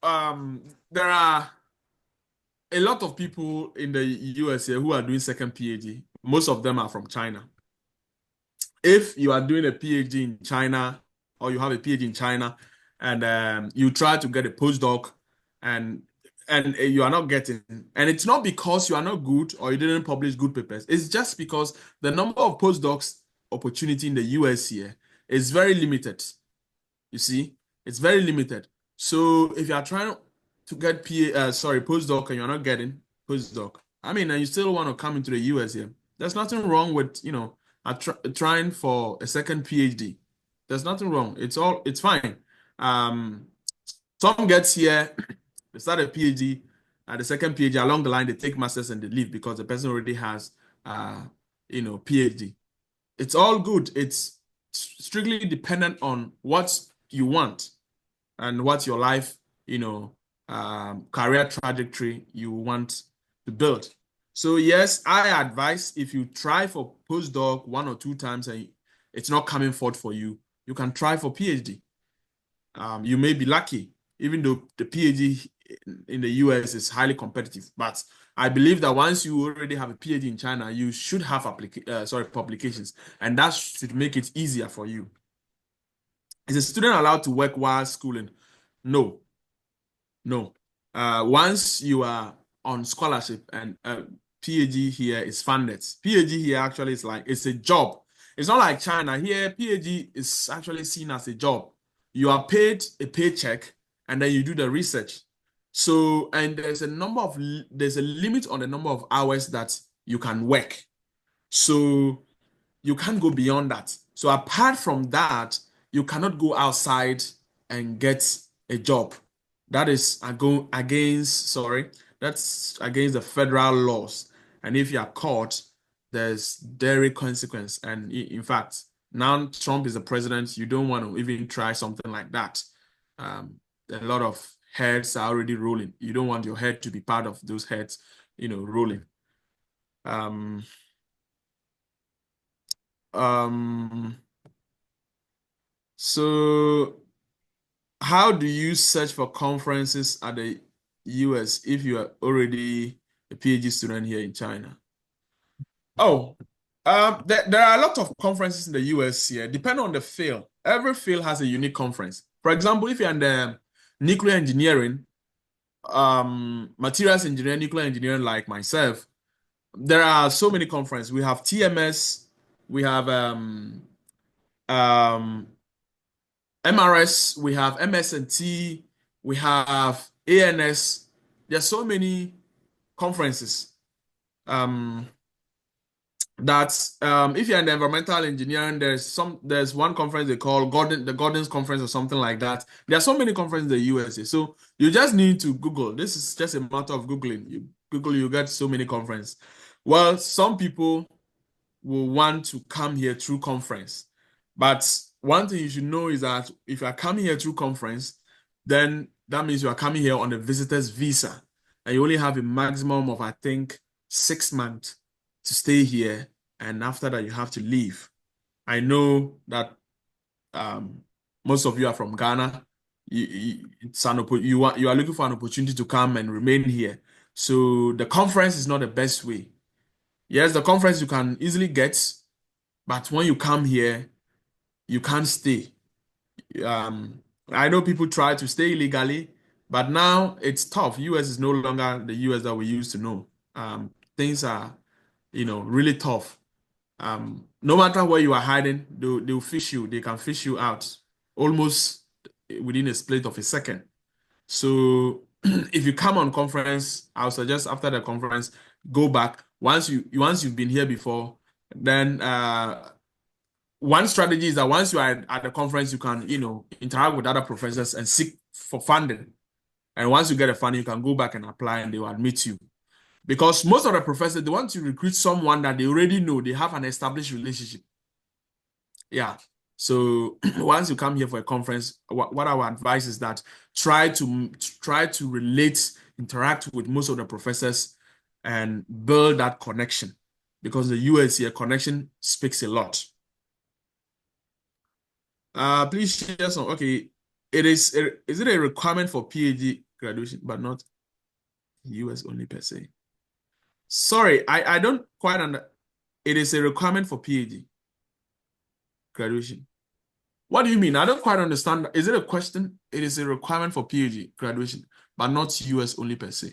Speaker 3: There are a lot of people in the US here who are doing second PhD. Most of them are from China. If you are doing a PhD in China or you have a PhD in China and you try to get a postdoc and you are not getting, and it's not because you are not good or you didn't publish good papers. It's just because the number of postdocs opportunity in the US here is very limited. You see, it's very limited. So if you are trying to get postdoc and you're not getting postdoc, I mean, and you still want to come into the US here, there's nothing wrong with, trying for a second PhD. There's nothing wrong. It's fine. Some gets here, they start a PhD, the second PhD along the line, they take masters and they leave because the person already has, PhD. It's all good. It's strictly dependent on what you want and what your life, career trajectory you want to build. So yes, I advise if you try for postdoc 1 or 2 times and it's not coming forth for you, you can try for PhD. You may be lucky, even though the PhD in the US is highly competitive. But I believe that once you already have a PhD in China, you should have publications, and that should make it easier for you. Is a student allowed to work while schooling? No. Once you are on scholarship and PhD here is funded, PhD here actually is like, it's a job. It's not like China. Here, PhD is actually seen as a job. You are paid a paycheck and then you do the research. So, and there's a limit on the number of hours that you can work. So you can't go beyond that. So apart from that, you cannot go outside and get a job. That is against the federal laws. And if you are caught, there's direct consequence. And in fact, now Trump is the president, you don't want to even try something like that. A lot of heads are already rolling. You don't want your head to be part of those heads, rolling. So how do you search for conferences at the US if you are already a PhD student here in China? Oh, there are a lot of conferences in the US here, depending on the field. Every field has a unique conference. For example, if you're in the nuclear engineering, materials engineering, nuclear engineering, like myself, there are so many conferences. We have TMS, we have MRS, we have MS&T, we have ANS. There are so many conferences if you're in the environmental engineering, there's one conference they call the Gordon's Conference or something like that. There are so many conferences in the USA. So you just need to Google. This is just a matter of Googling. You Google, you get so many conferences. Well, some people will want to come here through conference. But one thing you should know is that if you are coming here through conference, then that means you are coming here on a visitor's visa. And you only have a maximum of, I think, 6 months to stay here. And after that, you have to leave. I know that most of you are from Ghana. You are looking for an opportunity to come and remain here. So the conference is not the best way. Yes, the conference you can easily get, but when you come here, you can't stay. I know people try to stay illegally, but now it's tough. US is no longer the US that we used to know. Things are, really tough. No matter where you are hiding, they'll fish you. They can fish you out almost within a split of a second. So if you come on conference, I'll suggest after the conference, go back. Once you've been here before, then one strategy is that once you are at the conference, you can, interact with other professors and seek for funding. And once you get a funding, you can go back and apply and they will admit you. Because most of the professors, they want to recruit someone that they already know, they have an established relationship. Yeah. So once you come here for a conference, what I would advise is that try to relate, interact with most of the professors and build that connection, because the US here connection speaks a lot. Please share some. Okay, is it a requirement for PhD graduation, but not US only per se? Sorry, I don't quite under. It is a requirement for PhD graduation. What do you mean? I don't quite understand. Is it a question? It is a requirement for PhD graduation, but not US only per se.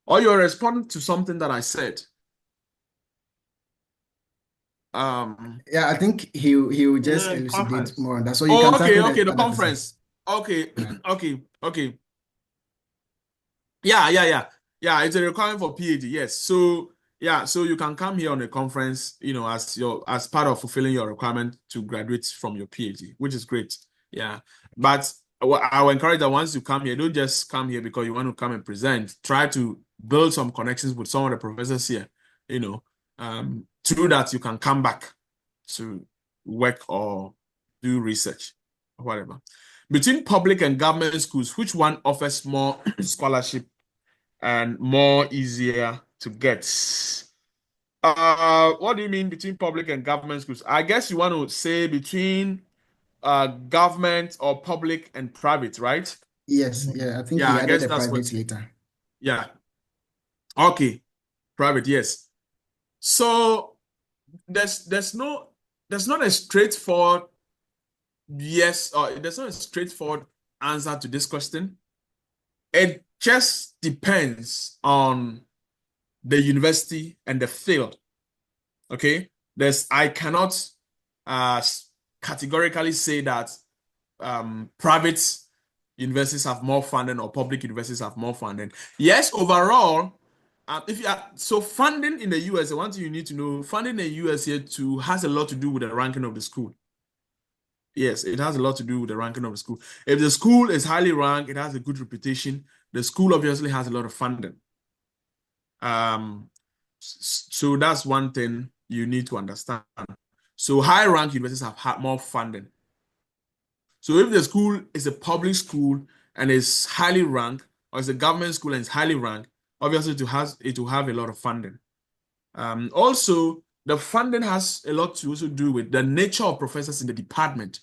Speaker 3: Or you're responding to something that I said.
Speaker 2: Yeah, I think he will just elucidate
Speaker 4: Conference.
Speaker 2: more on that. So you can tackle
Speaker 3: Okay, the
Speaker 2: other person.
Speaker 3: conference. Okay,
Speaker 2: Yeah.
Speaker 3: okay. Yeah, it's a requirement for PhD, yes. So yeah, so you can come here on a conference, as part of fulfilling your requirement to graduate from your PhD, which is great. Yeah. But I will encourage that once you come here, don't just come here because you want to come and present. Try to build some connections with some of the professors here, through that you can come back to work or do research or whatever. Between public and government schools, which one offers more scholarship and more easier to get? What do you mean between public and government schools? I guess you want to say between government or public and private, right?
Speaker 2: Yes, yeah, I think
Speaker 3: Yeah,
Speaker 2: he
Speaker 3: I
Speaker 2: added
Speaker 3: guess
Speaker 2: the
Speaker 3: that's
Speaker 2: private
Speaker 3: what.
Speaker 2: later.
Speaker 3: Yeah. Okay. Private, yes. So there's not a straightforward yes, or there's not a straightforward answer to this question. It just depends on the university and the field. Okay, I cannot categorically say that private universities have more funding or public universities have more funding. Yes, overall, so funding in the US, the one thing you need to know, funding in the US here too has a lot to do with the ranking of the school. Yes, it has a lot to do with the ranking of the school. If the school is highly ranked, it has a good reputation, the school obviously has a lot of funding. So that's one thing you need to understand. So high rank universities have had more funding. So if the school is a public school and is highly ranked, or it's a government school and is highly ranked, obviously it will have a lot of funding. Also, the funding has a lot to also do with the nature of professors in the department.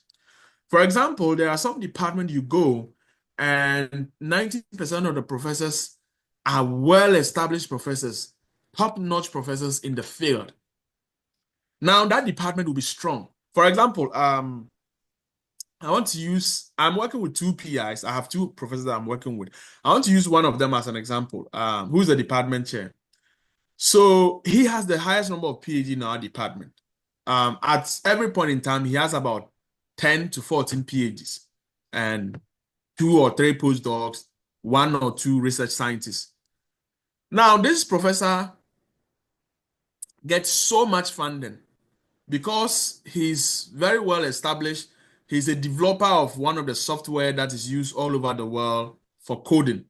Speaker 3: For example, there are some departments you go and 90% of the professors are well-established professors, top-notch professors in the field. Now, that department will be strong. For example, I'm working with two PIs. I have two professors that I'm working with. I want to use one of them as an example, who's the department chair. So he has the highest number of PhD in our department. At every point in time, he has about 10 to 14 PhDs and 2 or 3 postdocs, 1 or 2 research scientists. Now, this professor gets so much funding because he's very well established. He's a developer of one of the software that is used all over the world for coding.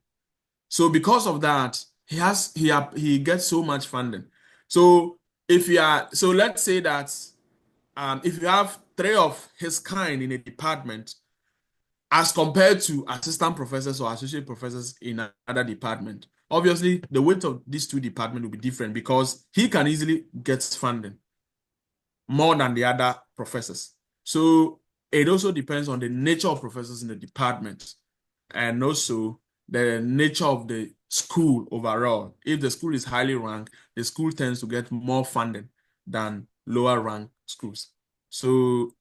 Speaker 3: So because of that, he gets so much funding. So let's say that if you have 3 of his kind in a department, as compared to assistant professors or associate professors in another department, obviously the weight of these two departments will be different because he can easily get funding more than the other professors. So it also depends on the nature of professors in the department and also the nature of the school overall. If the school is highly ranked, the school tends to get more funding than lower ranked schools. So,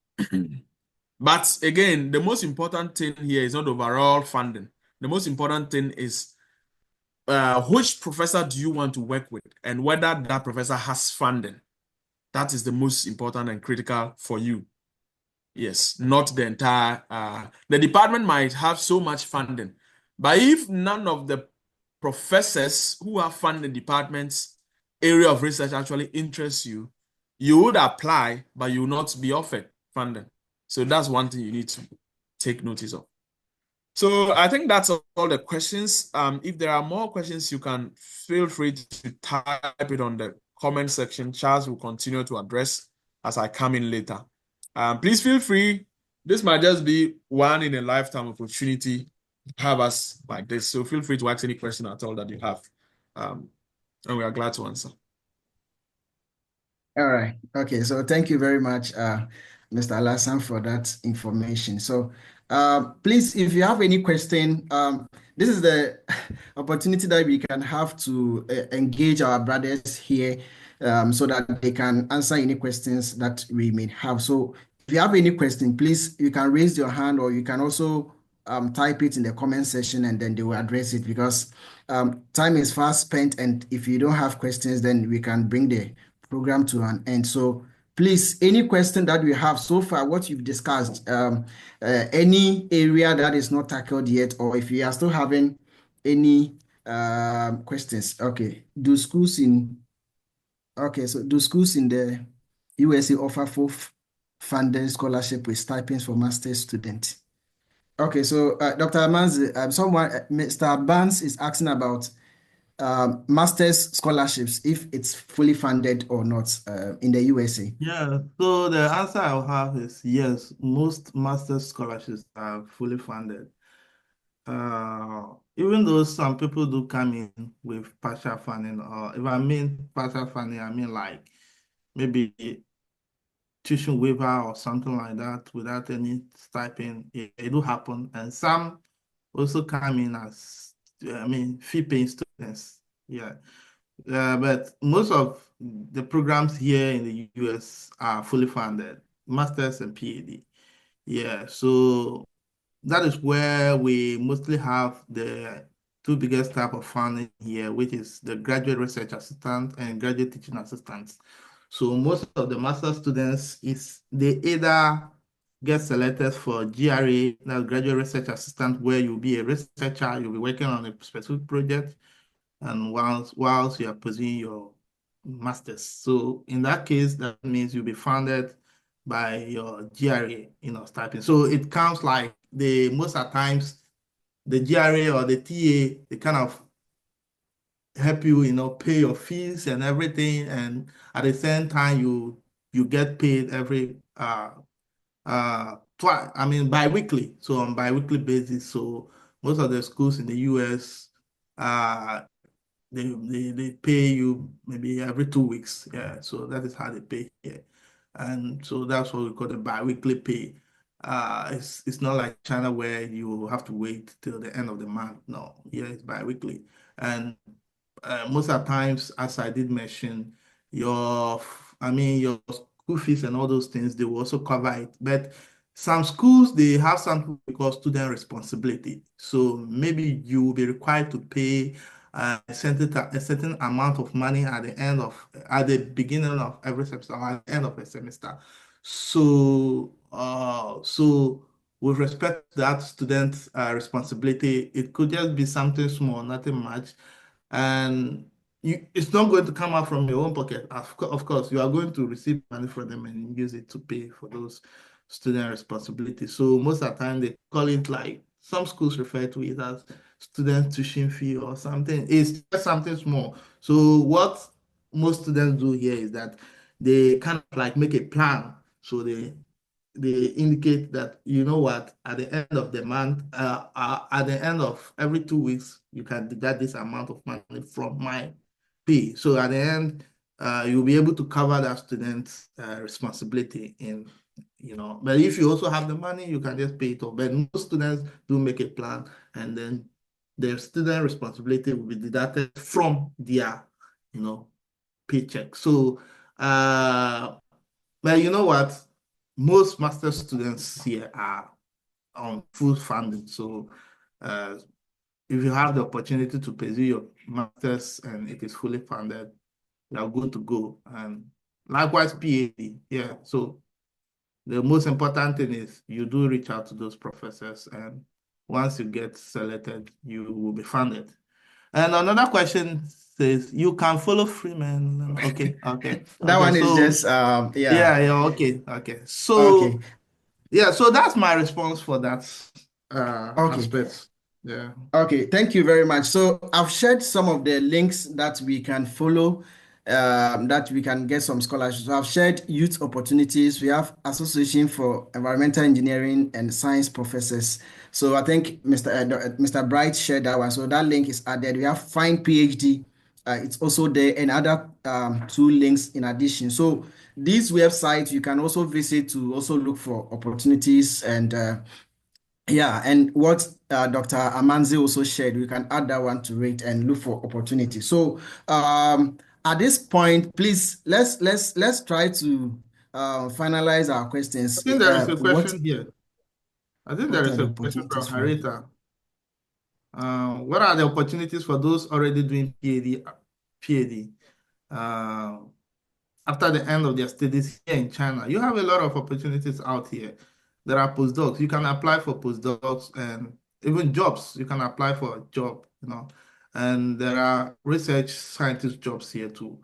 Speaker 3: but again, the most important thing here is not overall funding. The most important thing is which professor do you want to work with and whether that professor has funding. That is the most important and critical for you. Yes, not the entire. The department might have so much funding, but if none of the professors who have funded department's area of research actually interests you, you would apply, but you will not be offered funding. So that's one thing you need to take notice of. So I think that's all the questions. If there are more questions, you can feel free to type it on the comment section. Charles will continue to address as I come in later. Please feel free. This might just be one in a lifetime opportunity to have us like this. So feel free to ask any question at all that you have. And we are glad to answer.
Speaker 2: All right. Okay. So thank you very much, Mr. Alasan, for that information. So please, if you have any question, this is the opportunity that we can have to engage our brothers here so that they can answer any questions that we may have. So if you have any question, please, you can raise your hand or you can also type it in the comment section and then they will address it because time is fast spent. And if you don't have questions, then we can bring the program to an end. So please, any question that we have so far, what you've discussed, any area that is not tackled yet, or if you are still having any questions. Okay. Do schools in the USA offer full funded scholarship with stipends for master's students? Okay, so Dr. Amanzi, Mr. Barnes is asking about master's scholarships, if it's fully funded or not in the USA.
Speaker 4: Yeah, so the answer I'll have is yes, most master's scholarships are fully funded. Even though some people do come in with partial funding, or if I mean partial funding, I mean like maybe tuition waiver or something like that without any stipend. It do happen. And some also come in as, fee-paying students. Yeah. But most of the programs here in the US are fully funded, masters and PhD. Yeah, so that is where we mostly have the two biggest type of funding here, which is the graduate research assistant and graduate teaching assistants. So most of the master students they either get selected for GRA, that's graduate research assistant, where you'll be a researcher, you'll be working on a specific project, and whilst you are pursuing your master's. So in that case, that means you'll be funded by your GRA, stipend. So it counts like most of the times the GRA or the TA, they kind of help you, pay your fees and everything, and at the same time you get paid every twice, bi-weekly. So on bi-weekly basis. So most of the schools in the US they pay you maybe every 2 weeks. Yeah, so that is how they pay here. And so that's what we call the bi-weekly pay. It's not like China where you have to wait till the end of the month. No, here it's bi-weekly. And most of the times, as I did mention, your school fees and all those things, they will also cover it. But some schools, they have something we call student responsibility. So maybe you will be required to pay a certain amount of money at the beginning of every semester or at the end of a semester. So with respect to that student responsibility, it could just be something small, nothing much, and it's not going to come out from your own pocket. Of course, you are going to receive money from them and use it to pay for those student responsibilities. So most of the time, they call it, like some schools refer to it as student tuition fee or something. It's just something small. So what most students do here is that they kind of like make a plan. So they indicate that, you know what, at the end of the month, at the end of every 2 weeks, you can deduct this amount of money from my pay. So at the end, you'll be able to cover that student's responsibility but if you also have the money, you can just pay it off. But most students do make a plan, and then their student responsibility will be deducted from their, paycheck. So, but you know what? Most master students here are on full funding. So if you have the opportunity to pursue your master's and it is fully funded, you are good to go. And likewise, PhD. Yeah. So the most important thing is you do reach out to those professors, and once you get selected, you will be funded. And another question says, you can follow Freeman. Okay.
Speaker 2: That one is just
Speaker 4: Yeah, okay. So
Speaker 2: okay.
Speaker 4: yeah, so that's my response for that
Speaker 2: Okay.
Speaker 4: aspect. Yeah.
Speaker 2: Okay, thank you very much. So I've shared some of the links that we can follow that we can get some scholarships. So I've shared youth opportunities. We have Association for Environmental Engineering and Science Professors. So I think Mr. Bright shared that one. So that link is added. We have Find PhD. It's also there, and other two links in addition. So these websites you can also visit to also look for opportunities and yeah, and what Dr. Amanzi also shared, we can add that one to it and look for opportunities. So at this point, please let's try to finalize our
Speaker 4: I
Speaker 2: questions.
Speaker 4: think there is a question here. I think there
Speaker 2: What are
Speaker 4: is
Speaker 2: the
Speaker 4: a question from
Speaker 2: opportunities for?
Speaker 4: Harita. What are the opportunities for those already doing PhD after the end of their studies here in China? You have a lot of opportunities out here. There are postdocs. You can apply for postdocs and even jobs. You can apply for a job, and there are research scientist jobs here too.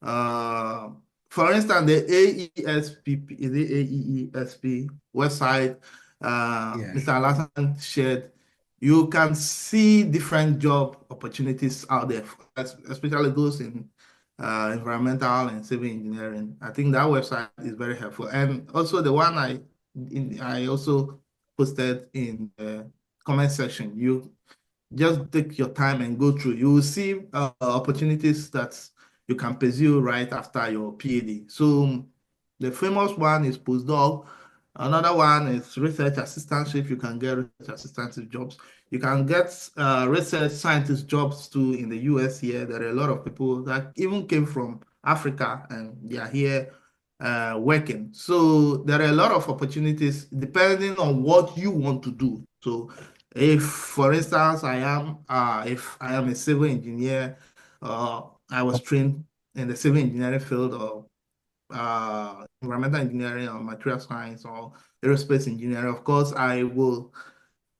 Speaker 4: For instance, the AESP, is the AEESP website
Speaker 2: Yeah.
Speaker 4: Mr. Alasan shared, you can see different job opportunities out there, especially those in environmental and civil engineering. I think that website is very helpful. And also the one I also posted in the comment section. You just take your time and go through. You will see opportunities that you can pursue right after your PhD. So the famous one is postdoc. Another one is research assistantship. You can get research assistantship jobs. You can get research scientist jobs too in the US here. There are a lot of people that even came from Africa and they are here working. So there are a lot of opportunities depending on what you want to do. So if, for instance, if I am a civil engineer, I was trained in the civil engineering field or environmental engineering or material science or aerospace engineering, of course, I will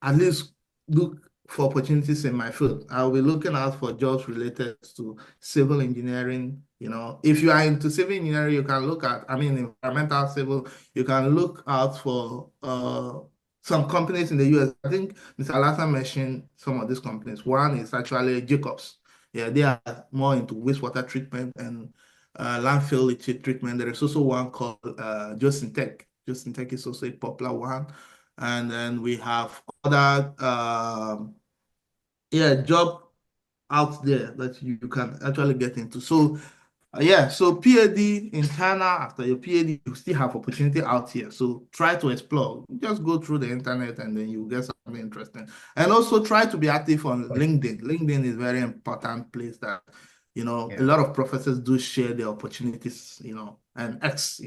Speaker 4: at least look for opportunities in my field. I'll be looking out for jobs related to civil engineering. If you are into civil engineering, you can look at, environmental civil, you can look out for some companies in the US. I think Mr. Alasa mentioned some of these companies. One is actually Jacobs. Yeah, they are more into wastewater treatment and landfill leachate treatment. There is also one called Josintech. Josintech is also a popular one. And then we have other job out there that you can actually get into. So so PhD in China, after your PhD, you still have opportunity out here. So try to explore. Just go through the internet and then you get something interesting. And also try to be active on LinkedIn. LinkedIn is a very important place that, a lot of professors do share their opportunities, and X,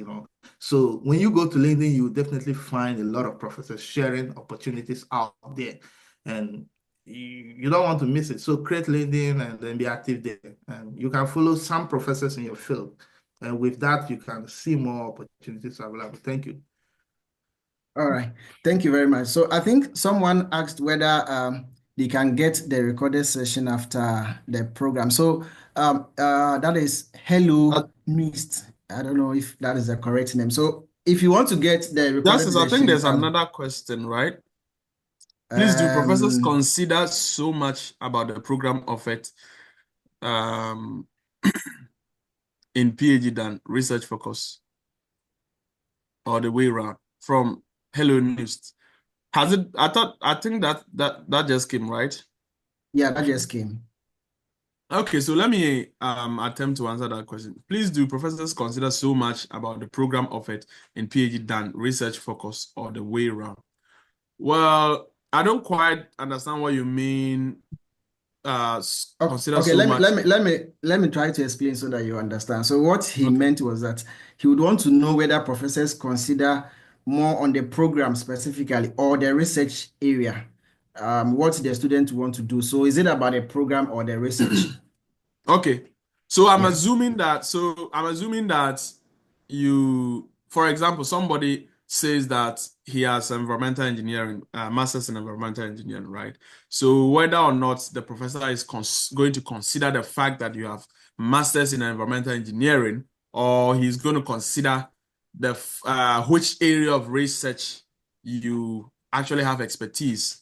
Speaker 4: So when you go to LinkedIn, you definitely find a lot of professors sharing opportunities out there. And you don't want to miss it. So create LinkedIn and then be active there. And you can follow some professors in your field. And with that, you can see more opportunities available. Thank you.
Speaker 2: All right. Thank you very much. So I think someone asked whether they can get the recorded session after the program. So that is Hello Mist. I don't know if that is the correct name. So if you want to get the recorded
Speaker 3: I think there's
Speaker 2: session,
Speaker 3: another question, right? Please do professors consider so much about the program offered in PhD than research focus, or the way around? From Hello News. Has it? I think that just came, right?
Speaker 2: Yeah, that just came.
Speaker 3: Okay, so let me attempt to answer that question. Please do professors consider so much about the program offered in PhD than research focus, or the way around? Well, I don't quite understand what you mean. Consider
Speaker 2: Okay,
Speaker 3: so much.
Speaker 2: let me try to explain so that you understand. So what he meant was that he would want to know whether professors consider more on the program specifically or the research area, what the students want to do. So is it about the program or the research?
Speaker 3: Okay. So I'm
Speaker 2: Yeah.
Speaker 3: assuming that you, for example, somebody says that he has environmental engineering, master's in environmental engineering, right? So whether or not the professor is going to consider the fact that you have master's in environmental engineering, or he's going to consider the which area of research you actually have expertise.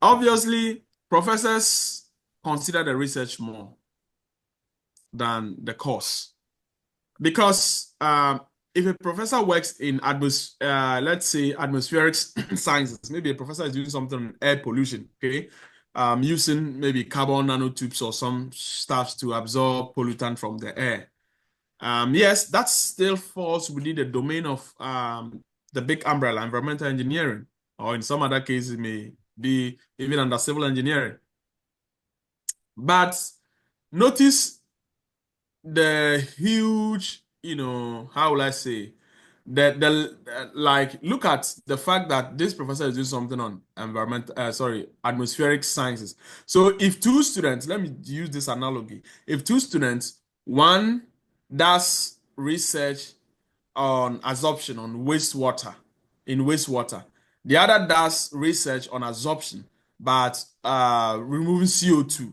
Speaker 3: Obviously, professors consider the research more. than the course. Because if a professor works in let's say atmospheric sciences, maybe a professor is doing something on air pollution, okay? Using maybe carbon nanotubes or some stuff to absorb pollutant from the air. Yes, that still falls within the domain of the big umbrella, environmental engineering, or in some other cases, it may be even under civil engineering. But notice the huge, how will I say, like, look at the fact that this professor is doing something on atmospheric sciences. So if two students, let me use this analogy. If two students, one does research on absorption on wastewater, the other does research on absorption, but removing CO2.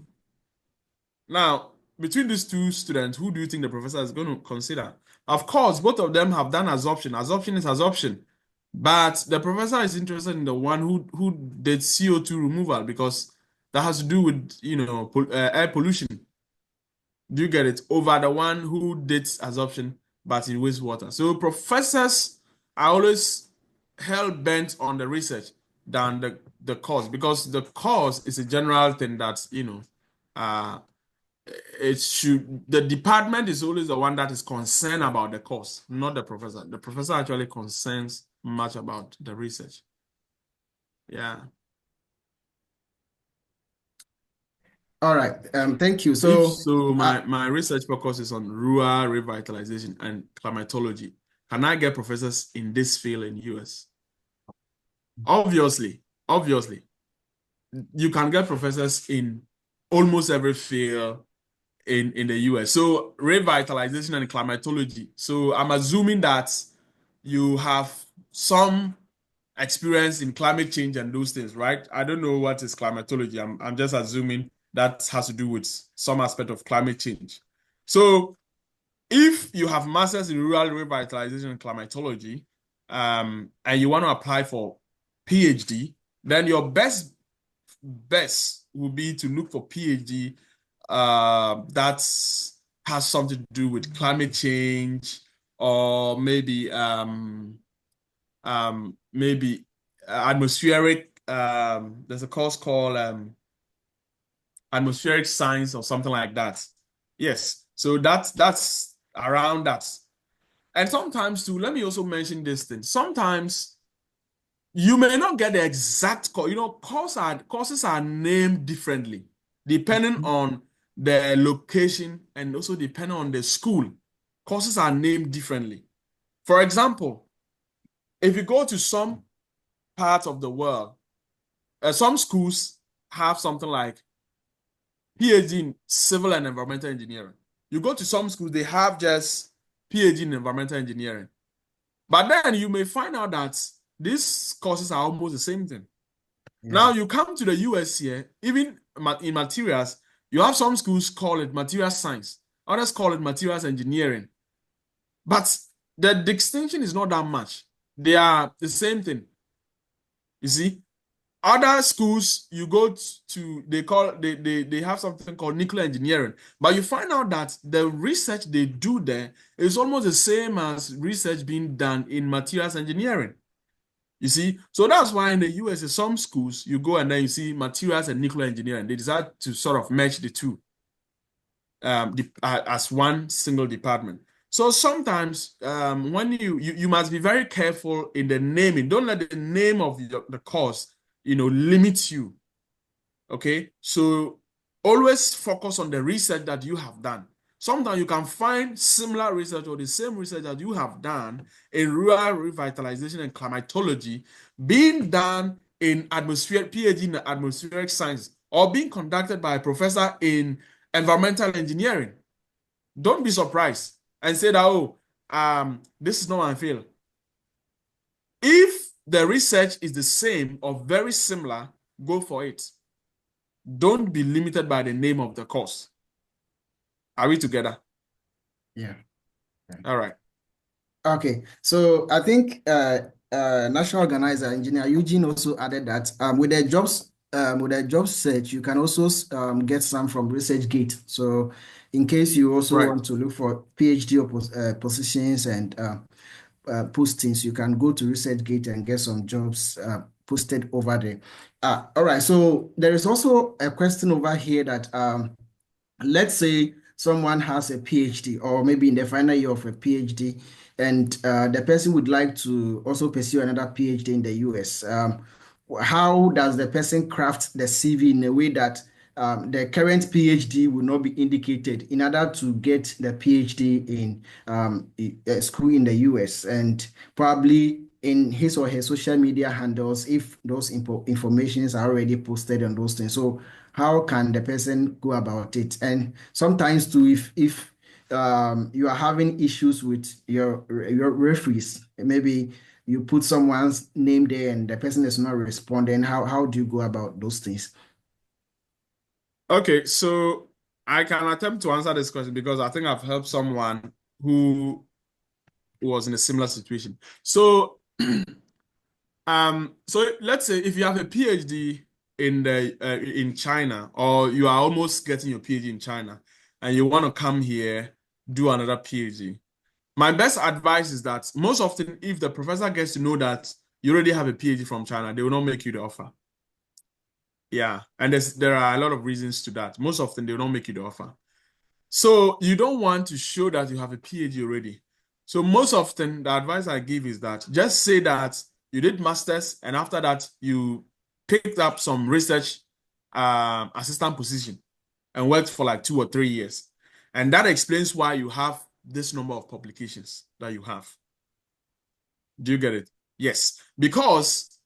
Speaker 3: Now, between these two students, who do you think the professor is going to consider? Of course, both of them have done absorption. Absorption is absorption. But the professor is interested in the one who did CO2 removal because that has to do with, air pollution. Do you get it? Over the one who did absorption, but in wastewater. So professors are always hell-bent on the research than the course, because the course is a general thing that, the department is always the one that is concerned about the course, not the professor. The professor actually concerns much about the research. Yeah.
Speaker 2: All right. Thank you. So
Speaker 3: my research focus is on rural revitalization and climatology. Can I get professors in this field in US? Obviously, you can get professors in almost every field in the US. So revitalization and climatology. So I'm assuming that you have some experience in climate change and those things, right? I don't know what is climatology. I'm just assuming that has to do with some aspect of climate change. So if you have masters in rural revitalization and climatology, and you want to apply for PhD, then your best would be to look for PhD that has something to do with climate change, or maybe atmospheric. There's a course called atmospheric science or something like that. Yes, so that's around that. And sometimes too, let me also mention this thing. Sometimes you may not get the exact course. Courses are named differently depending on the location and also depending on the school. Courses are named differently. For example, if you go to some parts of the world, some schools have something like PhD in civil and environmental engineering. You go to some schools, they have just PhD in environmental engineering. But then you may find out that these courses are almost the same thing.
Speaker 2: Yeah.
Speaker 3: Now you come to the US here, even in materials, you have some schools call it materials science, others call it materials engineering. But the distinction is not that much. They are the same thing. You see, other schools you go to, they have something called nuclear engineering, but you find out that the research they do there is almost the same as research being done in materials engineering. You see, so that's why in the US, in some schools, you go and then you see materials and nuclear engineering. They decide to sort of merge the two as one single department. So sometimes when you must be very careful in the naming. Don't let the name of the course, limit you. Okay, so always focus on the research that you have done. Sometimes you can find similar research or the same research that you have done in rural revitalization and climatology being done in PhD in atmospheric science, or being conducted by a professor in environmental engineering. Don't be surprised and say that, this is not my field. If the research is the same or very similar, go for it. Don't be limited by the name of the course. Are we together?
Speaker 2: Yeah.
Speaker 3: All right.
Speaker 2: Okay. So I think national organizer engineer Eugene also added that with the jobs with a job search, you can also get some from ResearchGate. So in case you also
Speaker 3: Right.
Speaker 2: want to look for PhD positions and postings, you can go to ResearchGate and get some jobs posted over there. All right. So there is also a question over here that let's say someone has a PhD or maybe in the final year of a PhD, and the person would like to also pursue another PhD in the US. How does the person craft the CV in a way that the current PhD will not be indicated in order to get the PhD in a school in the US, and probably in his or her social media handles if those informations are already posted on those things. So how can the person go about it? And sometimes too, if you are having issues with your referees, maybe you put someone's name there and the person is not responding, how do you go about those things?
Speaker 3: Okay, so I can attempt to answer this question because I think I've helped someone who was in a similar situation. So, so let's say if you have a PhD in China, or you are almost getting your PhD in China, and you want to come here do another PhD. My best advice is that most often, if the professor gets to know that you already have a PhD from China, they will not make you the offer. Yeah, and there are a lot of reasons to that. Most often, they will not make you the offer. So you don't want to show that you have a PhD already. So most often, the advice I give is that just say that you did masters, and after that, you picked up some research assistant position and worked for like 2 or 3 years. And that explains why you have this number of publications that you have. Do you get it? Yes, because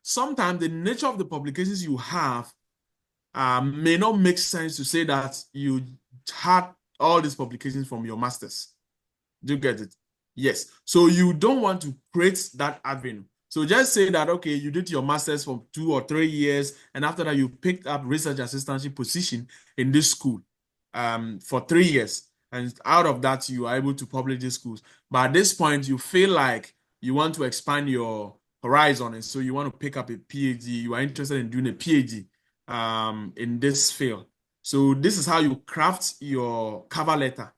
Speaker 3: sometimes the nature of the publications you have may not make sense to say that you had all these publications from your masters. Do you get it? Yes. So you don't want to create that avenue. So just say that, okay, you did your masters for 2 or 3 years, and after that you picked up research assistantship position in this school for 3 years. And out of that, you are able to publish these schools. But at this point, you feel like you want to expand your horizon, and so you want to pick up a PhD. You are interested in doing a PhD in this field. So this is how you craft your cover letter.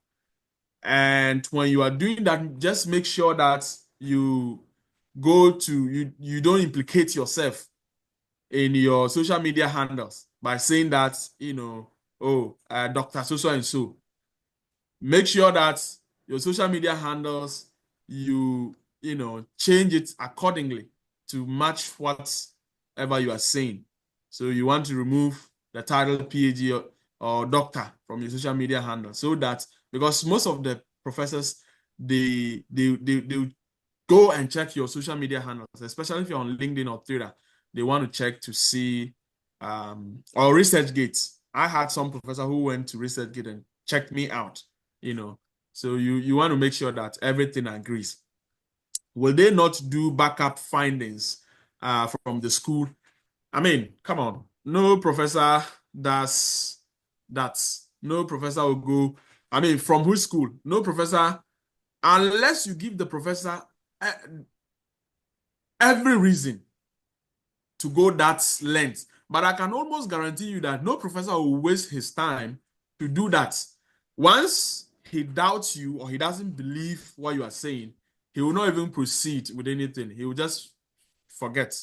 Speaker 3: And when you are doing that, just make sure that you you don't implicate yourself in your social media handles by saying that, oh, Dr. So and so. Make sure that your social media handles, change it accordingly to match whatever you are saying. So you want to remove the title PhD or doctor from your social media handle, so that, because most of the professors, they go and check your social media handles, especially if you're on LinkedIn or Twitter. They want to check to see or ResearchGate. I had some professor who went to ResearchGate and checked me out. So you want to make sure that everything agrees. Will they not do backup findings from the school? I mean, come on. No professor does that. No professor will go. I mean, from whose school? No professor, unless you give the professor every reason to go that length. But I can almost guarantee you that no professor will waste his time to do that. Once he doubts you or he doesn't believe what you are saying, he will not even proceed with anything. He will just forget.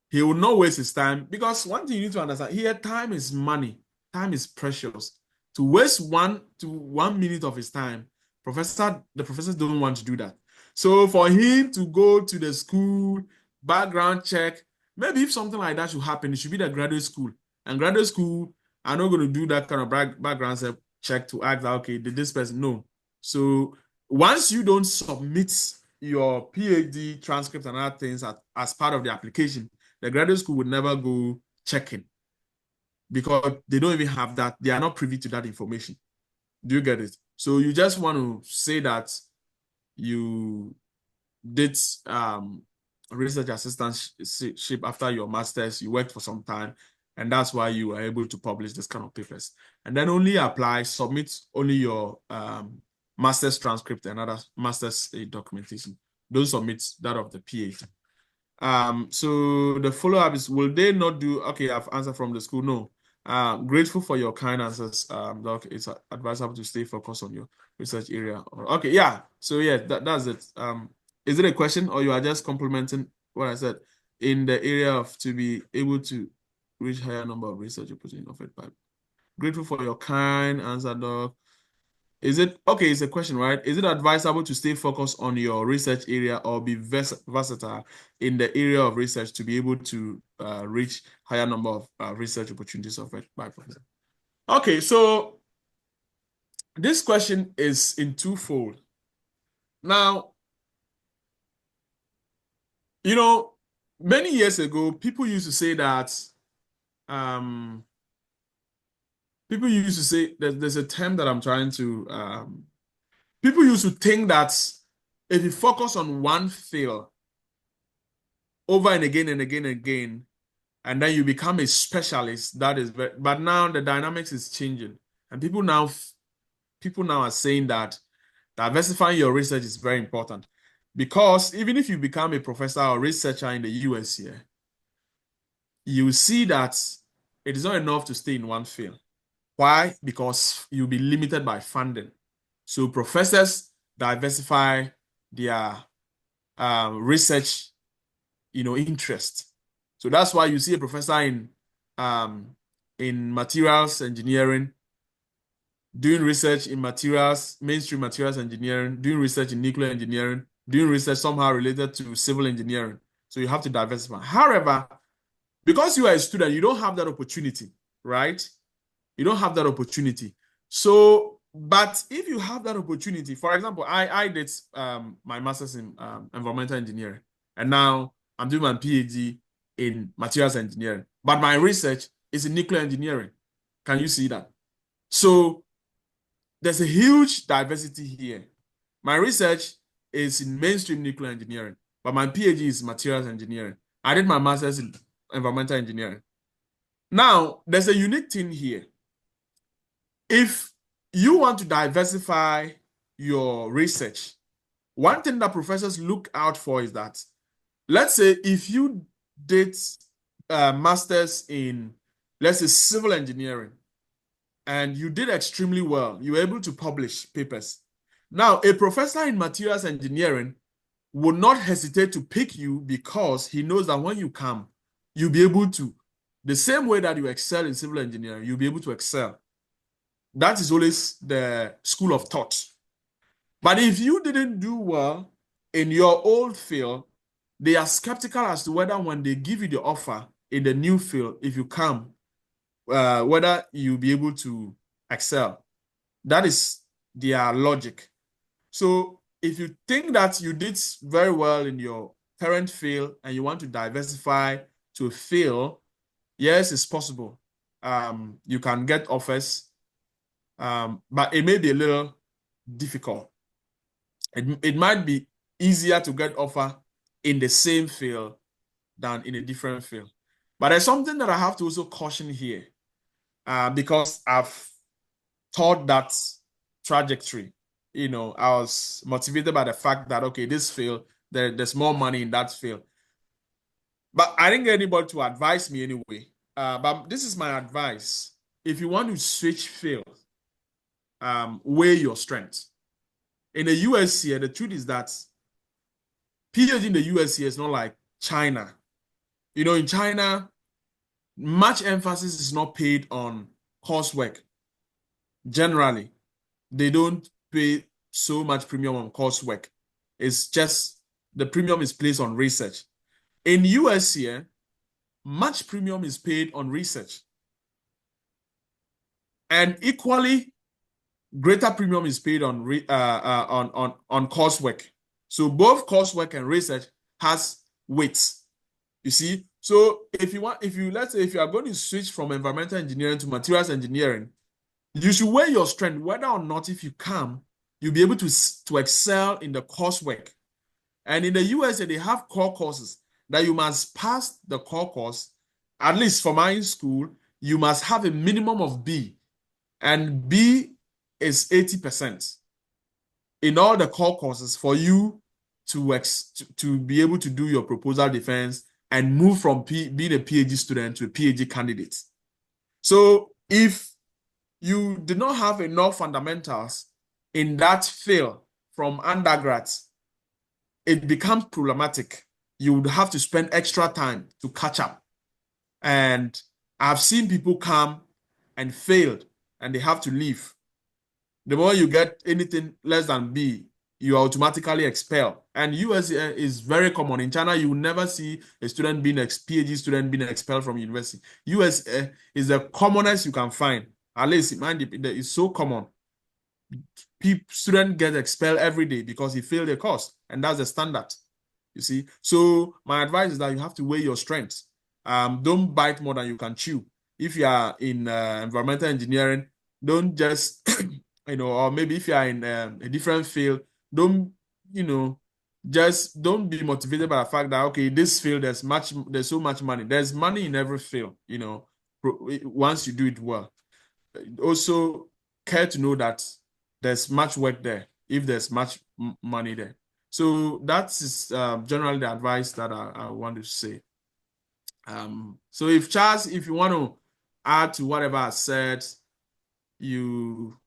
Speaker 3: He will not waste his time, because one thing you need to understand here, time is money. Time is precious. To waste 1 minute of his time, the professors don't want to do that. So for him to go to the school, background check, maybe if something like that should happen, it should be the graduate school. And graduate school are not going to do that kind of background check to ask, okay, did this person? No. So once you don't submit your PhD transcript and other things as part of the application, the graduate school would never go checking, because they don't even have that. They are not privy to that information. Do you get it? So you just want to say that you did research assistantship after your master's, you worked for some time, and that's why you were able to publish this kind of papers. And then only submit only your master's transcript and other master's documentation. Don't submit that of the PhD. So the follow-up is, will they not do, okay, I've answered from the school, no. Grateful for your kind answers, Doc. It's advisable to stay focused on your research area. Okay, yeah. So yeah, that's it. Is it a question or you are just complimenting what I said in the area of to be able to reach higher number of research opportunities offered by? Grateful for your kind answer, Doc. Is it okay? It's a question, right? Is it advisable to stay focused on your research area or be versatile in the area of research to be able to reach higher number of research opportunities offered by professor? Okay, so this question is in twofold. Now, you know, many years ago, people used to say that people used to say that there's a term that I'm trying to people used to think that if you focus on one field over and again and again and again, and then you become a specialist, that is very, but now the dynamics is changing. And people now are saying that diversifying your research is very important. Because even if you become a professor or researcher in the US here, you see that it is not enough to stay in one field. Why? Because you'll be limited by funding. So professors diversify their research, interest. So that's why you see a professor in materials engineering doing research in materials, mainstream materials engineering, doing research in nuclear engineering, doing research somehow related to civil engineering. So you have to diversify. However, because you are a student, you don't have that opportunity, right? You don't have that opportunity. So, but if you have that opportunity, for example, I did my master's in environmental engineering, and now I'm doing my PhD in materials engineering, but my research is in nuclear engineering. Can you see that? So there's a huge diversity here. My research is in mainstream nuclear engineering, but my PhD is materials engineering. I did my master's in environmental engineering. Now, there's a unique thing here. If you want to diversify your research, one thing that professors look out for is that, let's say if you did masters in, let's say, civil engineering, and you did extremely well, you were able to publish papers. Now, a professor in materials engineering would not hesitate to pick you because he knows that when you come, you'll be able to, the same way that you excel in civil engineering, you'll be able to excel. That is always the school of thought. But if you didn't do well in your old field, they are skeptical as to whether when they give you the offer in the new field, if you come, whether you'll be able to excel. That is their logic. So if you think that you did very well in your current field and you want to diversify to a field, yes, it's possible. You can get offers, but it may be a little difficult. It might be easier to get offer in the same field than in a different field. But there's something that I have to also caution here, because I've thought that trajectory. I was motivated by the fact that, okay, this field, there's more money in that field. But I didn't get anybody to advise me anyway. But this is my advice. If you want to switch fields, weigh your strengths. In the US here, the truth is that PhD in the US here is not like China. In China, much emphasis is not paid on coursework. Generally, they don't pay so much premium on coursework. It's just the premium is placed on research. In US here, much premium is paid on research. And equally, greater premium is paid on coursework. So both coursework and research has weights. You see? So let's say if you are going to switch from environmental engineering to materials engineering, you should weigh your strength, whether or not if you come, you'll be able to excel in the coursework. And in the USA, they have core courses that you must pass the core course. At least for my school, you must have a minimum of B. And B is 80% in all the core courses for you to be able to do your proposal defense and move from being a PhD student to a PhD candidate. So if you did not have enough fundamentals in that field from undergrads, it becomes problematic. You would have to spend extra time to catch up. And I've seen people come and failed and they have to leave. The moment you get anything less than B, you are automatically expelled. And US is very common. In China, you will never see a student being PhD student being expelled from university. US is the commonest you can find. At least, mind it's so common. Students get expelled every day because he failed a course, and that's the standard. You see, so my advice is that you have to weigh your strengths. Don't bite more than you can chew. If you are in environmental engineering, don't just or maybe if you are in a different field, don't just don't be motivated by the fact that okay, this field there's so much money. There's money in every field. Once you do it well. Also, care to know that there's much work there if there's much money there. So that is generally the advice that I want to say. So if Charles, if you want to add to whatever I said, you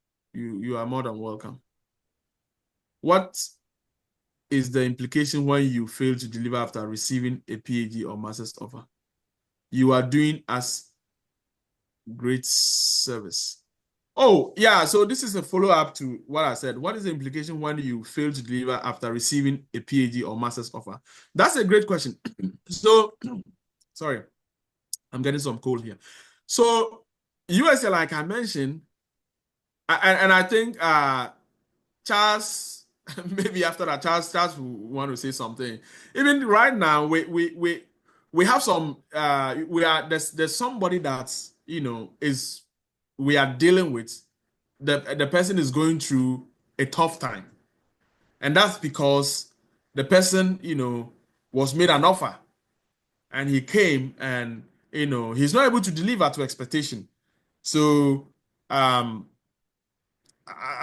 Speaker 3: are more than welcome. What is the implication when you fail to deliver after receiving a PhD or master's offer? You are doing us great service. Oh, yeah, so this is a follow-up to what I said. What is the implication when you fail to deliver after receiving a PhD or master's offer? That's a great question. So, sorry, I'm getting some cold here. So, USA, like I mentioned, and I think Charles, maybe after that, Charles will want to say something. Even right now, we have some, there's somebody that's, we are dealing with, the person is going through a tough time. And that's because the person, was made an offer and he came and, he's not able to deliver to expectation. So, I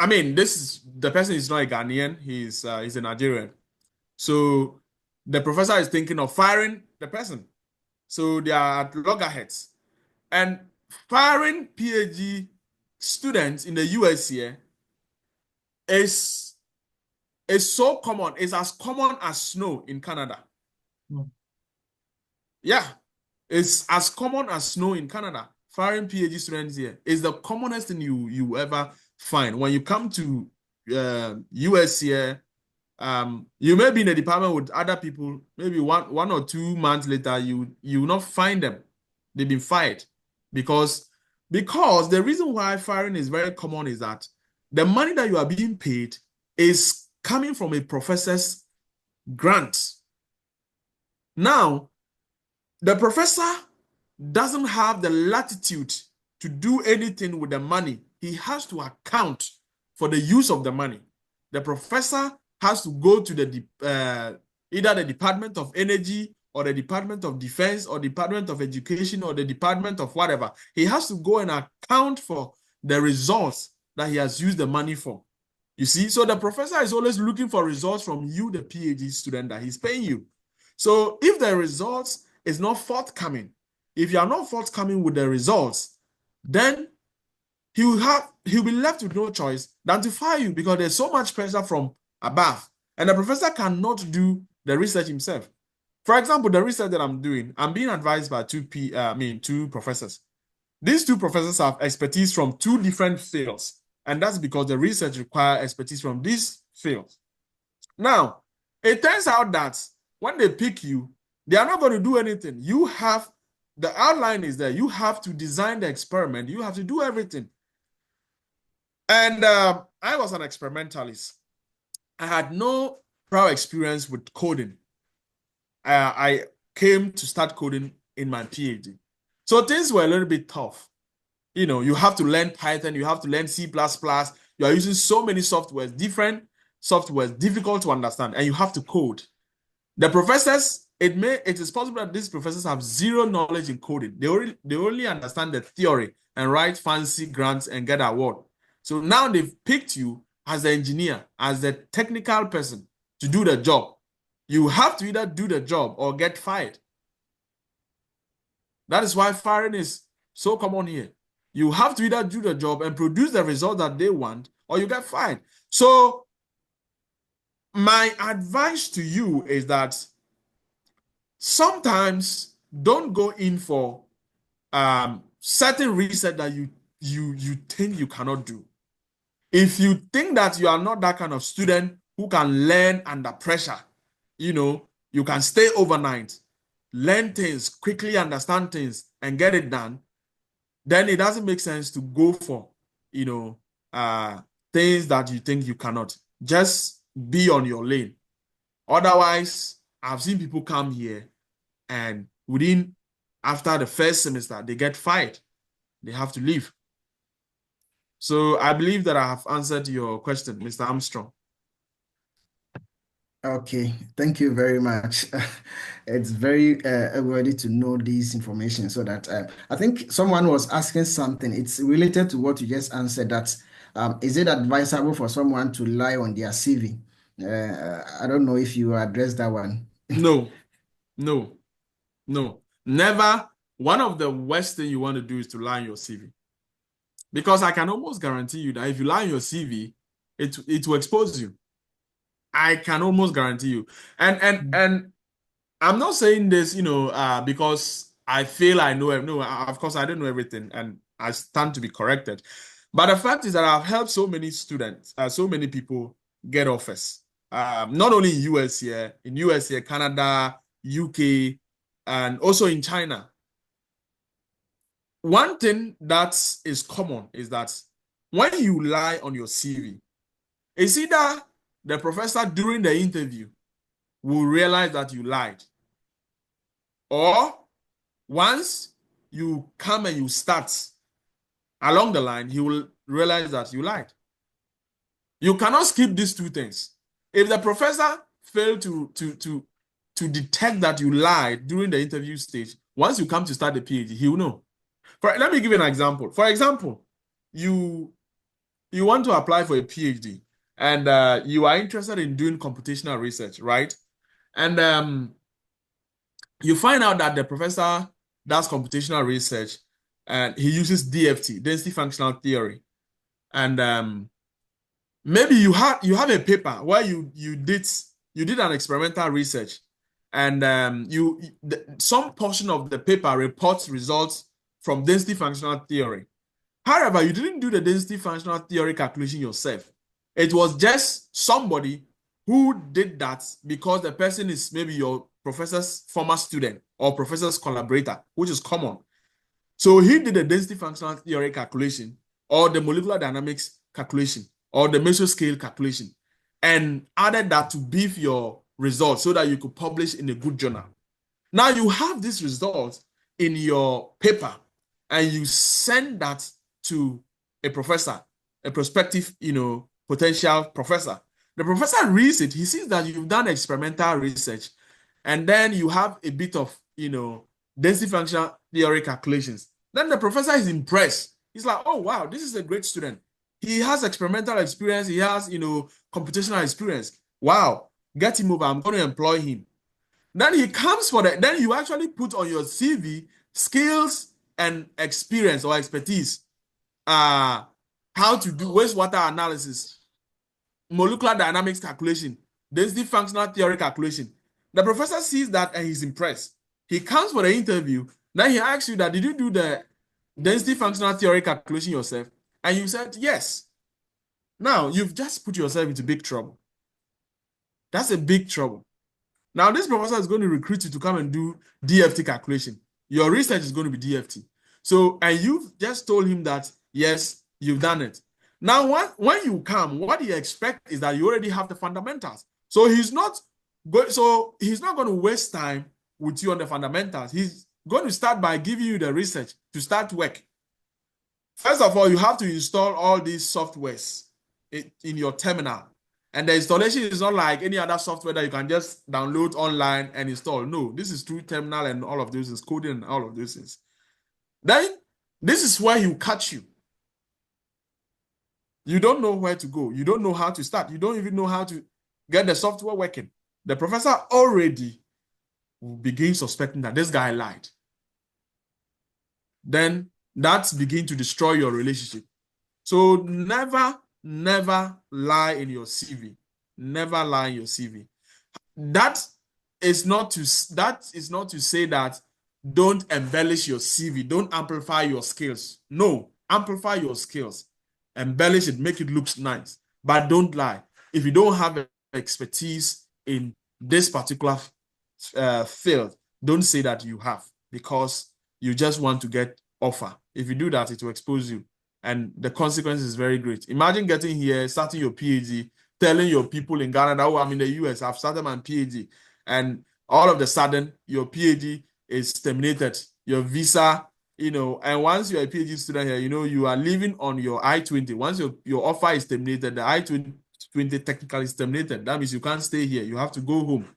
Speaker 3: mean, the person is not a Ghanaian, he's a Nigerian. So the professor is thinking of firing the person. So they are at loggerheads. And firing PhD students in the US here is so common. It's as common as snow in Canada. Yeah, it's as common as snow in Canada. Firing PhD students here is the commonest thing you ever find. When you come to US here, you may be in a department with other people, maybe one or 2 months later, you will not find them. They've been fired. Because the reason why firing is very common is that the money that you are being paid is coming from a professor's grant. Now, the professor doesn't have the latitude to do anything with the money. He has to account for the use of the money. The professor has to go to the either the Department of Energy or the Department of Defense or Department of Education or the Department of whatever. He has to go and account for the results that he has used the money for. You see, so the professor is always looking for results from you, the PhD student that he's paying you. So if the results is not forthcoming, if you are not forthcoming with the results, then he'll be left with no choice than to fire you because there's so much pressure from above. And the professor cannot do the research himself. For example, the research that I'm doing, I'm being advised by two professors. These 2 professors have expertise from 2 different fields, and that's because the research requires expertise from these fields. Now, it turns out that when they pick you, they are not going to do anything. The outline is there. You have to design the experiment. You have to do everything. And I was an experimentalist. I had no prior experience with coding. I came to start coding in my PhD. So things were a little bit tough. You have to learn Python, you have to learn C++. You are using so many softwares, different softwares, difficult to understand, and you have to code. The professors, it is possible that these professors have zero knowledge in coding. They only understand the theory and write fancy grants and get an award. So now they've picked you as the engineer, as the technical person to do the job. You have to either do the job or get fired. That is why firing is so common here. You have to either do the job and produce the result that they want, or you get fired. So my advice to you is that sometimes don't go in for certain research that you think you cannot do. If you think that you are not that kind of student who can learn under pressure, you can stay overnight, learn things, quickly understand things, and get it done, then it doesn't make sense to go for, things that you think you cannot. Just be on your lane. Otherwise, I've seen people come here and after the first semester, they get fired. They have to leave. So I believe that I have answered your question, Mr. Armstrong.
Speaker 2: Okay, thank you very much. It's very worthy to know this information so that I think someone was asking something. It's related to what you just answered. That is it advisable for someone to lie on their CV? I don't know if you addressed that one.
Speaker 3: No. Never. One of the worst things you want to do is to lie on your CV. Because I can almost guarantee you that if you lie on your CV, it will expose you. I can almost guarantee you. And I'm not saying this, because I feel I know. No, of course I don't know everything, and I stand to be corrected. But the fact is that I've helped so many students, so many people get offers. Not only in US here, Canada, UK, and also in China. One thing that is common is that when you lie on your CV, it's either the professor during the interview will realize that you lied, or once you come and you start along the line, he will realize that you lied. You cannot skip these two things. If the professor failed to detect that you lied during the interview stage, once you come to start the PhD, he will know. Let me give you an example. For example, you want to apply for a PhD, and you are interested in doing computational research, right? And you find out that the professor does computational research, and he uses DFT, density functional theory. And maybe you have a paper where you did an experimental research, and some portion of the paper reports results from density functional theory. However, you didn't do the density functional theory calculation yourself. It was just somebody who did that because the person is maybe your professor's former student or professor's collaborator, which is common. So he did the density functional theory calculation, or the molecular dynamics calculation, or the mesoscale calculation, and added that to beef your results so that you could publish in a good journal. Now you have these results in your paper, and you send that to a professor, a prospective, potential professor. The professor reads it. He sees that you've done experimental research, and then you have a bit of, density functional theory calculations. Then the professor is impressed. He's like, oh, wow, this is a great student. He has experimental experience. He has, computational experience. Wow, get him over. I'm going to employ him. Then he comes for that. Then you actually put on your CV skills and experience or expertise. How to do wastewater analysis, molecular dynamics calculation, density functional theory calculation. The professor sees that and he's impressed. He comes for the interview. Then he asks you that, did you do the density functional theory calculation yourself? And you said, yes. Now, you've just put yourself into big trouble. That's a big trouble. Now, this professor is going to recruit you to come and do DFT calculation. Your research is going to be DFT. So, and you've just told him that, yes, you've done it. Now, when you come, what you expect is that you already have the fundamentals. So he's not going to waste time with you on the fundamentals. He's going to start by giving you the research to start work. First of all, you have to install all these softwares in your terminal. And the installation is not like any other software that you can just download online and install. No, this is through terminal and all of those things, coding and all of those things. Then, this is where he will catch you. You don't know where to go. You don't know how to start. You don't even know how to get the software working. the professor already will begin suspecting that this guy lied. Then that's begin to destroy your relationship. So never lie in your CV. Never lie in your CV. That is not to say that don't embellish your CV, don't amplify your skills. No, amplify your skills, embellish it, make it look nice, but don't lie. If you don't have expertise in this particular field, don't say that you have, because you just want to get offer. If you do that, it will expose you, and the consequence is very great. Imagine getting here, starting your PhD, telling your people in Ghana that, oh, I'm in the US, I've started my PhD, and all of a sudden your PhD is terminated, your visa, and once you're a PhD student here, you are living on your I-20. Once your offer is terminated, the I-20 technically is terminated. That means you can't stay here. You have to go home.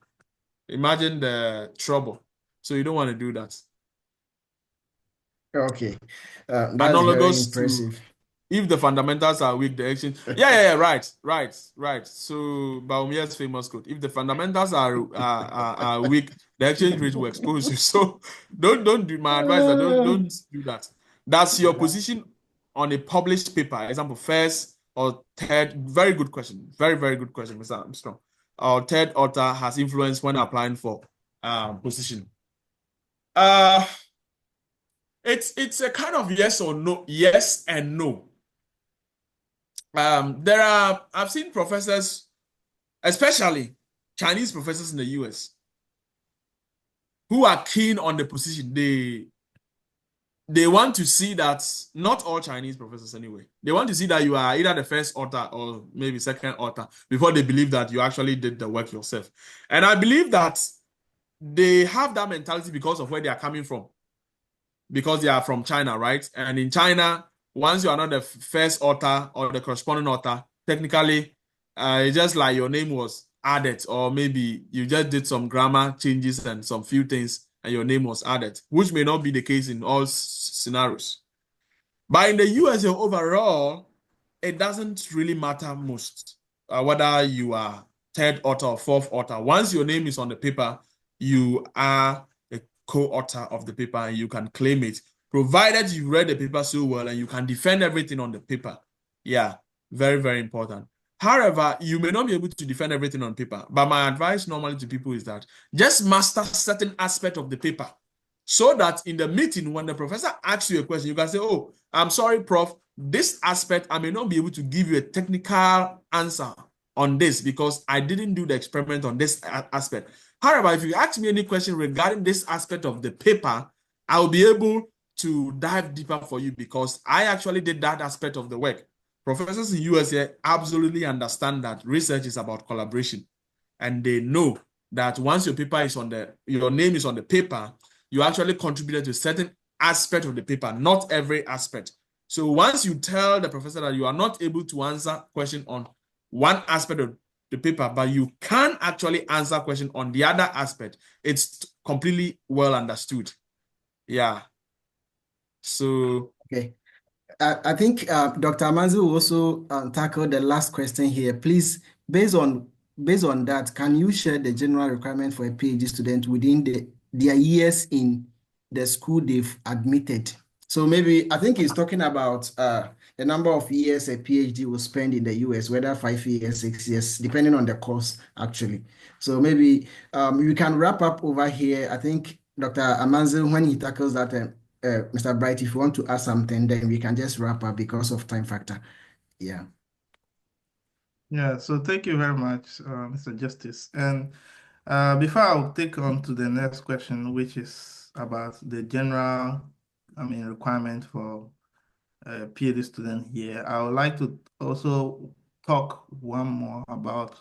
Speaker 3: Imagine the trouble. So you don't want to do that.
Speaker 2: Okay, that's very
Speaker 3: Analogous to
Speaker 2: impressive.
Speaker 3: if the fundamentals are weak, the exchange. Yeah, right. So Baumia's famous quote: if the fundamentals are weak, the exchange rate will expose you. So don't do my advice that don't do that. That's your position on a published paper. Example, first or third. Very good question. Very good question, Mr. Armstrong. Our third author has influence when applying for position. It's a kind of yes or no, yes and no. I've seen professors, especially Chinese professors in the US, who are keen on the position. They want to see that, not all Chinese professors anyway, they want to see that you are either the first author or maybe second author before they believe that you actually did the work yourself. And I believe that they have that mentality because of where they are coming from, because they are from China, right? And in China, once you are not the first author or the corresponding author, technically, it's just like your name was added, or maybe you just did some grammar changes and some few things, and your name was added, which may not be the case in all scenarios. But in the US, overall, it doesn't really matter most whether you are third author or fourth author. Once your name is on the paper, you are a co-author of the paper and you can claim it, provided you read the paper so well and you can defend everything on the paper. Yeah, very important. However, you may not be able to defend everything on paper, but my advice normally to people is that just master certain aspect of the paper, so that in the meeting, when the professor asks you a question, you can say, oh, I'm sorry, prof, this aspect, I may not be able to give you a technical answer on this because I didn't do the experiment on this aspect. However, if you ask me any question regarding this aspect of the paper, I'll be able to dive deeper for you because I actually did that aspect of the work. Professors in USA absolutely understand that research is about collaboration, and they know that once your name is on the paper, you actually contributed to a certain aspect of the paper, not every aspect. So once you tell the professor that you are not able to answer question on one aspect of the paper, but you can actually answer question on the other aspect, it's completely well understood. Yeah. So
Speaker 2: Okay. I think Dr. Amanzi will also tackle the last question here. Please, based on that, can you share the general requirement for a PhD student within their years in the school they've admitted? So maybe I think he's talking about the number of years a PhD will spend in the US, whether 5 years, 6 years, depending on the course, actually. So maybe we can wrap up over here. I think Dr. Amanzi, when he tackles that, Mr. Bright, if you want to add something, then we can just wrap up because of time factor. Yeah.
Speaker 4: Yeah, so thank you very much, Mr. Justice. And before I'll take on to the next question, which is about the general, requirement for a PhD student here, I would like to also talk one more about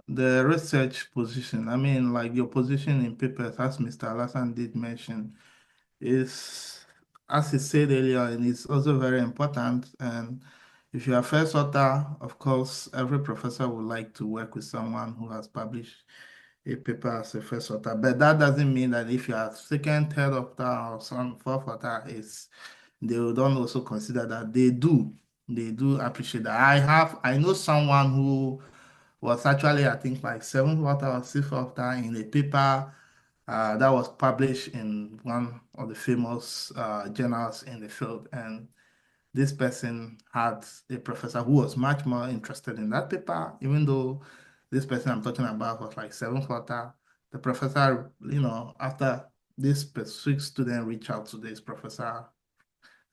Speaker 4: the research position. Like your position in papers, as Mr. Alassan did mention, is, as he said earlier, and it's also very important. And if you are first author, of course, every professor would like to work with someone who has published a paper as a first author. But that doesn't mean that if you are second, third author, or some fourth author, they don't also consider that. They do appreciate that. I know someone who was actually, I think, like 7th or 6th in a paper that was published in one of the famous journals in the field. And this person had a professor who was much more interested in that paper, even though this person I'm talking about was like 7th. The professor, after this specific student reached out to this professor,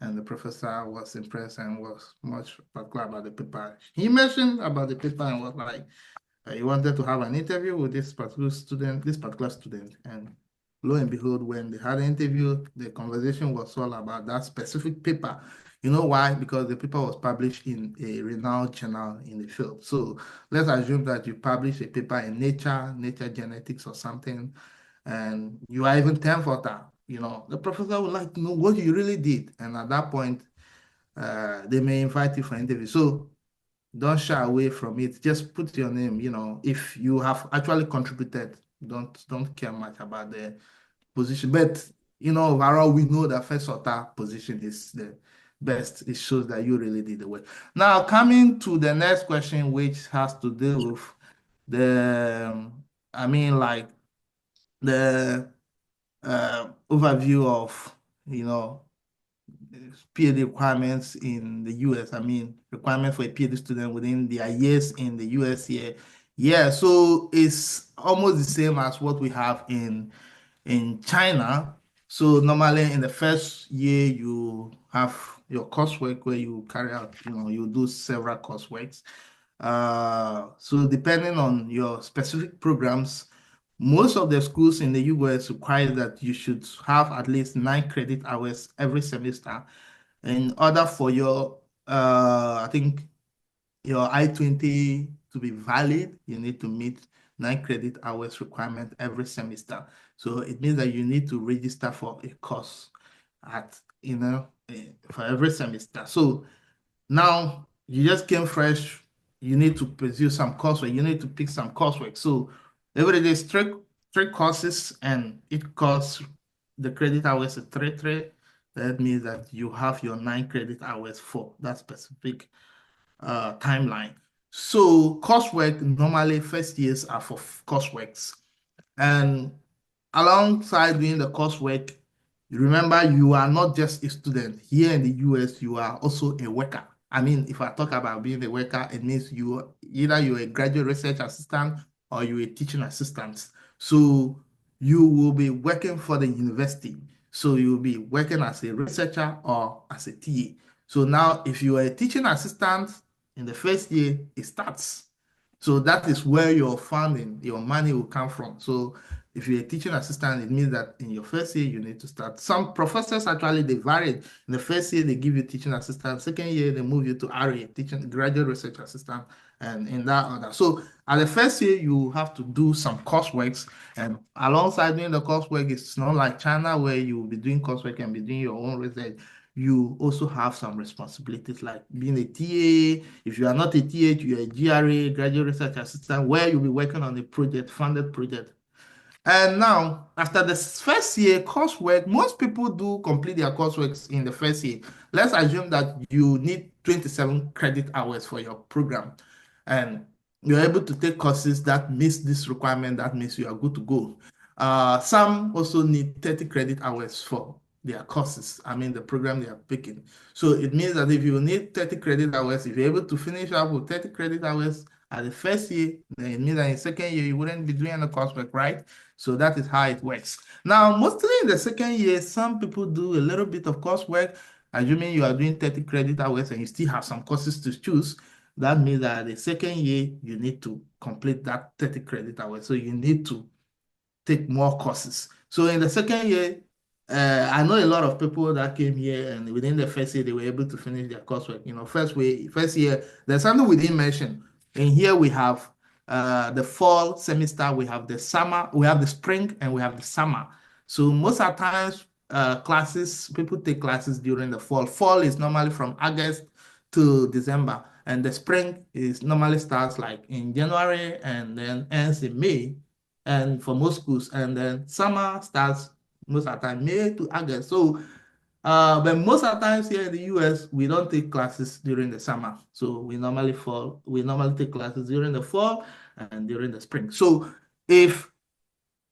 Speaker 4: and the professor was impressed and was much particular about the paper. He mentioned about the paper and was like, he wanted to have an interview with this particular student, and lo and behold, when they had an interview, the conversation was all about that specific paper. You know why? Because the paper was published in a renowned journal in the field. So let's assume that you publish a paper in Nature Genetics or something, and you are even 10th author. The professor would like to know what you really did. And at that point, they may invite you for an interview. So don't shy away from it. Just put your name. If you have actually contributed, don't care much about the position. But overall, we know that first author position is the best. It shows that you really did the work. Now, coming to the next question, which has to do with like the overview of PhD requirements in the US. Requirement for a PhD student within their years in the US here. Yeah, so it's almost the same as what we have in China. So normally in the first year, you have your coursework where you carry out, you do several courseworks. So depending on your specific programs, most of the schools in the US require that you should have at least 9 credit hours every semester in order for your, I think, your I-20 to be valid. You need to meet 9 credit hours requirement every semester. So it means that you need to register for a course for every semester. So now you just came fresh, you need to pursue some coursework, you need to pick some coursework. So every day is three courses, and it costs the credit hours is 3. That means that you have your 9 credit hours for that specific timeline. So coursework, normally first years are for courseworks. And alongside doing the coursework, remember you are not just a student. Here in the US, you are also a worker. If I talk about being a worker, it means you're a graduate research assistant or you're a teaching assistant. So you will be working for the university. So you'll be working as a researcher or as a TA. So now if you are a teaching assistant in the first year, it starts. So that is where your funding, your money will come from. So if you're a teaching assistant, it means that in your first year, you need to start. Some professors actually, they varied. In the first year, they give you teaching assistant. Second year, they move you to RA, teaching graduate research assistant, and in that order. So at the first year, you have to do some coursework. And alongside doing the coursework, it's not like China where you will be doing coursework and be doing your own research. You also have some responsibilities like being a TA. If you are not a TA, you are a GRA, graduate research assistant, where you'll be working on a project, funded project. And now, after the first year coursework, most people do complete their coursework in the first year. Let's assume that you need 27 credit hours for your program, and you're able to take courses that meet this requirement. That means you are good to go. Some also need 30 credit hours for their courses, the program they are picking. So it means that if you need 30 credit hours, if you're able to finish up with 30 credit hours at the first year, then it means that in the second year, you wouldn't be doing the coursework, right? So that is how it works. Now, mostly in the second year, some people do a little bit of coursework, assuming you are doing 30 credit hours and you still have some courses to choose. That means that the second year, you need to complete that 30 credit hours. So you need to take more courses. So in the second year, I know a lot of people that came here and within the first year, they were able to finish their coursework. First year, there's something we didn't mention. And here we have the fall semester, we have the summer, we have the spring, and we have the summer. So most of the times, people take classes during the fall. Fall is normally from August to December, and the spring is normally starts like in January and then ends in May, and for most schools, and then summer starts most of the time May to August. So But most of the times here in the US, we don't take classes during the summer. So we normally take classes during the fall and during the spring. So if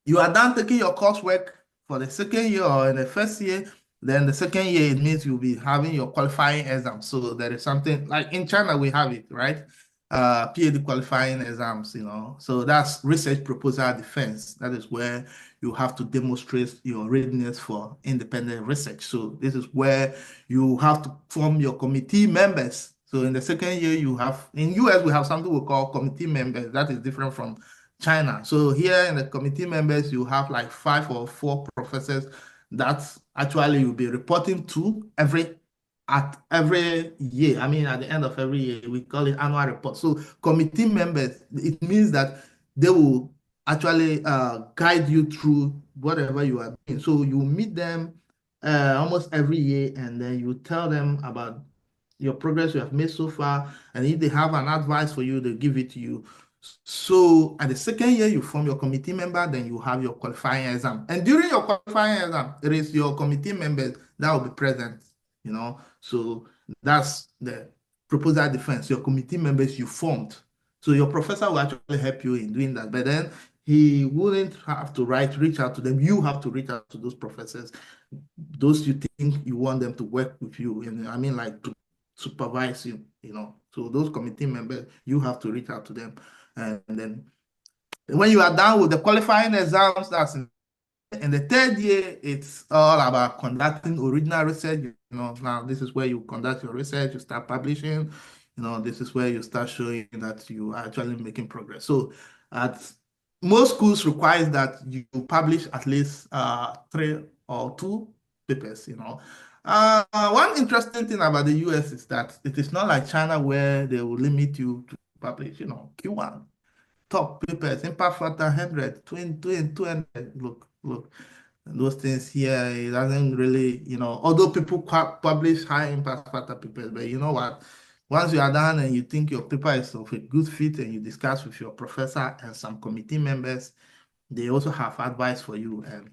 Speaker 4: you are done taking your coursework for the second year or in the first year, then the second year it means you'll be having your qualifying exam. So there is something like in China we have it, right? PhD qualifying exams, So that's research proposal defense. That is where you have to demonstrate your readiness for independent research. So this is where you have to form your committee members. So in the second year, in US, we have something we call committee members. That is different from China. So here in the committee members, you have like 5 or 4 professors that actually you'll be reporting to at every year. I mean, at the end of every year, we call it annual report. So committee members, it means that they will actually guide you through whatever you are doing. So you meet them almost every year, and then you tell them about your progress you have made so far. And if they have an advice for you, they'll give it to you. So at the second year, you form your committee member, then you have your qualifying exam. And during your qualifying exam, it is your committee members that will be present, So that's the proposal defense, your committee members you formed. So your professor will actually help you in doing that. But then he wouldn't have to reach out to them. You have to reach out to those professors, those you think you want them to work with you. And I mean, like to supervise you, So those committee members, you have to reach out to them. And then when you are done with the qualifying exams, that's in the third year, it's all about conducting original research. Now this is where you conduct your research, you start publishing. This is where you start showing that you are actually making progress. So at most schools requires that you publish at least 3 or 2 papers. One interesting thing about the US is that it is not like China where they will limit you to publish, Q1 top papers, impact factor 100, 200. Look, those things here, it doesn't really, although people publish high impact factor papers, but you know what? Once you are done and you think your paper is of a good fit and you discuss with your professor and some committee members, they also have advice for you. And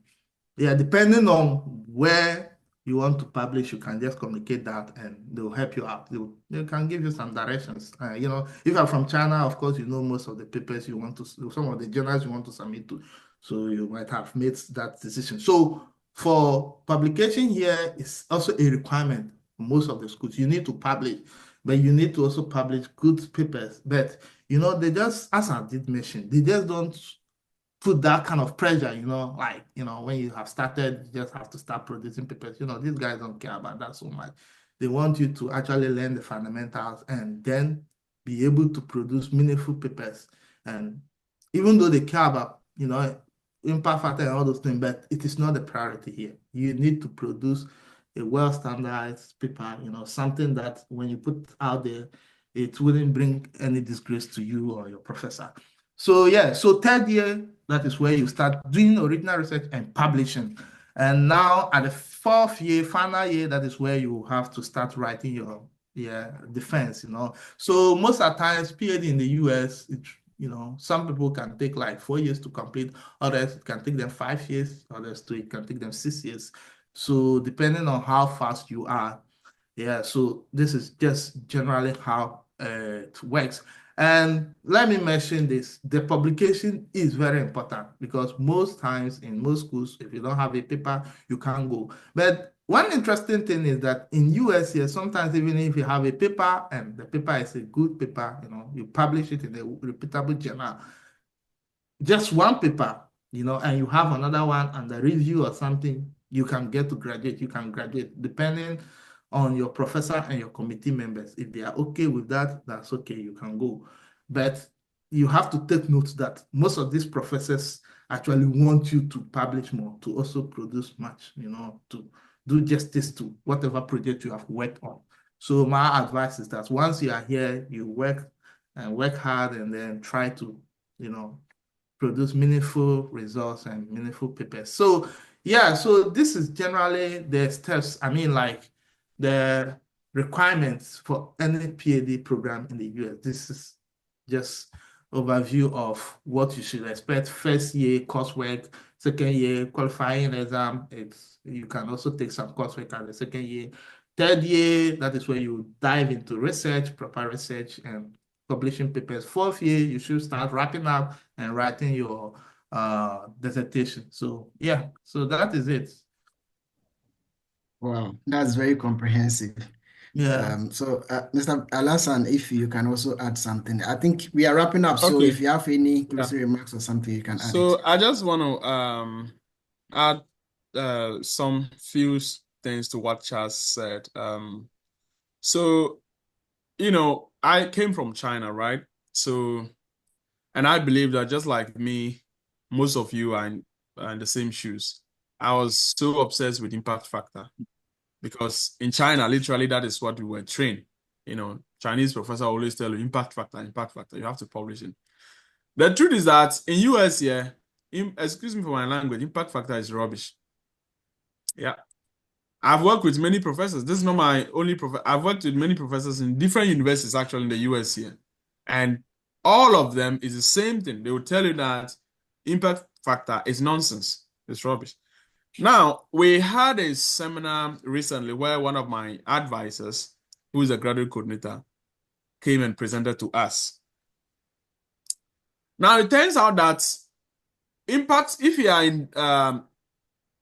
Speaker 4: yeah, depending on where you want to publish, you can just communicate that and they'll help you out. They can give you some directions. If you're from China, of course, you know most of the papers you want to, some of the journals you want to submit to. So you might have made that decision. So for publication here, it's also a requirement for most of the schools. You need to publish, but you need to also publish good papers. But, they just, as I did mention, they just don't put that kind of pressure, when you have started, you just have to start producing papers. These guys don't care about that so much. They want you to actually learn the fundamentals and then be able to produce meaningful papers. And even though they care about, impact factor and all those things, but it is not the priority here. You need to produce a well-standardized paper, something that when you put out there, it wouldn't bring any disgrace to you or your professor. So yeah, so third year, that is where you start doing original research and publishing. And now at the fourth year, final year, that is where you have to start writing your defense, So most of the times, PhD in the US, some people can take like 4 years to complete, others can take them 5 years, others it can take them 6 years. So depending on how fast you are, so this is just generally how it works. And let me mention this, the publication is very important because most times in most schools, if you don't have a paper, you can't go. But one interesting thing is that in US here, sometimes even if you have a paper and the paper is a good paper, you publish it in a reputable journal, just one paper, and you have another one and the review or something, you can get to graduate, you can graduate depending on your professor and your committee members. If they are okay with that, that's okay, you can go. But you have to take note that most of these professors actually want you to publish more, to also produce much, to do justice to whatever project you have worked on. So my advice is that once you are here, you work hard and then try to, produce meaningful results and meaningful papers. So so this is generally the steps, like the requirements for any PhD program in the US. This is just overview of what you should expect. First year coursework, second year qualifying exam. You can also take some coursework at the second year. Third year, that is where you dive into research, proper research, and publishing papers. Fourth year, you should start wrapping up and writing your dissertation. So yeah, so that is it.
Speaker 2: Wow, that's very comprehensive.
Speaker 4: Yeah.
Speaker 2: Mr. Alasan, if you can also add something. I think we are wrapping up, so if
Speaker 3: Okay.
Speaker 2: you have any
Speaker 3: Yeah.
Speaker 2: closing remarks or something, you can add it.
Speaker 3: So I just want to add some few things to what Charles said. So I came from China, right? So, and I believe that just like me, most of you are in the same shoes. I was so obsessed with impact factor because in China, literally, that is what we were trained. Chinese professor always tell you impact factor, impact factor. You have to publish it. The truth is that in US, yeah, excuse me for my language, impact factor is rubbish. Yeah. I've worked with many professors. This is not my only professor. I've worked with many professors in different universities actually in the US here. And all of them is the same thing. They will tell you that impact factor is nonsense. It's rubbish. Now, we had a seminar recently where one of my advisors, who is a graduate coordinator, came and presented to us. Now, it turns out that impact, if you are in,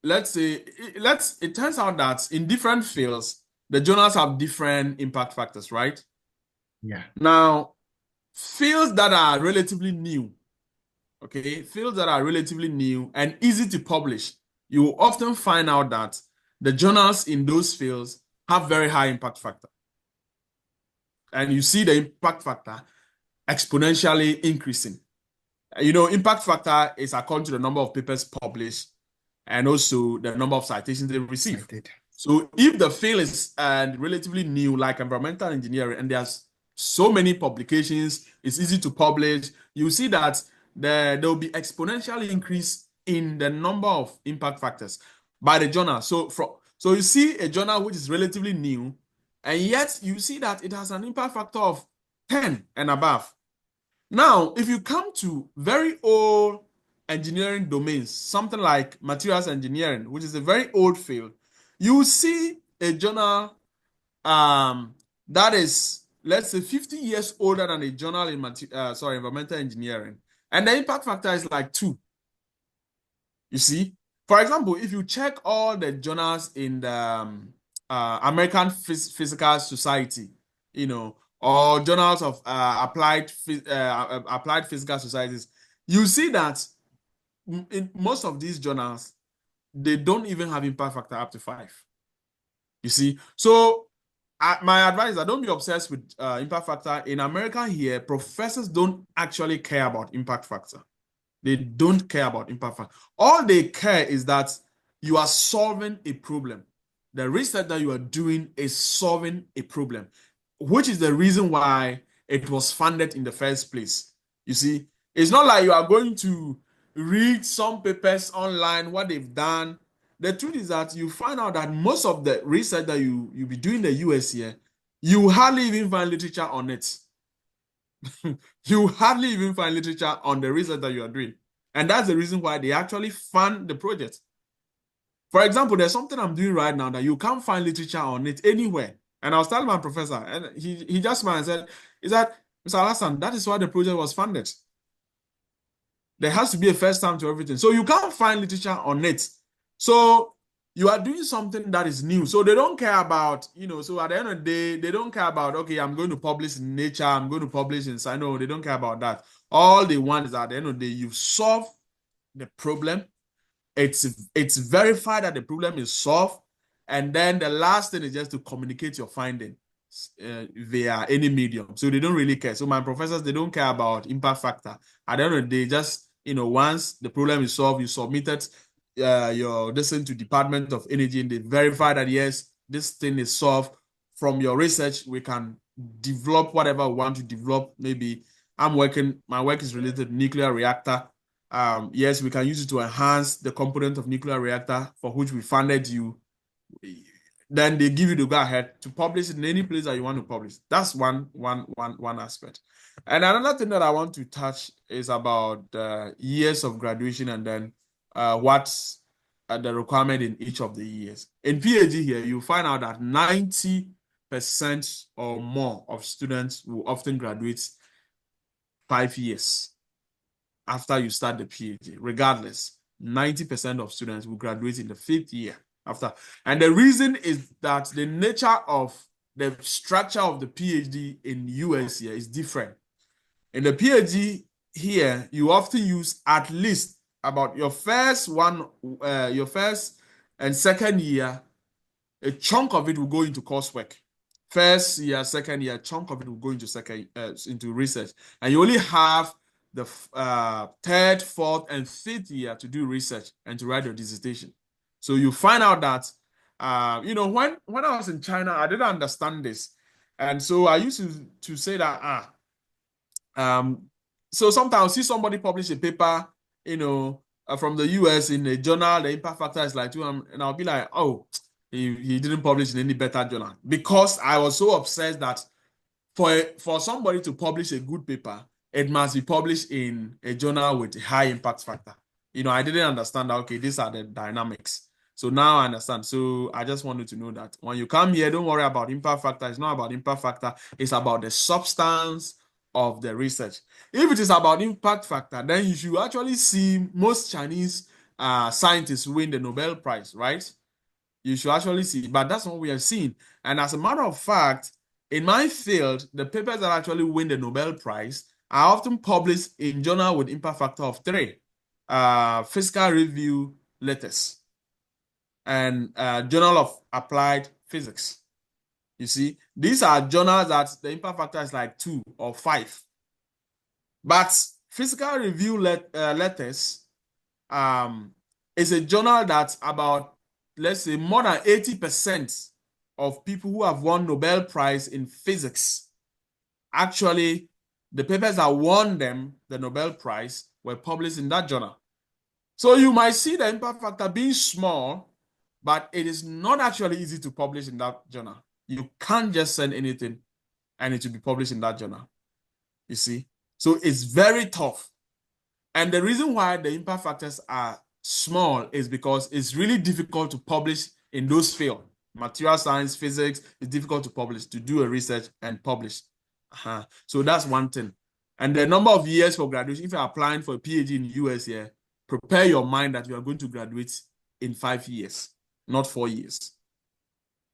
Speaker 3: let's say, it turns out that in different fields, the journals have different impact factors, right?
Speaker 2: Yeah.
Speaker 3: Now, fields that are relatively new, okay, fields that are relatively new and easy to publish, you will often find out that the journals in those fields have very high impact factor. And you see the impact factor exponentially increasing. Impact factor is according to the number of papers published and also the number of citations they receive. So if the field is relatively new, like environmental engineering, and there's so many publications, it's easy to publish, you see that there will be exponential increase in the number of impact factors by the journal. So you see a journal which is relatively new, and yet you see that it has an impact factor of 10 and above. Now, if you come to very old engineering domains, something like materials engineering, which is a very old field, you see a journal that is, let's say, 50 years older than a journal in environmental engineering, and the impact factor is like 2. You see, for example, if you check all the journals in the American Physical Society, or journals of applied physical societies, you see that in most of these journals, they don't even have impact factor up to 5. You see, so my advice is that don't be obsessed with impact factor. In America here, professors don't actually care about impact factor. They don't care about impact factor. All they care is that you are solving a problem. The research that you are doing is solving a problem, which is the reason why it was funded in the first place. You see, it's not like you are going to read some papers online, what they've done. The truth is that you find out that most of the research that you be doing in the US here, you hardly even find literature on it. You hardly even find literature on the research that you are doing. And that's the reason why they actually fund the project. For example, there's something I'm doing right now that you can't find literature on it anywhere. And I was telling my professor, and he just smiled and said, is that, Mr. Alasan, that is why the project was funded. There has to be a first time to everything. So you can't find literature on it. So you are doing something that is new. So they don't care about, so at the end of the day, they don't care about, okay, I'm going to publish in Nature, I'm going to publish in Science. No, they don't care about that. All they want is at the end of the day, you've solved the problem. It's verified that the problem is solved. And then the last thing is just to communicate your finding via any medium. So they don't really care. So my professors, they don't care about impact factor. At the end of the day, just, once the problem is solved, you submitted your descent to Department of Energy and they verify that, yes, this thing is solved. From your research, we can develop whatever we want to develop. Maybe my work is related to nuclear reactor. Yes, we can use it to enhance the component of nuclear reactor for which we funded you. Then they give you the go ahead to publish it in any place that you want to publish. That's one aspect. And another thing that I want to touch is about years of graduation and then what's the requirement in each of the years. In PhD here, you find out that 90% or more of students will often graduate 5 years after you start the PhD. Regardless, 90% of students will graduate in the 5th year after. And the reason is that the nature of the structure of the PhD in US here is different. In the PhD here, you often use at least about your first and second year, a chunk of it will go into coursework. First year, second year, a chunk of it will go into research, and you only have the third, fourth, and fifth year to do research and to write your dissertation. So you find out that when I was in China, I didn't understand this, and so I used to say that so sometimes I see somebody publish a paper, from the US in a journal, the impact factor is like 2, and I'll be like, oh, he didn't publish in any better journal, because I was so obsessed that for somebody to publish a good paper, it must be published in a journal with a high impact factor. I didn't understand that, okay, these are the dynamics. So now I understand. So I just wanted to know that when you come here, don't worry about impact factor. It's not about impact factor. It's about the substance of the research. If it is about impact factor, then you should actually see most Chinese scientists win the Nobel Prize, right? You should actually see, but that's what we have seen. And as a matter of fact, in my field, the papers that actually win the Nobel Prize are often published in journal with impact factor of 3, physical review letters, and Journal of Applied Physics. You see, these are journals that the impact factor is like 2 or 5. But physical review letters is a journal that's about, let's say, more than 80% of people who have won Nobel Prize in physics. Actually, the papers that won them the Nobel Prize were published in that journal. So you might see the impact factor being small, but it is not actually easy to publish in that journal. You can't just send anything and it will be published in that journal. You see? So it's very tough. And the reason why the impact factors are small is because it's really difficult to publish in those fields. Material science, physics, it's difficult to publish, to do a research and publish. So that's one thing. And the number of years for graduation, if you're applying for a PhD in the US here, prepare your mind that you are going to graduate in 5 years, not 4 years.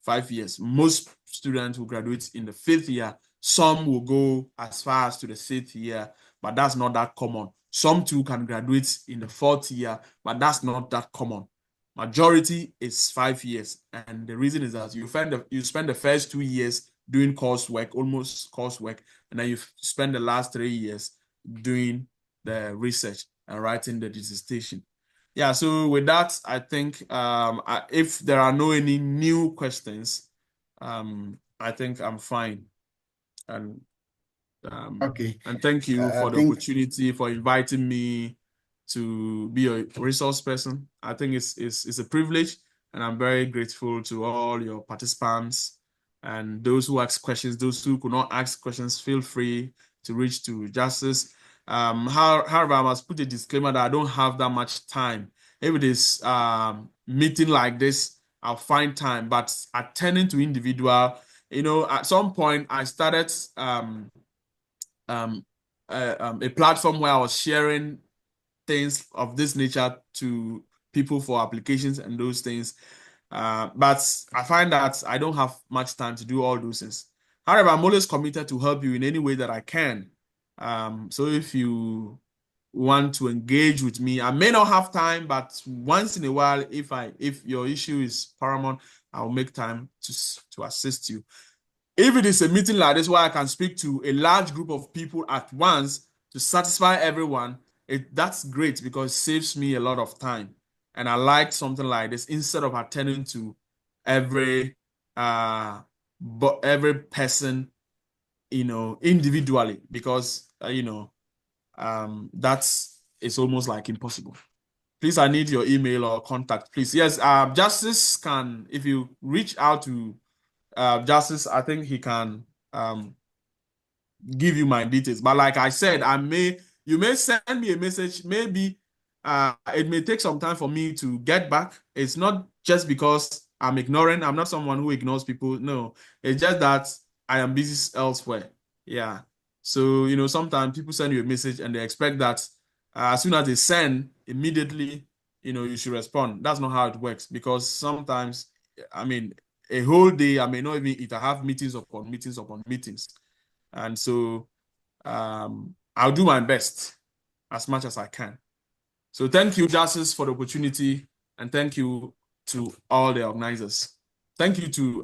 Speaker 3: 5 years. Most students will graduate in the 5th year. Some will go as far as to the 6th year, but that's not that common. Some too can graduate in the 4th year, but that's not that common. Majority is 5 years, and the reason is that you spend the first 2 years doing coursework, almost coursework, and then you spend the last 3 years doing the research and writing the dissertation. Yeah, so with that, I think if there are no any new questions, I think I'm fine. And
Speaker 2: Okay.
Speaker 3: and thank you for the opportunity for inviting me to be a resource person. I think it's a privilege, and I'm very grateful to all your participants and those who ask questions. Those who could not ask questions, feel free to reach to Justice. However, I must put a disclaimer that I don't have that much time. If it is meeting like this, I'll find time, but attending to individual, at some point I started a platform where I was sharing things of this nature to people for applications and those things. But I find that I don't have much time to do all those things. However, I'm always committed to help you in any way that I can. So if you want to engage with me, I may not have time, but once in a while, if your issue is paramount, I'll make time to assist you. If it is a meeting like this where I can speak to a large group of people at once to satisfy everyone, that's great because it saves me a lot of time. And I like something like this instead of attending to every person, individually, because it's almost like impossible. Please, I need your email or contact, please. Yes, Justice can, if you reach out to Justice, I think he can give you my details. But like I said, you may send me a message. Maybe it may take some time for me to get back. It's not just because I'm ignoring. I'm not someone who ignores people. No, it's just that I am busy elsewhere. Yeah. So, sometimes people send you a message and they expect that as soon as they send, immediately, you should respond. That's not how it works, because sometimes, I mean, a whole day, I may not even eat. I have meetings upon meetings upon meetings. And so I'll do my best as much as I can. So thank you, Justice, for the opportunity, and thank you to all the organizers. Thank you to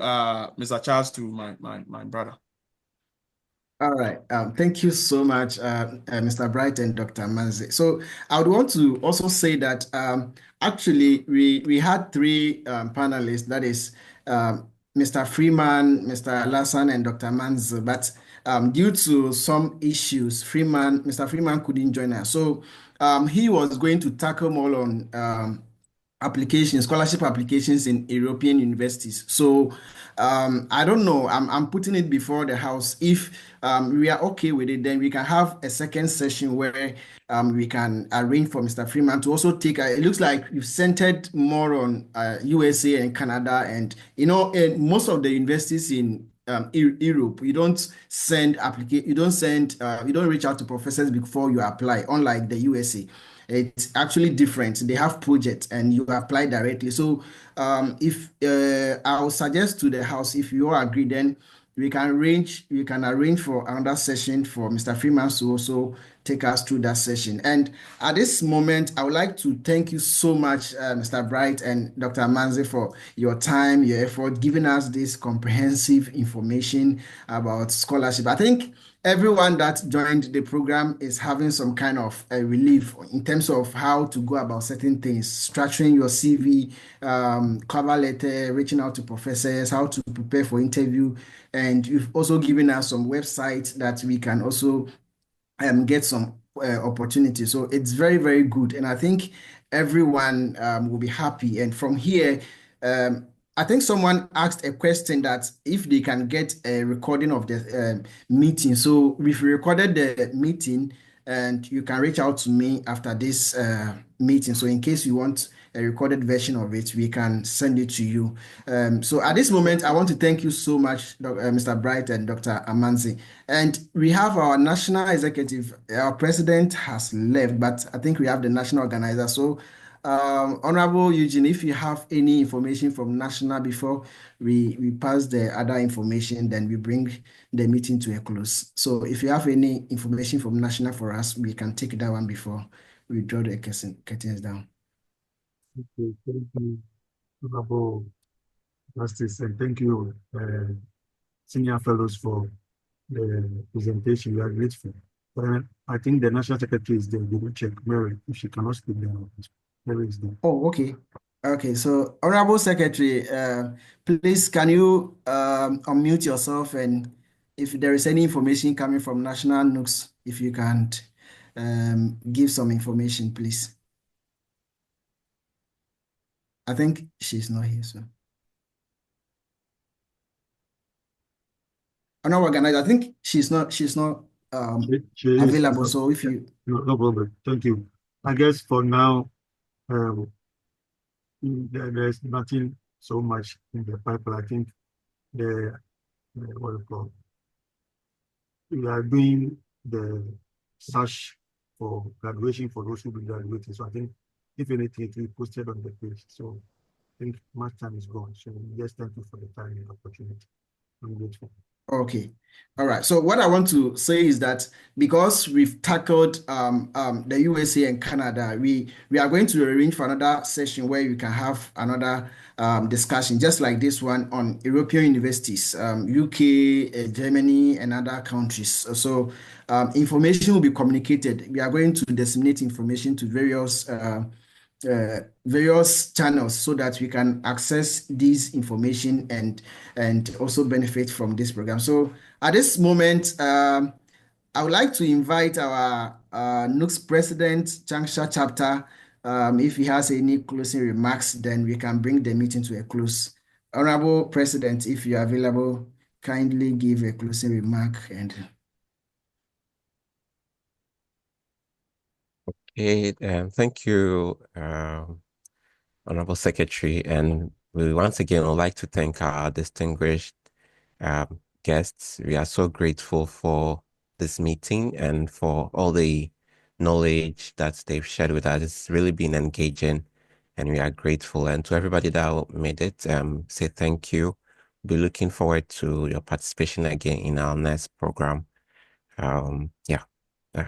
Speaker 3: Mr. Charles, to my brother.
Speaker 2: All right. Thank you so much, Mr. Bright and Dr. Manzi. So I would want to also say that actually we had three panelists, that is Mr. Freeman, Mr. Lassan, and Dr. Manzi. But due to some issues, Mr. Freeman couldn't join us. So he was going to tackle more on scholarship applications in European universities. So I don't know. I'm putting it before the house. If we are okay with it, then we can have a second session where we can arrange for Mr. Freeman to also take. It looks like you've centered more on USA and Canada, and in most of the universities in Europe, you don't reach out to professors before you apply, unlike the USA. It's actually different. They have projects and you apply directly. So if I'll suggest to the house, if you all agree, then we can arrange for another session for Mr. Freeman to also take us through that session. And at this moment, I would like to thank you so much, Mr. Bright and Dr. Manzi, for your time, your effort, giving us this comprehensive information about scholarship. I think everyone that joined the program is having some kind of a relief in terms of how to go about certain things, structuring your CV, cover letter, reaching out to professors, how to prepare for interview. And you've also given us some websites that we can also get some opportunity. So it's very, very good. And I think everyone will be happy. And from here, I think someone asked a question that if they can get a recording of the meeting. So we've recorded the meeting and you can reach out to me after this meeting. So in case you want a recorded version of it, we can send it to you. So at this moment, I want to thank you so much, Mr. Bright and Dr. Amanzi. And we have our national executive. Our president has left, but I think we have the national organizer. So Honorable Eugene, if you have any information from national before we pass the other information, then we bring the meeting to a close. So if you have any information from national for us, we can take that one before we draw the curtains down.
Speaker 5: Okay, thank you, Honorable Justice, and thank you, senior fellows, for the presentation. We are grateful. But I think the National Secretary is there. We will check Mary if she cannot speak there. Mary is there.
Speaker 2: Oh, okay. Okay, so Honorable Secretary, please can you unmute yourself, and if there is any information coming from National NUGS, if you can give some information, please. I think she's not here, so. Honorable Organizer, I think she's not
Speaker 5: She is
Speaker 2: available. So if you
Speaker 5: no problem. Thank you. I guess for now, there's nothing so much in the pipeline. I think what do you call, we are doing the search for graduation for those who will be graduating. So I think if anything, it will be posted on the page. So I think much time is gone. So yes, thank you for the time and opportunity. I'm grateful.
Speaker 2: Okay. All right. So what I want to say is that because we've tackled the USA and Canada, we are going to arrange for another session where you can have another discussion, just like this one, on European universities, UK, Germany, and other countries. So information will be communicated. We are going to disseminate information to various channels so that we can access this information and also benefit from this program. So at this moment, I would like to invite our NUGS President, Changsha Chapter. If he has any closing remarks, then we can bring the meeting to a close. Honorable President, if you are available, kindly give a closing remark. And
Speaker 6: Okay, thank you, Honorable Secretary, and we once again would like to thank our distinguished guests. We are so grateful for this meeting and for all the knowledge that they've shared with us. It's really been engaging, and we are grateful. And to everybody that made it, say thank you. Be looking forward to your participation again in our next program. Yeah. Uh,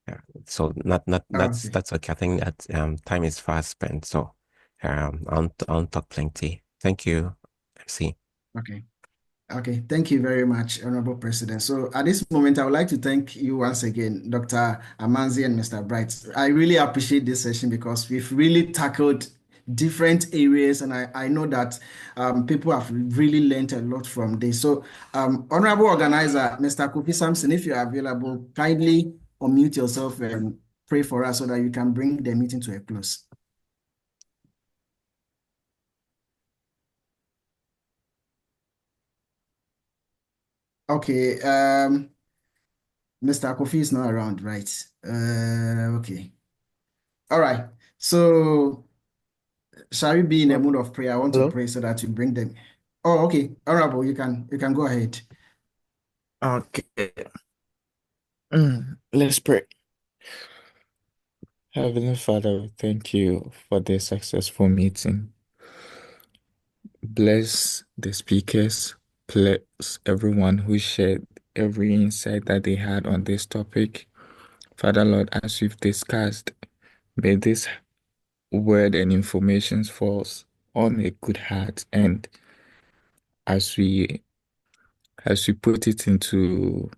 Speaker 6: yeah. So
Speaker 2: Okay.
Speaker 6: that's okay. I think that time is fast spent. So I won't talk plenty. Thank you, MC.
Speaker 2: Okay. Okay, thank you very much, Honorable President. So at this moment, I would like to thank you once again, Dr. Amanzi and Mr. Bright. I really appreciate this session because we've really tackled different areas, and I know that people have really learned a lot from this. So, Honorable Organizer, Mr. Kofi Sampson, if you are available, kindly unmute yourself and pray for us so that you can bring the meeting to a close. Okay, Mr. Kofi is not around, right? Okay. All right. So shall we be in a mood of prayer? I want to
Speaker 7: Hello?
Speaker 2: pray so that you bring them. Oh, okay. Honorable, you can go ahead.
Speaker 7: Okay. Let's pray. Heavenly Father, we thank you for this successful meeting. Bless the speakers. Bless everyone who shared every insight that they had on this topic. Father Lord, as we've discussed, may this word and information falls on a good heart, and as we put it into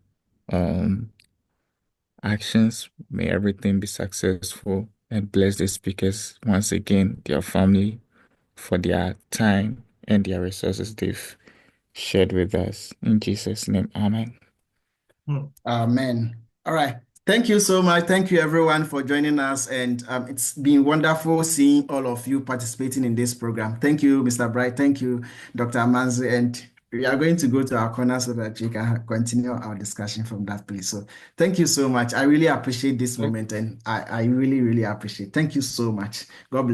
Speaker 7: actions, may everything be successful, and bless the speakers once again, their family, for their time and their resources they've shared with us. In Jesus' name, amen.
Speaker 2: Amen. All right. Thank you so much. Thank you, everyone, for joining us. And it's been wonderful seeing all of you participating in this program. Thank you, Mr. Bright. Thank you, Dr. Amanzi. And we are going to go to our corner so that we can continue our discussion from that place. So thank you so much. I really appreciate this moment, and I really, really appreciate it. Thank you so much. God bless.